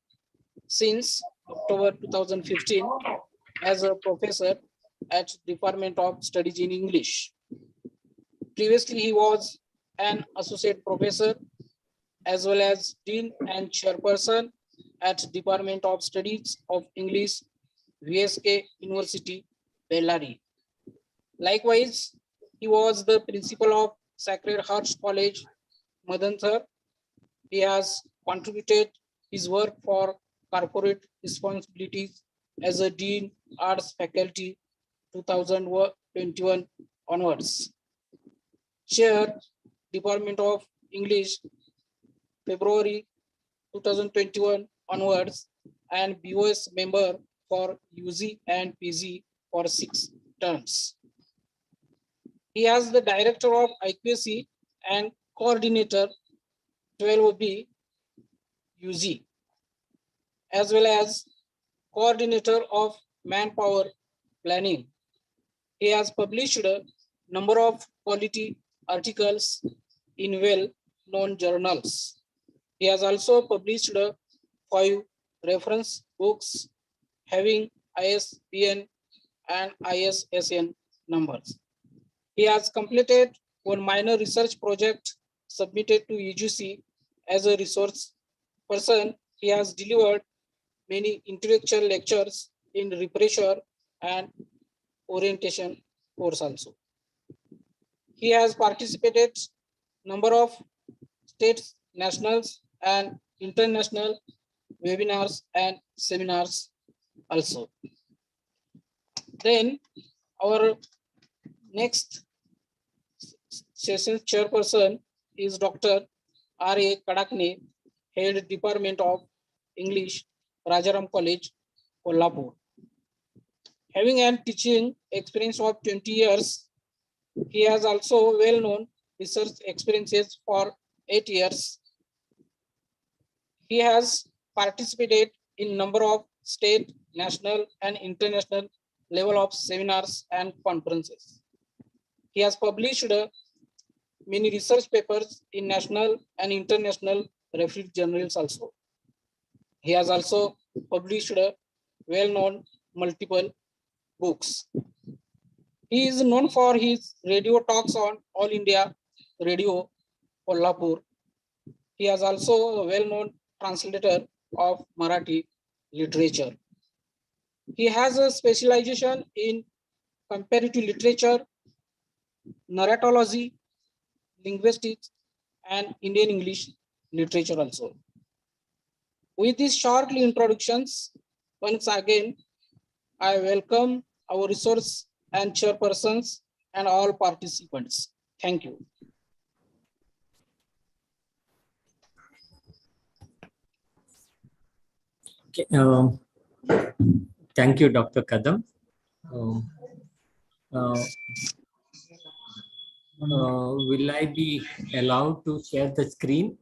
since October 2015 as a professor at Department of Studies in English. Previously, he was an associate professor as well as dean and chairperson at Department of Studies of English, VSK University, Bellary. Likewise, he was the principal of Sacred Heart College, Madanthar. He has contributed his work for corporate responsibilities as a Dean Arts Faculty 2021 onwards. Chair, Department of English, February 2021 onwards, and BOS member for UG and PG for 6 terms. He has the director of IQAC and coordinator 12B UG, as well as coordinator of manpower planning. He has published a number of quality articles in well-known journals. He has also published 5 reference books having ISBN and ISSN numbers. He has completed one minor research project submitted to UGC as a resource person. He has delivered many intellectual lectures in refresher and orientation course also. He has participated number of state, nationals and international webinars and seminars also. Then our next session chairperson is Dr. R.A. Kadakne, Head Department of English, Rajaram College, Kolhapur. Having a teaching experience of 20 years, he has also well-known research experiences for 8 years. He has participated in number of state, national, and international level of seminars and conferences. He has published many research papers in national and international refereed journals also. He has also published well-known multiple books. He is known for his radio talks on All India Radio, Kolhapur. He is also a well-known translator of Marathi literature. He has a specialization in comparative literature, narratology, linguistics, and Indian English literature also. With these short introductions, once again, I welcome our resource and chairpersons and all participants. Thank you. Okay, thank you, Dr. Kadam. Will I be allowed to share the screen,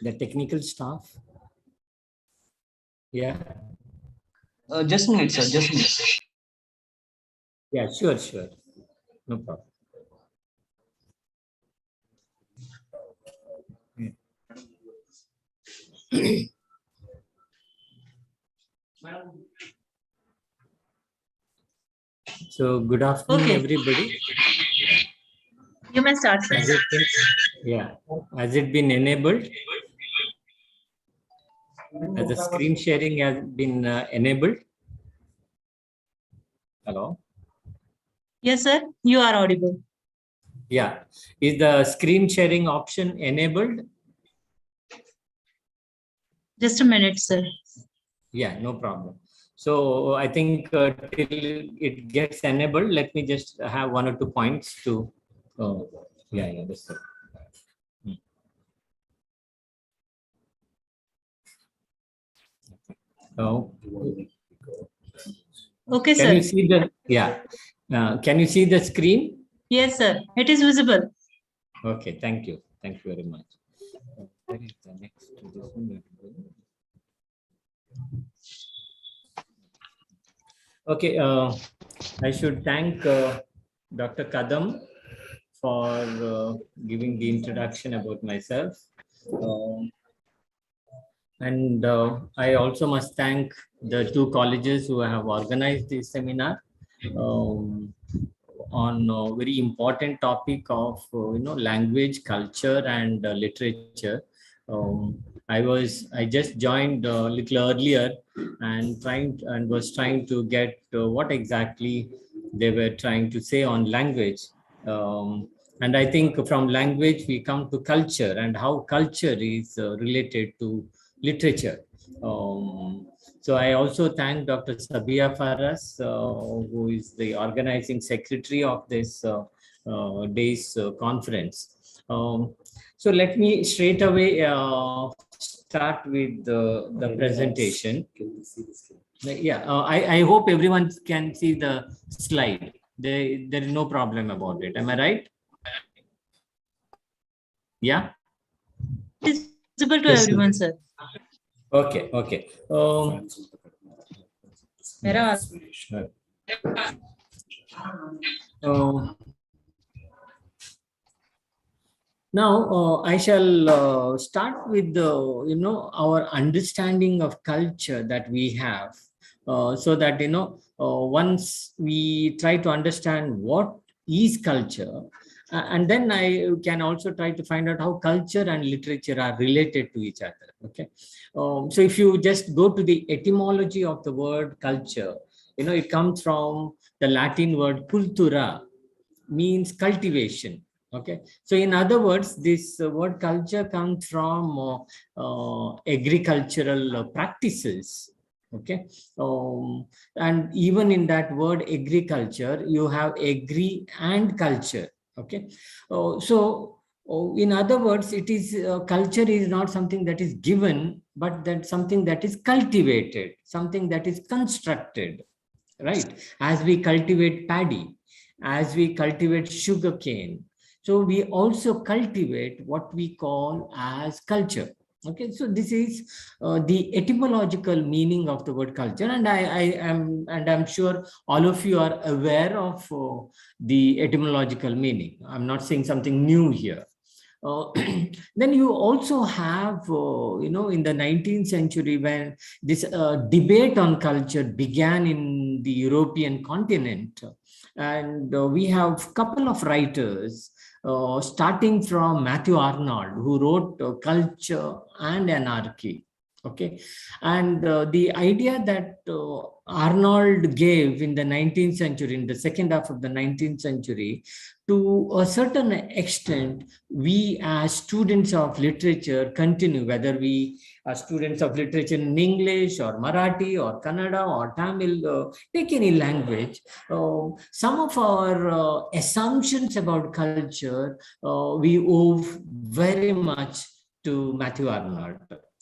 the technical staff? Yeah. Just a minute, sir. Just a minute. Yeah, sure, sure. No problem. So, good afternoon, everybody. You may start, sir. Has it been enabled? Has the screen sharing has been enabled? Hello? Yes, sir. You are audible. Yeah. Is the screen sharing option enabled? Just a minute, sir. Yeah, no problem. So I think till it gets enabled, let me just have 1 or 2 points to, yeah, that's it. Oh. Okay, Can sir. you see the, yeah. Can you see the screen? Yes, sir. It is visible. Okay, thank you. Thank you very much. Where is the next to this one? Okay, I should thank Dr. Kadam for giving the introduction about myself. And I also must thank the 2 colleges who have organized this seminar on a very important topic of language, culture, and literature. I just joined a little earlier and was trying to get what exactly they were trying to say on language. And I think from language we come to culture and how culture is related to literature. So I also thank Dr. Sabia Faras, who is the organizing secretary of this day's conference. So let me straight away start with the presentation. Yeah, I hope everyone can see the slide. There is no problem about it. Am I right? Yeah. It is visible to everyone, sir. Okay, okay. Now I shall start with the our understanding of culture that we have, so that once we try to understand what is culture, and then I can also try to find out how culture and literature are related to each other. Okay, so if you just go to the etymology of the word culture, it comes from the Latin word cultura, means cultivation. Okay, so in other words, this word culture comes from agricultural practices. Okay, and even in that word agriculture, you have agri and culture. Okay, so in other words, it is culture is not something that is given, but that something that is cultivated, something that is constructed, right? As we cultivate paddy, as we cultivate sugarcane, so we also cultivate what we call as culture. Okay, so this is the etymological meaning of the word culture, and I'm sure all of you are aware of the etymological meaning. I'm not saying something new here. Then you also have, in the 19th century, when this debate on culture began in the European continent, and we have a couple of writers, starting from Matthew Arnold, who wrote Culture and Anarchy. Okay, and the idea that Arnold gave in the 19th century, in the second half of the 19th century, to a certain extent, we as students of literature continue, whether we are students of literature in English or Marathi or Kannada or Tamil, take any language, some of our assumptions about culture, we owe very much to Matthew Arnold.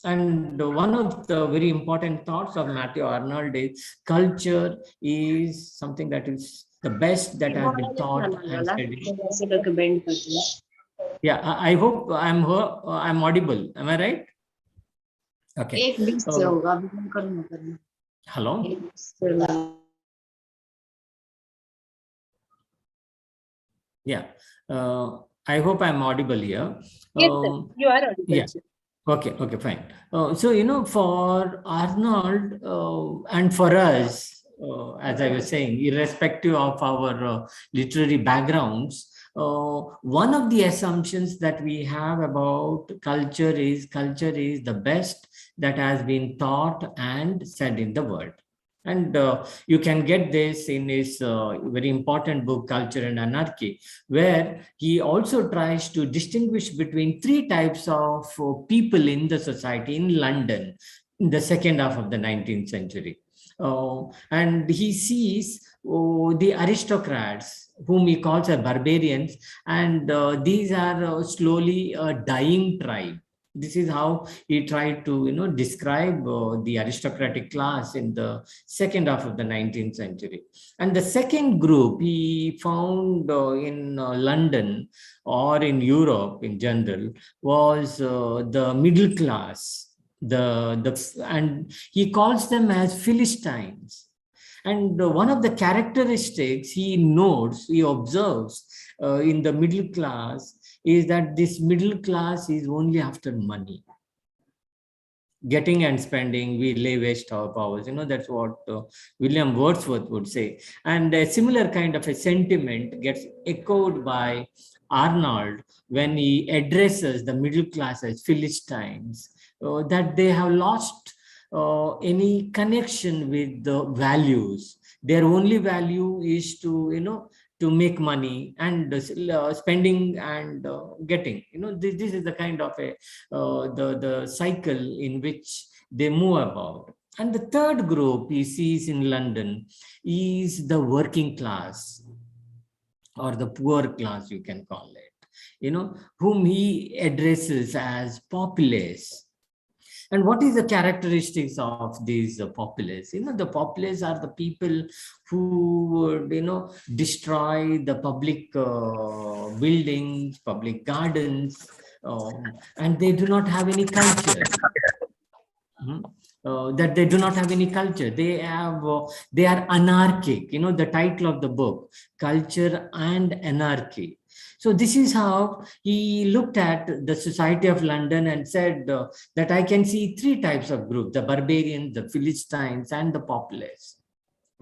And one of the very important thoughts of Matthew Arnold is culture is something that is the best that has been taught and studied. Yeah, I hope I'm audible. Am I right? Okay. Hello. Yeah. I hope I'm audible here. Yes, sir. You are audible. Yeah. Okay, fine. So, for Arnold and for us, as I was saying, irrespective of our literary backgrounds, one of the assumptions that we have about culture is the best that has been taught and said in the world. And you can get this in his very important book, Culture and Anarchy, where he also tries to distinguish between three types of people in the society in London in the second half of the 19th century. And he sees the aristocrats, whom he calls as barbarians, and these are slowly a dying tribe. This is how he tried to, describe the aristocratic class in the second half of the 19th century. And the second group he found in London or in Europe in general was the middle class. And he calls them as Philistines. And one of the characteristics he notes, he observes in the middle class is that this middle class is only after money. Getting and spending, we lay waste our powers. That's what William Wordsworth would say. And a similar kind of a sentiment gets echoed by Arnold when he addresses the middle class as Philistines, that they have lost any connection with the values. Their only value is to, to make money and spending and getting. This is the kind of a the cycle in which they move about. And the third group he sees in London is the working class, or the poor class, you can call it, whom he addresses as populace. And what is the characteristics of these populace? The populace are the people who would, destroy the public buildings, public gardens, and they do not have any culture. That they do not have any culture. They are anarchic. The title of the book, Culture and Anarchy. So this is how he looked at the society of London and said that I can see three types of groups: the barbarians, the Philistines, and the populace.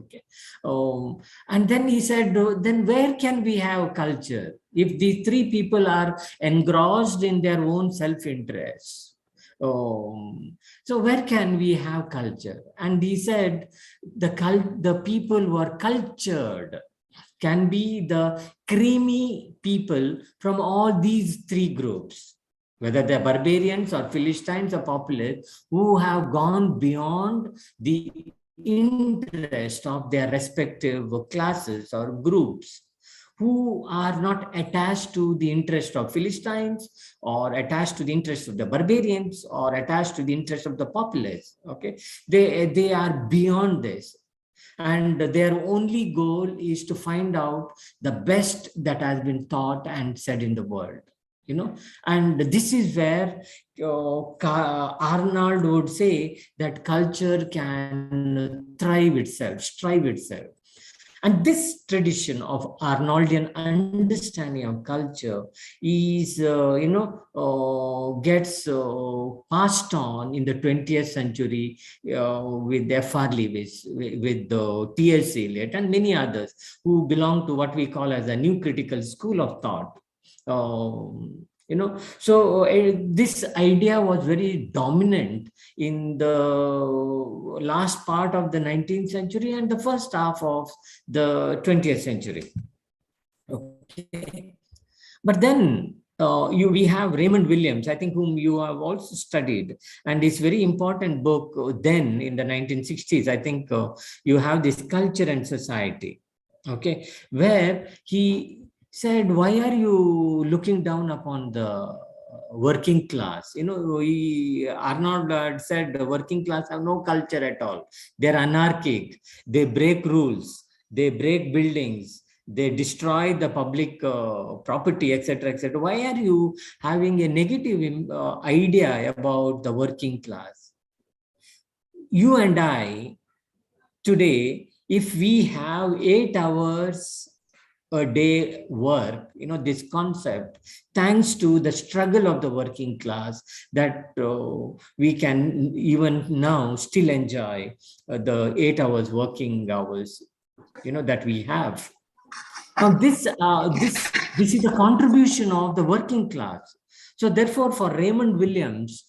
Okay. And then he said, then where can we have culture if these three people are engrossed in their own self-interest? So where can we have culture? And he said the people who are cultured can be the creamy people from all these three groups, whether they're barbarians or Philistines or populace, who have gone beyond the interest of their respective classes or groups, who are not attached to the interest of Philistines or attached to the interest of the barbarians or attached to the interest of the populace. Okay, they are beyond this. And their only goal is to find out the best that has been taught and said in the world, and this is where Arnold would say that culture can strive itself. And this tradition of Arnoldian understanding of culture is, gets passed on in the 20th century with F.R. Lewis, with T.S. Eliot, and many others who belong to what we call as a new critical school of thought. So this idea was very dominant in the last part of the 19th century and the first half of the 20th century. Okay. But then we have Raymond Williams, I think, whom you have also studied, and his very important book then in the 1960s, I think you have this Culture and Society, okay, where he said, why are you looking down upon the working class? Arnold had said the working class have no culture at all. They're anarchic. They break rules. They break buildings. They destroy the public property, etc., etc. Why are you having a negative idea about the working class? You and I today, if we have 8 hours a day work, this concept, thanks to the struggle of the working class, that we can even now still enjoy the 8 hours working hours, that we have. Now this is the contribution of the working class. So therefore, for Raymond Williams,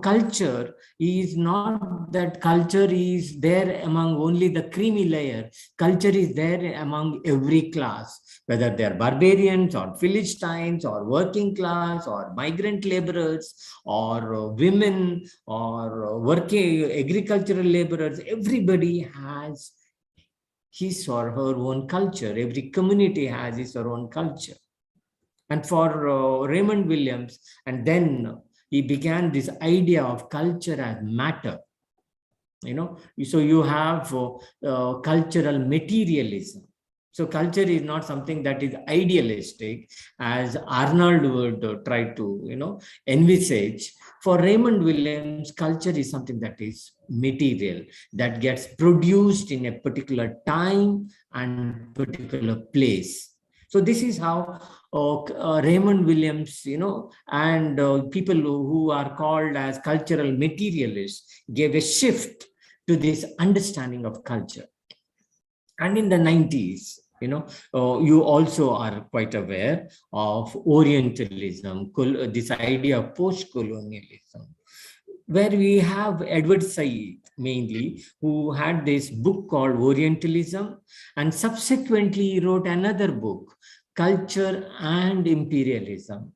culture is not that culture is there among only the creamy layer. Culture is there among every class, whether they're barbarians or Philistines or working class or migrant laborers or women or working agricultural laborers. Everybody has his or her own culture. Every community has his or own culture. And for Raymond Williams, and then he began this idea of culture as matter. So you have cultural materialism. So culture is not something that is idealistic, as Arnold would try to, envisage. For Raymond Williams, culture is something that is material, that gets produced in a particular time and particular place. So this is how Raymond Williams, and people who are called as cultural materialists gave a shift to this understanding of culture. And in the 90s, you also are quite aware of Orientalism, this idea of post-colonialism, where we have Edward Said mainly, who had this book called Orientalism, and subsequently he wrote another book, Culture and Imperialism.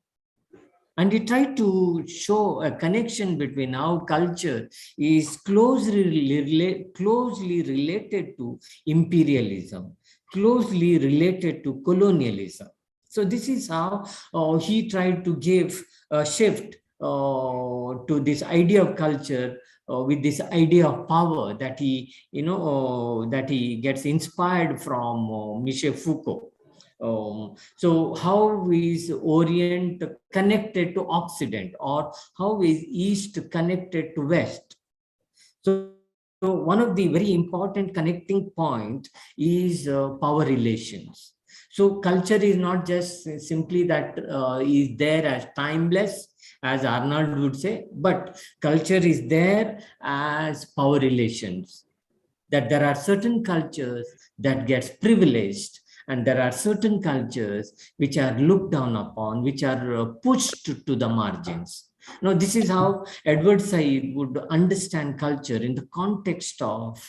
And he tried to show a connection between how culture is closely related to imperialism, closely related to colonialism. So this is how he tried to give a shift to this idea of culture with this idea of power that he, that he gets inspired from Michel Foucault. So how is Orient connected to Occident, or how is East connected to West? So one of the very important connecting point is power relations. So culture is not just simply that is there as timeless, as Arnold would say, but culture is there as power relations, that there are certain cultures that gets privileged, and there are certain cultures which are looked down upon, which are pushed to the margins. Now, this is how Edward Said would understand culture in the context of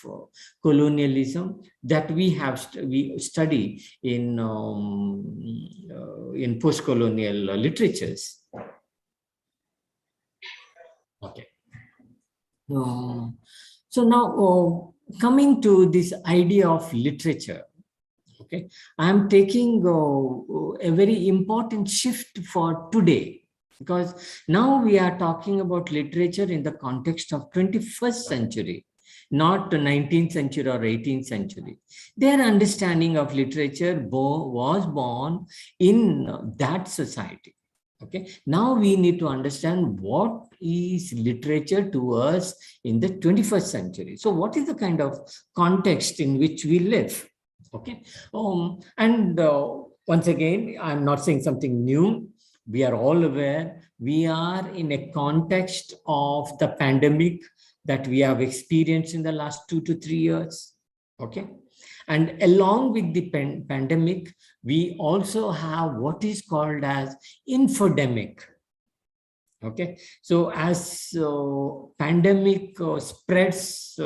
colonialism that we study in post-colonial literatures. Okay. So now coming to this idea of literature. Okay, I am taking a very important shift for today, because now we are talking about literature in the context of 21st century, not the 19th century or 18th century. Their understanding of literature was born in that society. Okay, now we need to understand what is literature to us in the 21st century. So what is the kind of context in which we live? Okay, and once again, I'm not saying something new. We are all aware we are in a context of the pandemic that we have experienced in the last 2 to 3 years. Okay, and along with the pandemic, we also have what is called as infodemic. Okay, so as pandemic spreads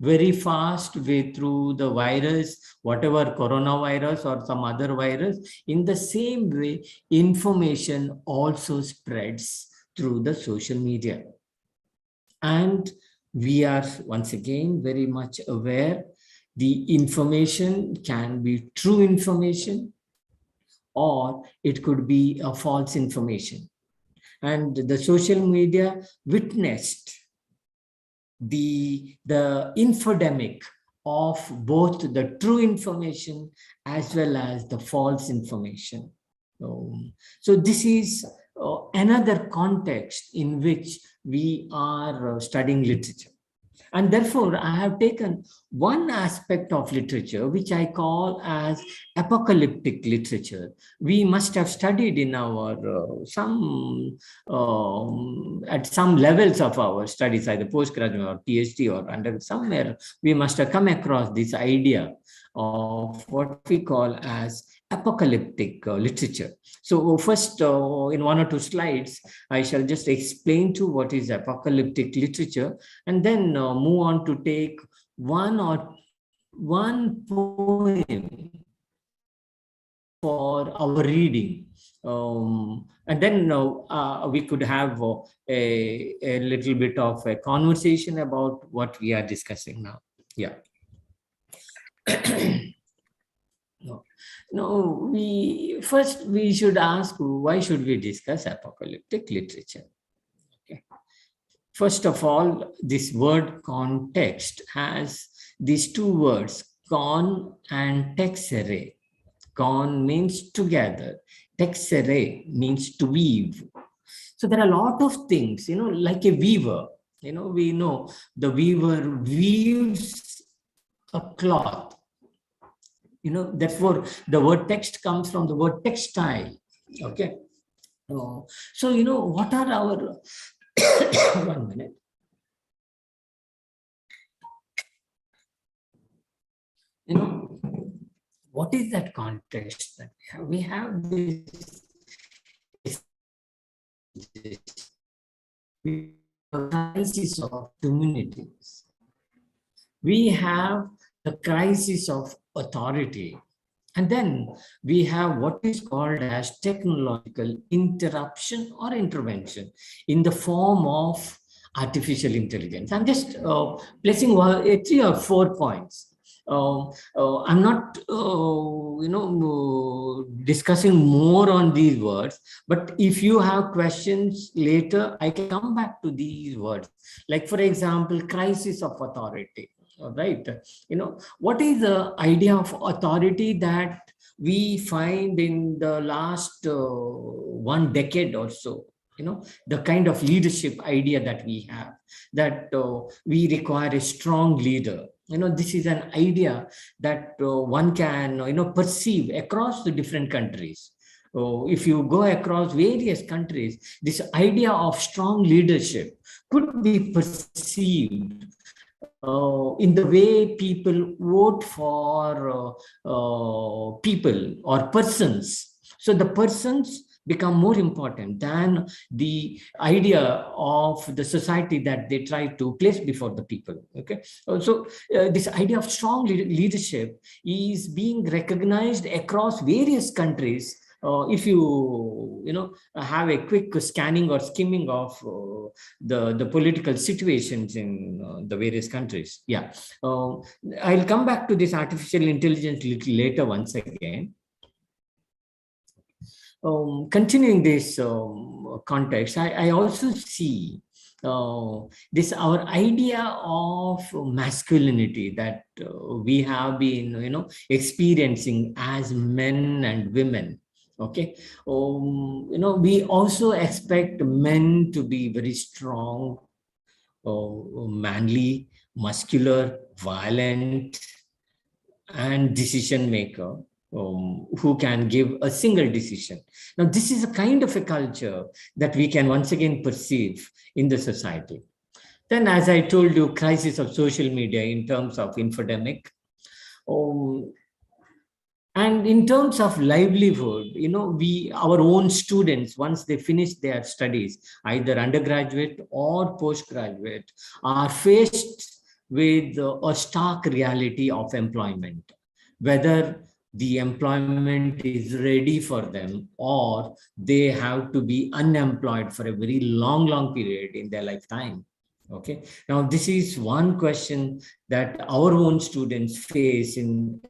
very fast through the virus, whatever coronavirus or some other virus, in the same way, information also spreads through the social media. And we are once again very much aware the information can be true information, or it could be a false information. And the social media witnessed the infodemic of both the true information as well as the false information. So this is another context in which we are studying literature. And therefore, I have taken one aspect of literature, which I call as apocalyptic literature. We must have studied in our at some levels of our studies, either postgraduate or PhD or under somewhere, we must have come across this idea of what we call as apocalyptic literature. So first, in 1 or 2 slides, I shall just explain to what is apocalyptic literature, and then move on to take one poem for our reading. And then we could have a little bit of a conversation about what we are discussing now. Yeah. No, we should ask, why should we discuss apocalyptic literature? Okay. First of all, this word context has these 2 words, con and texere. Con means together, texere means to weave. So there are a lot of things, like a weaver. We know the weaver weaves a cloth. Therefore, the word text comes from the word textile. Okay. So, what are our 1 minute. What is that context that we have? We have this crisis of communities. We have the crisis of authority. And then we have what is called as technological interruption or intervention in the form of artificial intelligence. I'm just placing 3 or 4 points. I'm not, discussing more on these words, but if you have questions later, I can come back to these words. Like, for example, crisis of authority. Right? What is the idea of authority that we find in the last 1 decade or so? The kind of leadership idea that we have, that we require a strong leader. This is an idea that one can, perceive across the different countries. If you go across various countries, this idea of strong leadership could be perceived in the way people vote for people or persons. So the persons become more important than the idea of the society that they try to place before the people. Okay, so this idea of strong leadership is being recognized across various countries. If you have a quick scanning or skimming of the political situations in the various countries. Yeah, I'll come back to this artificial intelligence a little later once again. Continuing this context, I also see this our idea of masculinity that we have been experiencing as men and women. Okay, we also expect men to be very strong, manly, muscular, violent, and decision maker. Who can give a single decision. Now, this is a kind of a culture that we can once again perceive in the society. Then, as I told you, crisis of social media in terms of infodemic. And in terms of livelihood, our own students, once they finish their studies, either undergraduate or postgraduate, are faced with a stark reality of employment, whether the employment is ready for them or they have to be unemployed for a very long period in their lifetime. Okay, now this is one question that our own students face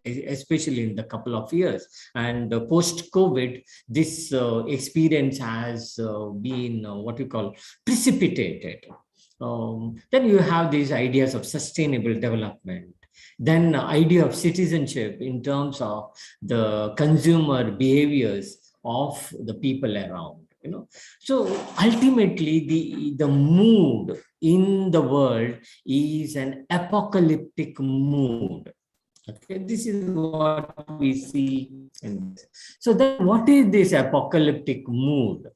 especially in the couple of years, and post-COVID, this experience has been what you call precipitated. Then you have these ideas of sustainable development. Then the idea of citizenship in terms of the consumer behaviors of the people around. So ultimately, the mood in the world is an apocalyptic mood. Okay, this is what we see in this. So then, what is this apocalyptic mood?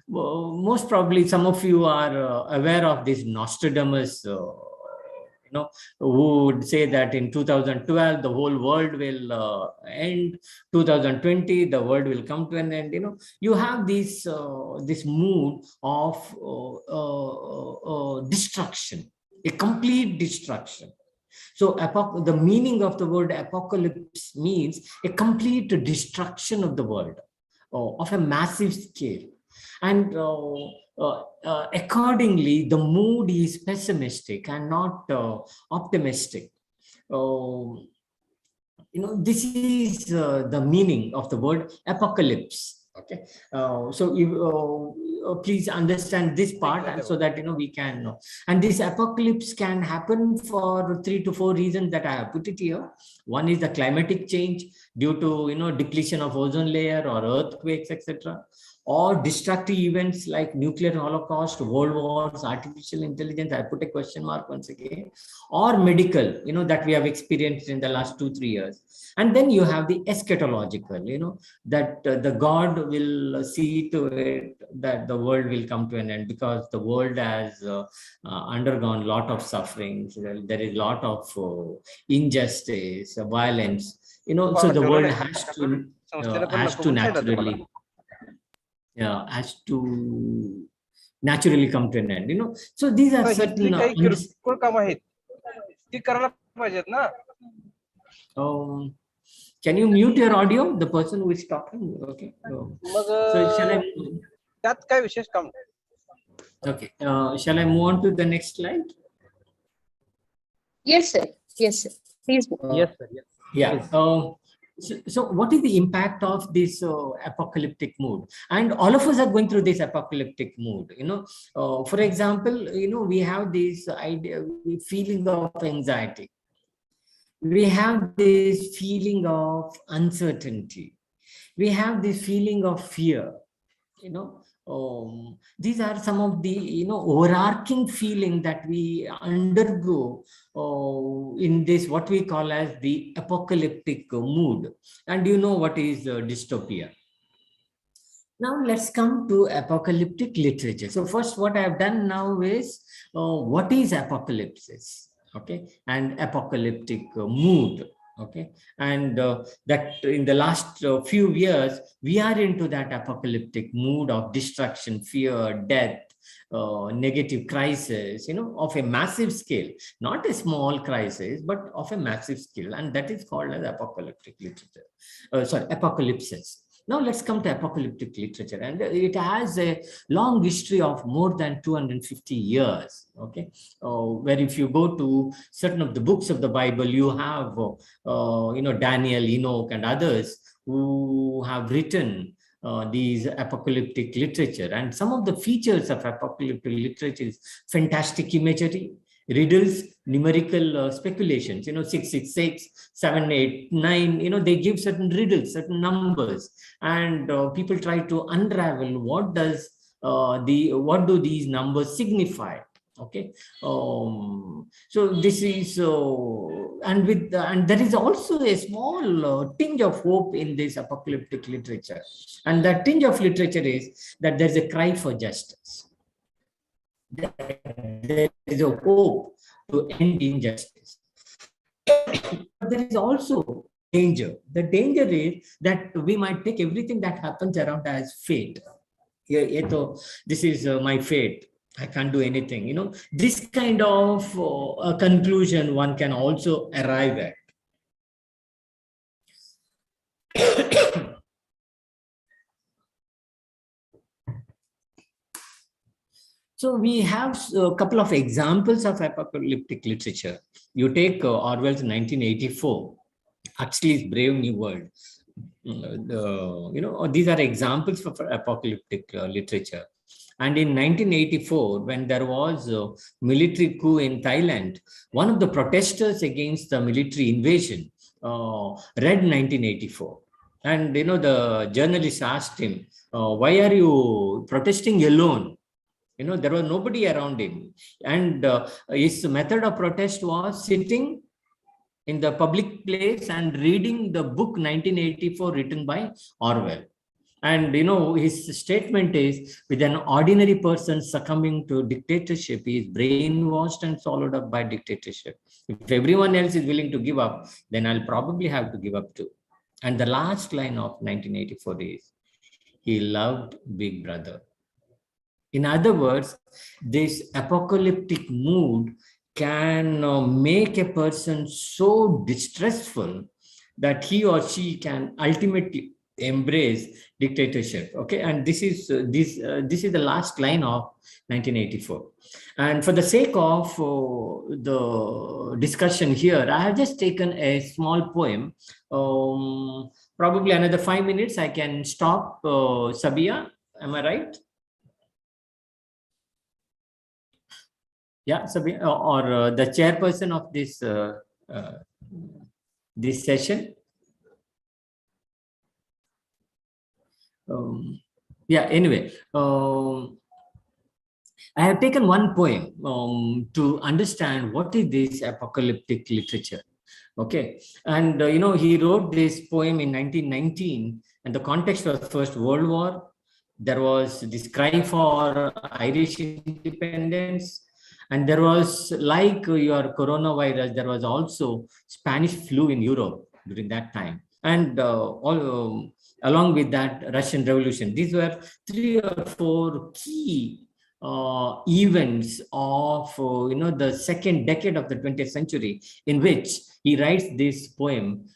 Most probably some of you are aware of this Nostradamus who would say that in 2012 the whole world will end, 2020 the world will come to an end. You have this mood of destruction, a complete destruction. So the meaning of the word apocalypse means a complete destruction of the world, of a massive scale. And accordingly, the mood is pessimistic and not optimistic. This is the meaning of the word apocalypse. Okay, so you please understand this part, and so that we can know. And this apocalypse can happen for 3 to 4 reasons that I have put it here. One is the climatic change due to depletion of ozone layer or earthquakes, etc., or destructive events like nuclear holocaust, world wars, artificial intelligence. I put a question mark once again, or medical, that we have experienced in the last 2-3 years. And then you have the eschatological, that the God will see to it that the world will come to an end, because the world has undergone a lot of suffering. There is a lot of injustice, violence, so the world has to naturally come to an end. So these are certain can you mute your audio, the person who is talking? Okay. So shall I? Okay. Shall I move on to the next slide? Yes, sir. Yes, sir. Please. Yes, sir. Yes. Yeah. So what is the impact of this apocalyptic mood? And all of us are going through this apocalyptic mood. For example, we have this feeling of anxiety. We have this feeling of uncertainty. We have this feeling of fear. These are some of the overarching feeling that we undergo in this what we call as the apocalyptic mood. And what is dystopia. Now let's come to apocalyptic literature. So first, what I have done now is what is apocalypse? Okay, and apocalyptic mood. Okay, and that in the last few years we are into that apocalyptic mood of destruction, fear, death, negative crisis, of a massive scale, not a small crisis, but of a massive scale, and that is called as apocalyptic literature. Apocalypses. Now let's come to apocalyptic literature, and it has a long history of more than 250 years. Okay, where if you go to certain of the books of the Bible, you have Daniel, Enoch, and others who have written these apocalyptic literature. And some of the features of apocalyptic literature is fantastic imagery, riddles, numerical speculations, 666, 789, they give certain riddles, certain numbers, and people try to unravel what do these numbers signify. Okay, so this is and there is also a small tinge of hope in this apocalyptic literature, and that tinge of literature is that there's a cry for justice. There is a hope to end injustice. But there is also danger. The danger is that we might take everything that happens around as fate. This is my fate. I can't do anything. This kind of conclusion one can also arrive at. So we have a couple of examples of apocalyptic literature. You take Orwell's 1984, Huxley's Brave New World. These are examples for apocalyptic literature. And in 1984, when there was a military coup in Thailand, one of the protesters against the military invasion read 1984. And the journalist asked him, why are you protesting alone? There was nobody around him. And his method of protest was sitting in the public place and reading the book 1984 written by Orwell. And his statement is, with an ordinary person succumbing to dictatorship, he is brainwashed and swallowed up by dictatorship. If everyone else is willing to give up, then I'll probably have to give up too. And the last line of 1984 is, he loved Big Brother. In other words, this apocalyptic mood can make a person so distressful that he or she can ultimately embrace dictatorship. Okay, and this is the last line of 1984. And for the sake of the discussion here, I have just taken a small poem. Probably another 5 minutes I can stop. Sabia, am I right? Yeah, Sabia, or the chairperson of this session. Yeah, anyway, I have taken one poem to understand what is this apocalyptic literature. Okay, and he wrote this poem in 1919, and the context was First World War. There was this cry for Irish independence, and there was, like your coronavirus, there was also Spanish flu in Europe during that time, and along with that, Russian Revolution. These were 3 or 4 key events of the second decade of the 20th century, in which he writes this poem,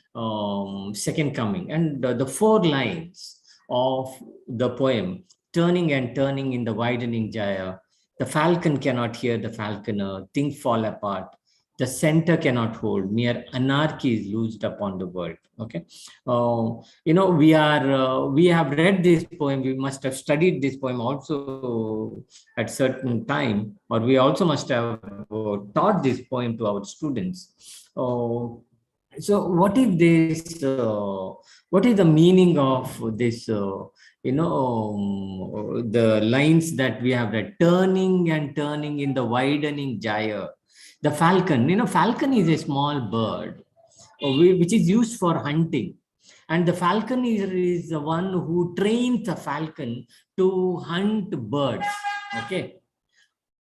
Second Coming. And the 4 lines of the poem: turning and turning in the widening gyre, the falcon cannot hear the falconer, things fall apart, the center cannot hold, mere anarchy is loosed upon the world. Okay, we have read this poem, we must have studied this poem also at certain time, or we also must have taught this poem to our students. So what is this, what is the meaning of this, the lines that we have read: turning and turning in the widening gyre. The falcon, falcon is a small bird which is used for hunting. And the falcon is the one who trains the falcon to hunt birds. Okay.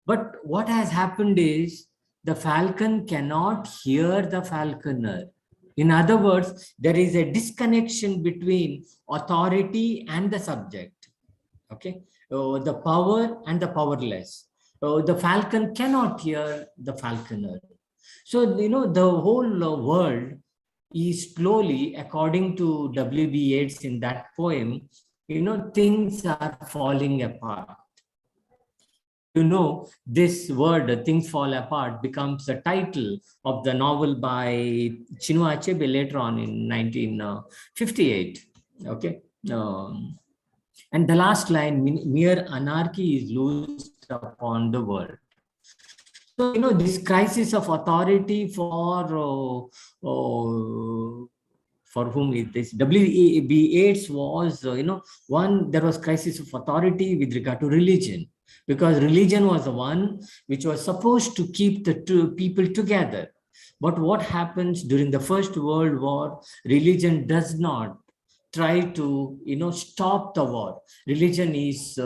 But what has happened is the falcon cannot hear the falconer. In other words, there is a disconnection between authority and the subject. Okay. The power and the powerless. The falcon cannot hear the falconer. So, the whole world is slowly, according to W.B. Yeats in that poem, things are falling apart. This word, things fall apart, becomes the title of the novel by Chinua Achebe later on in 1958. Okay. And the last line, mere anarchy is loosed upon the world. So, this crisis of authority for whom is this? W.B. Yeats was, one, there was crisis of authority with regard to religion, because religion was the one which was supposed to keep the 2 people together. But what happens during the First World War? Religion does not try to, stop the war. Religion is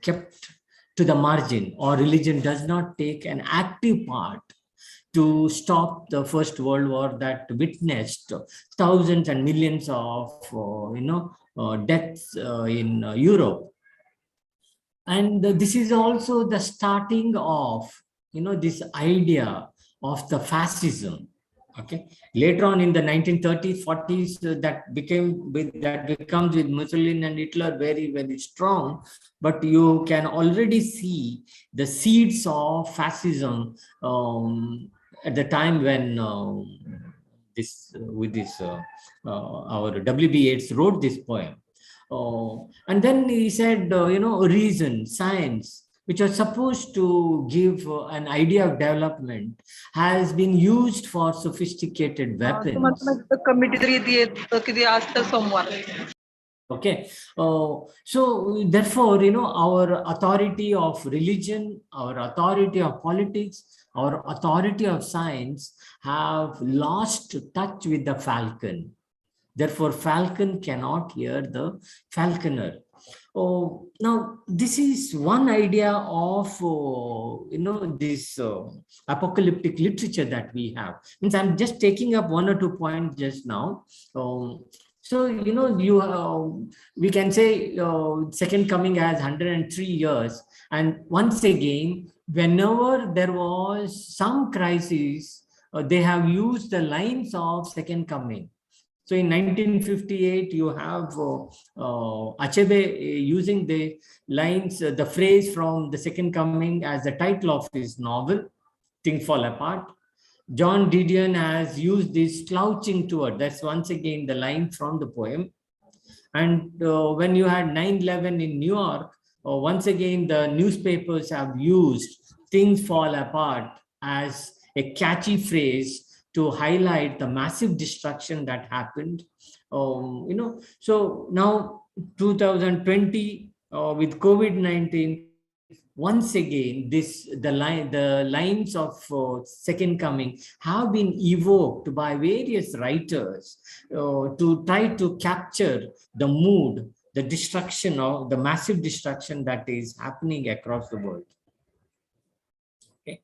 kept to the margin, or religion does not take an active part to stop the First World War that witnessed thousands and millions of, deaths in Europe. And this is also the starting of, this idea of the fascism. Okay. Later on in the 1930s, 40s, that becomes with Mussolini and Hitler very, very strong. But you can already see the seeds of fascism at the time when our W.B. Yeats wrote this poem. And then he said, reason, science, which was supposed to give an idea of development, has been used for sophisticated weapons. Okay. So therefore, our authority of religion, our authority of politics, our authority of science have lost touch with the falcon. Therefore, falcon cannot hear the falconer. Oh, now this is one idea of this apocalyptic literature that we have. Means I'm just taking up one or two points just now. So we can say second coming has 103 years, and once again, whenever there was some crisis, they have used the lines of second coming. So in 1958, you have Achebe using the lines, the phrase from the second coming as the title of his novel, Things Fall Apart. John Didion has used this slouching toward, that's once again the line from the poem. And when you had 9/11 in New York, once again, the newspapers have used Things Fall Apart as a catchy phrase to highlight the massive destruction that happened. So now 2020 with COVID-19, once again, the lines of second coming have been evoked by various writers to try to capture the mood, the destruction of the massive destruction that is happening across the world. Okay.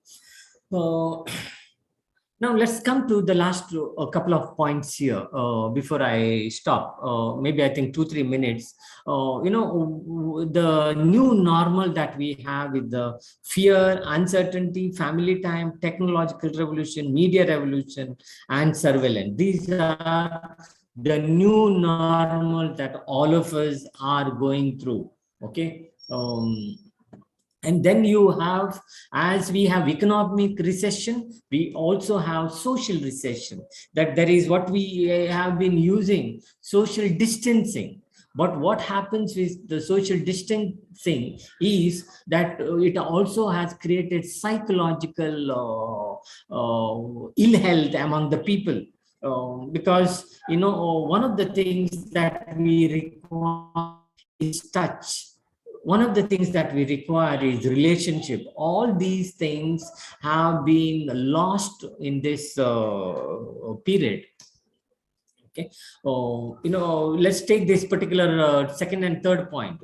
Now let's come to the last couple of points here before I stop. Maybe I think 2-3 minutes. The new normal that we have with the fear, uncertainty, family time, technological revolution, media revolution, and surveillance. These are the new normal that all of us are going through. Okay. And then you have, as we have economic recession, we also have social recession. That there is what we have been using, social distancing. But what happens with the social distancing is that it also has created psychological ill health among the people. Because, one of the things that we require is touch. One of the things that we require is relationship. All these things have been lost in this period. Okay. Let's take this particular second and third point.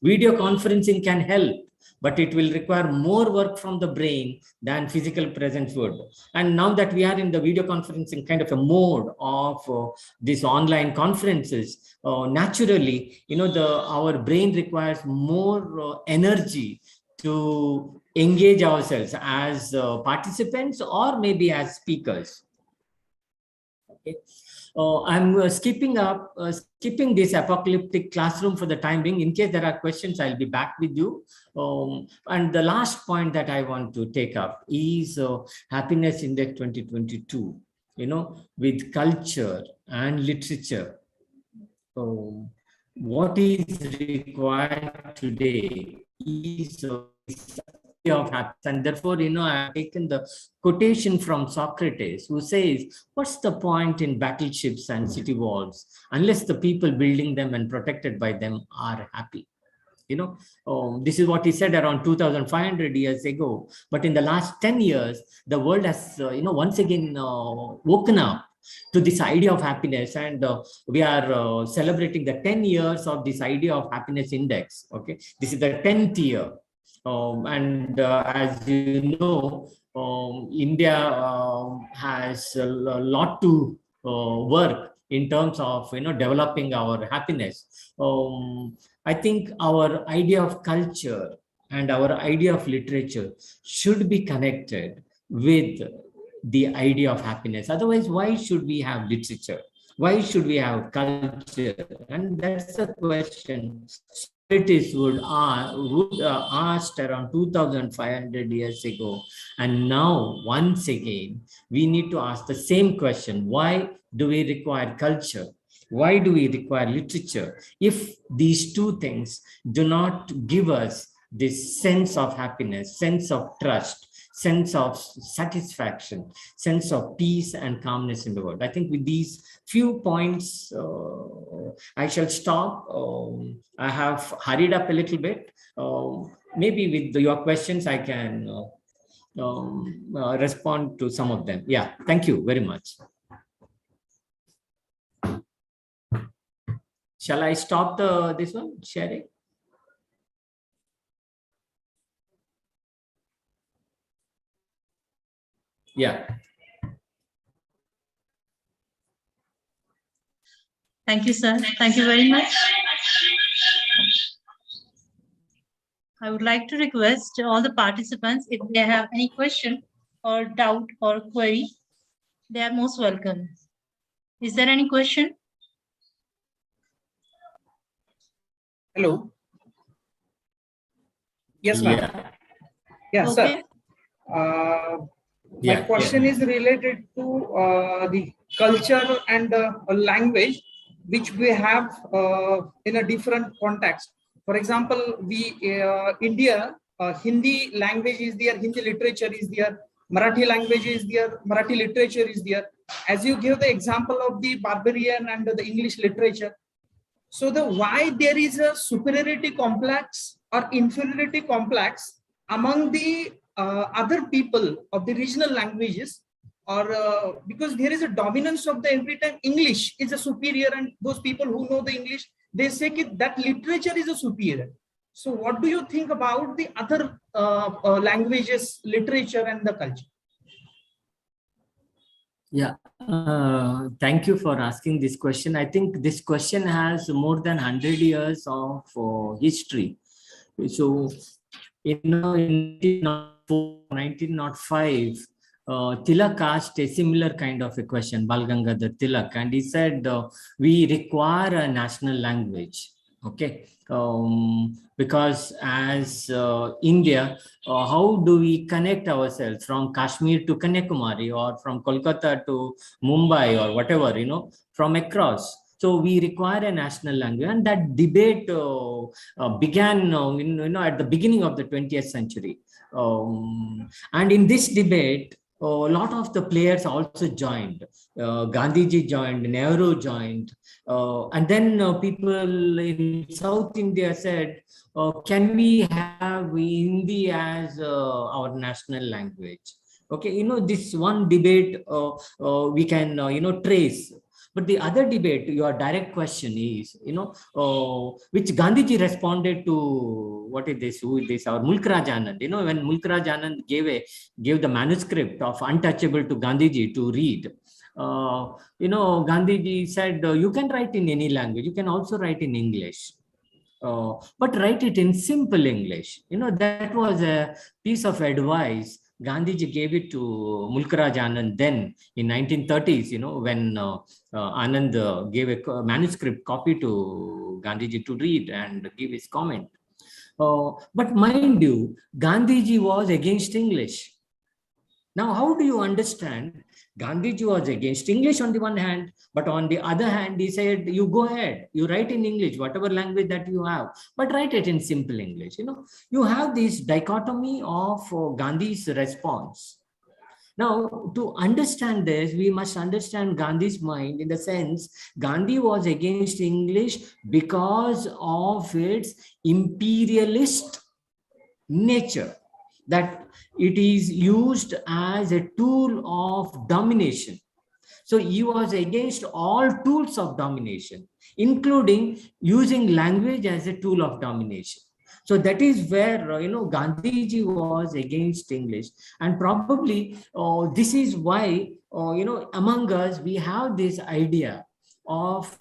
Video conferencing can help, but it will require more work from the brain than physical presence would. And now that we are in the video conferencing kind of a mode of these online conferences, naturally, our brain requires more energy to engage ourselves as participants or maybe as speakers. Okay. I'm skipping this apocalyptic classroom for the time being. In case there are questions, I'll be back with you. And the last point that I want to take up is Happiness Index 2022, with culture and literature. What is required today is of happiness. And therefore, I've taken the quotation from Socrates, who says, what's the point in battleships and city walls unless the people building them and protected by them are happy? This is what he said around 2,500 years ago. But in the last 10 years, the world has, once again woken up to this idea of happiness, and we are celebrating the 10 years of this idea of happiness index. Okay, this is the 10th year. As you know, India has a lot to work in terms of developing our happiness. I think our idea of culture and our idea of literature should be connected with the idea of happiness. Otherwise, why should we have literature? Why should we have culture? And that's a question Socrates would asked around 2,500 years ago. And now, once again, we need to ask the same question. Why do we require culture? Why do we require literature? If these two things do not give us this sense of happiness, sense of trust, sense of satisfaction, sense of peace and calmness in the world. I think with these few points, I shall stop. I have hurried up a little bit. Maybe with your questions, I can respond to some of them. Yeah, thank you very much. Shall I stop this one sharing? Yeah. Thank you, sir. Thank you very much. I would like to request all the participants, if they have any question or doubt or query, they are most welcome. Is there any question? Hello. Yes, ma'am. Yeah. Yeah, Okay. sir. My question is related to the culture and language which we have in a different context. For example, India, Hindi language is there, Hindi literature is there, Marathi language is there, Marathi literature is there. As you give the example of the barbarian and the English literature, so why there is a superiority complex or inferiority complex among the other people of the regional languages, or because there is a dominance of the every time English is a superior, and those people who know the English, they say that literature is a superior. So what do you think about the other languages, literature and the culture? Yeah, thank you for asking this question. I think this question has more than 100 years of history. So, in 1905, Tilak asked a similar kind of a question, Bal Gangadhar Tilak, and he said, we require a national language. Okay, because as India, how do we connect ourselves from Kashmir to Kanyakumari, or from Kolkata to Mumbai, or whatever, from across? So we require a national language, and that debate began, at the beginning of the 20th century. And in this debate, a lot of the players also joined. Gandhiji joined, Nehru joined, and then people in South India said, can we have Hindi as our national language? Okay, this one debate we can, trace. But the other debate, your direct question is, which Gandhiji responded to, what is this, who is this, our Mulk Raj Anand. When Mulk Raj Anand gave the manuscript of Untouchable to Gandhiji to read, Gandhiji said, you can write in any language, you can also write in English. But write it in simple English. That was a piece of advice Gandhiji gave it to Mulk Raj Anand then in 1930s, when Anand gave a manuscript copy to Gandhiji to read and give his comment. But mind you, Gandhiji was against English. Now, how do you understand? Gandhiji was against English on the one hand, but on the other hand, he said, you go ahead, you write in English, whatever language that you have, but write it in simple English. You have this dichotomy of Gandhi's response. Now, to understand this, we must understand Gandhi's mind in the sense Gandhi was against English because of its imperialist nature, that it is used as a tool of domination. So he was against all tools of domination, including using language as a tool of domination. So that is where, Gandhiji was against English. And probably this is why, among us, we have this idea of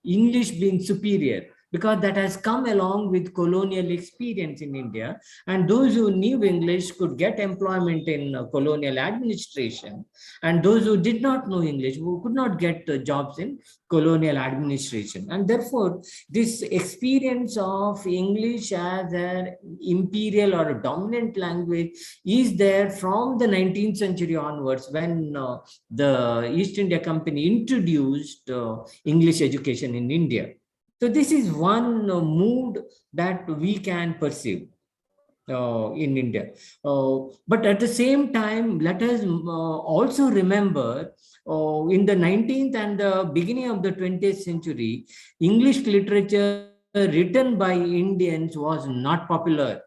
English being superior, because that has come along with colonial experience in India. And those who knew English could get employment in colonial administration. And those who did not know English, who could not get jobs in colonial administration. And therefore, this experience of English as an imperial or a dominant language is there from the 19th century onwards, when the East India Company introduced English education in India. So this is one mood that we can perceive in India. But at the same time, let us also remember in the 19th and the beginning of the 20th century, English literature written by Indians was not popular.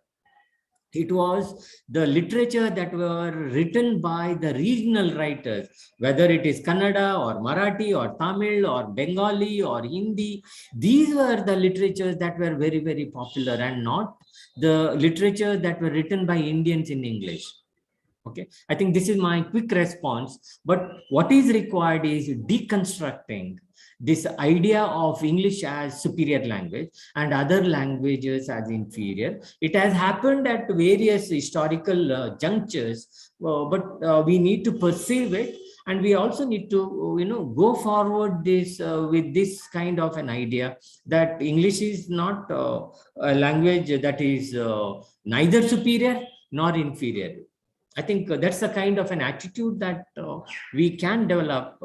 It was the literature that were written by the regional writers, whether it is Kannada or Marathi or Tamil or Bengali or Hindi. These were the literatures that were very, very popular, and not the literature that were written by Indians in English. Okay, I think this is my quick response. But what is required is deconstructing this idea of English as superior language and other languages as inferior. It has happened at various historical junctures, but we need to perceive it, and we also need to go forward this with this kind of an idea that English is not a language that is neither superior nor inferior. I think that's the kind of an attitude that we can develop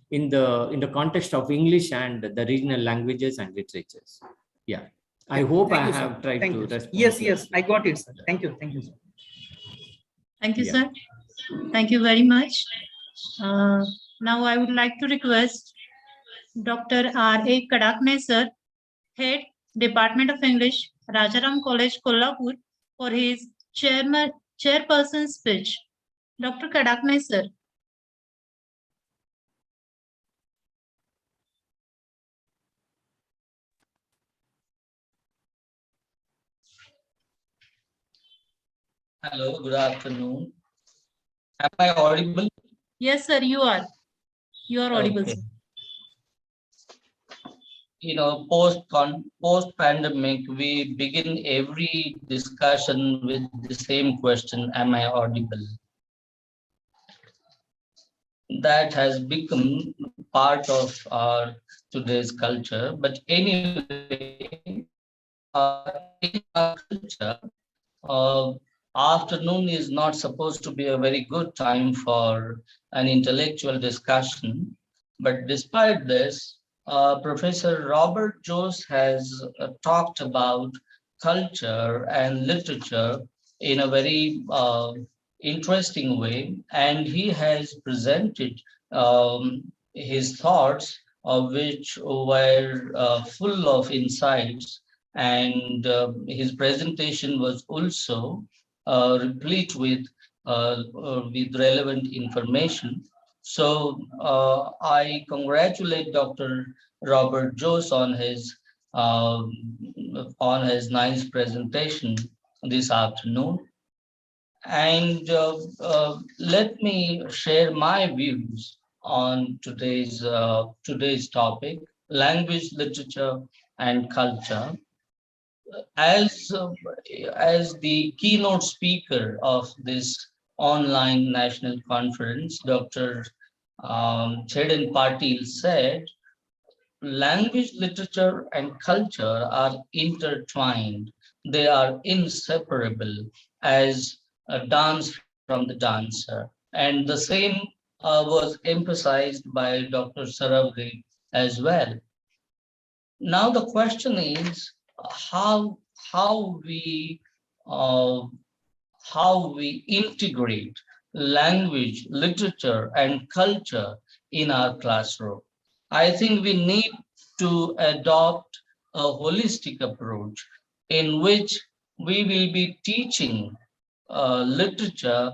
in the context of English and the regional languages and literatures. Yeah, I hope I have tried to respond. Yes, I got it, sir. Thank you, sir. Thank you, sir. Thank you very much. Now I would like to request Dr. R.A. Kadakne, sir, Head, Department of English, Rajaram College, Kolhapur, for his chairperson speech. Dr. Kadakne, sir. Hello, good afternoon. Am I audible? Yes, sir, you are. You are audible, Okay. sir. Post-pandemic, we begin every discussion with the same question, am I audible? That has become part of our today's culture. But anyway, in our culture, afternoon is not supposed to be a very good time for an intellectual discussion. But despite this, Professor Robert Joes has talked about culture and literature in a very interesting way, and he has presented his thoughts, which were full of insights, and his presentation was also replete with relevant information. So I congratulate Dr. Robert Joes on his nice presentation this afternoon. And let me share my views on today's topic: language, literature, and culture. As the keynote speaker of this online national conference, Dr. Chedan Patil said, language, literature, and culture are intertwined. They are inseparable as a dance from the dancer. And the same was emphasized by Dr. Saravgi as well. Now the question is how we integrate language, literature, and culture in our classroom. I think we need to adopt a holistic approach in which we will be teaching literature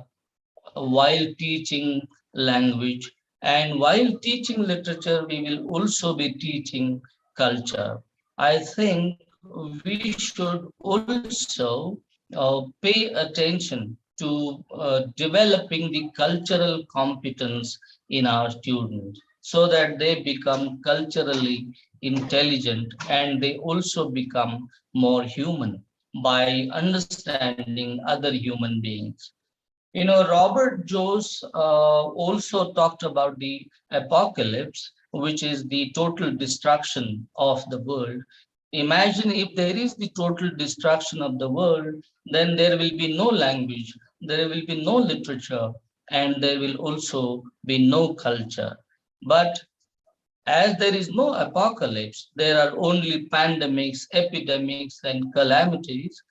while teaching language, and while teaching literature, we will also be teaching culture. I think we should also pay attention to developing the cultural competence in our students so that they become culturally intelligent and they also become more human by understanding other human beings. Robert Joes also talked about the apocalypse, which is the total destruction of the world. Imagine if there is the total destruction of the world, then there will be no language, there will be no literature, and there will also be no culture. But as there is no apocalypse, there are only pandemics, epidemics, and calamities.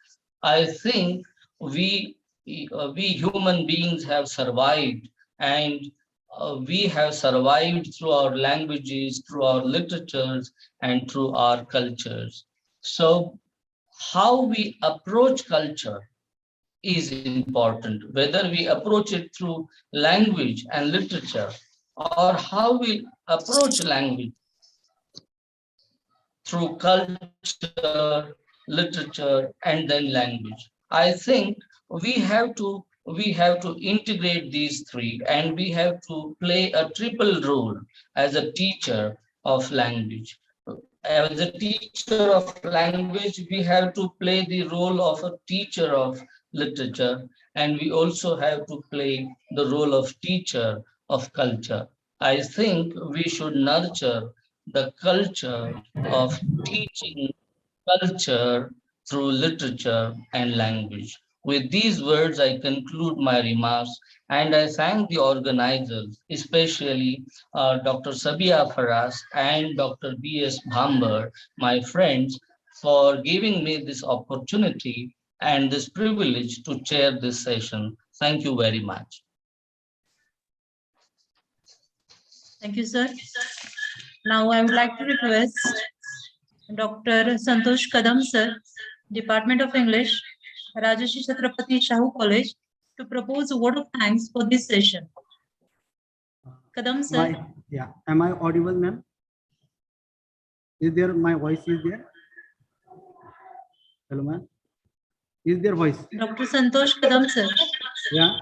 I think we human beings have survived, and we have survived through our languages, through our literatures, and through our cultures. So how we approach culture is important, whether we approach it through language and literature, or how we approach language through culture, literature, and then language. I think we have to integrate these three, and we have to play a triple role as a teacher of language. As a teacher of language, we have to play the role of a teacher of literature, and we also have to play the role of teacher of culture. I think we should nurture the culture of teaching culture through literature and language. With these words, I conclude my remarks, and I thank the organizers, especially Dr. Sabia Faras and Dr. B.S. Bhamber, my friends, for giving me this opportunity and this privilege to chair this session. Thank you very much. Thank you, sir. Now I would like to request Dr. Santosh Kadam, sir, Department of English, Rajarshi Chhatrapati Shahu College, to propose a word of thanks for this session. Kadam, sir. Am I audible, ma'am? Is there, my voice is there? Hello, ma'am. Is there voice? Dr. Santosh Kadam, sir. Yeah.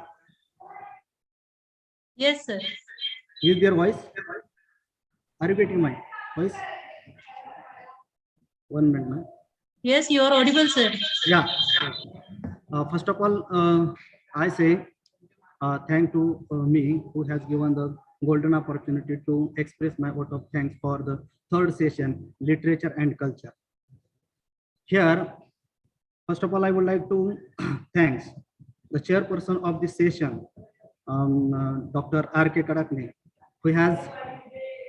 Yes, sir. Is there voice? Are you getting my voice? 1 minute, ma'am. Yes, you are audible, sir. Yeah. First of all, I say thank to me who has given the golden opportunity to express my vote of thanks for the third session, literature and culture. Here, first of all, I would like to thank the chairperson of this session, Dr. R.K. Kadakne, who has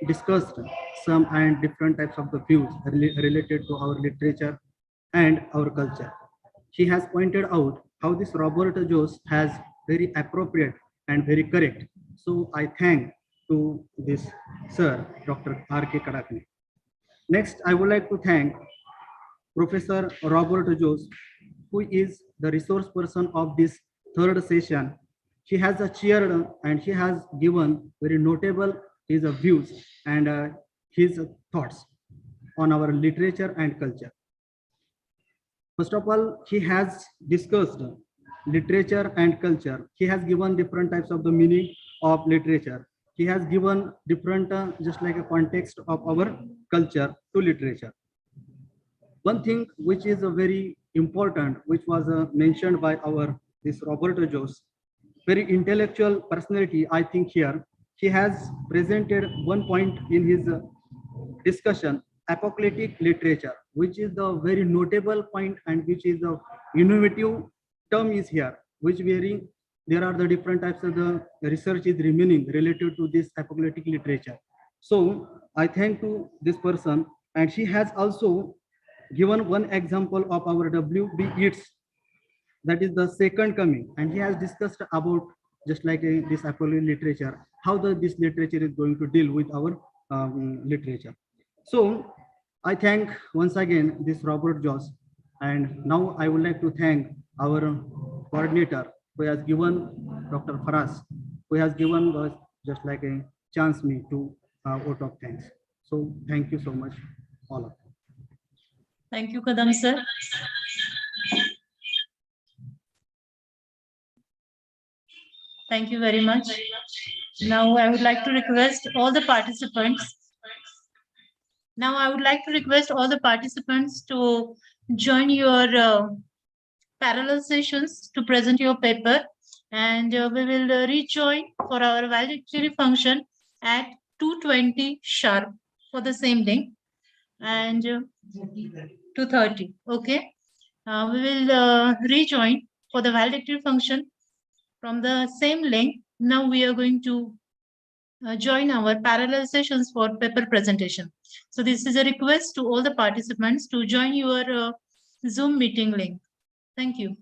discussed some and different types of the views related to our literature and our culture. She has pointed out how this Robert Jones has very appropriate and very correct. So I thank to this sir, Dr. R.K. Kadakne. Next, I would like to thank Professor Robert Jones, who is the resource person of this third session. She has chaired and she has given very notable his views and his thoughts on our literature and culture. First of all, he has discussed literature and culture. He has given different types of the meaning of literature. He has given different, just like a context of our culture to literature. One thing which is very important, which was mentioned by this Robert Jones, very intellectual personality, I think here, he has presented one point in his discussion, apocalyptic literature, which is the very notable point and which is the innovative term is here, which there are the different types of the research is remaining related to this apocalyptic literature. So I thank to this person, and she has also given one example of our W.B. Yeats, that is the second coming, and he has discussed about just like this apocalyptic literature, how this literature is going to deal with our literature. So I thank once again this Robert Jones, and now I would like to thank our coordinator who has given Dr. Faras, who has given us just like a chance me to vote of thanks. So thank you so much, all of you. Thank you, Kadam, sir. Thank you very much. Now I would like to request all the participants. To join your parallel sessions to present your paper, and we will rejoin for our valedictory function at 2:20 sharp for the same day, and 2:30. Okay, we will rejoin for the valedictory function from the same link. Now we are going to join our parallel sessions for paper presentation. So this is a request to all the participants to join your Zoom meeting link. Thank you.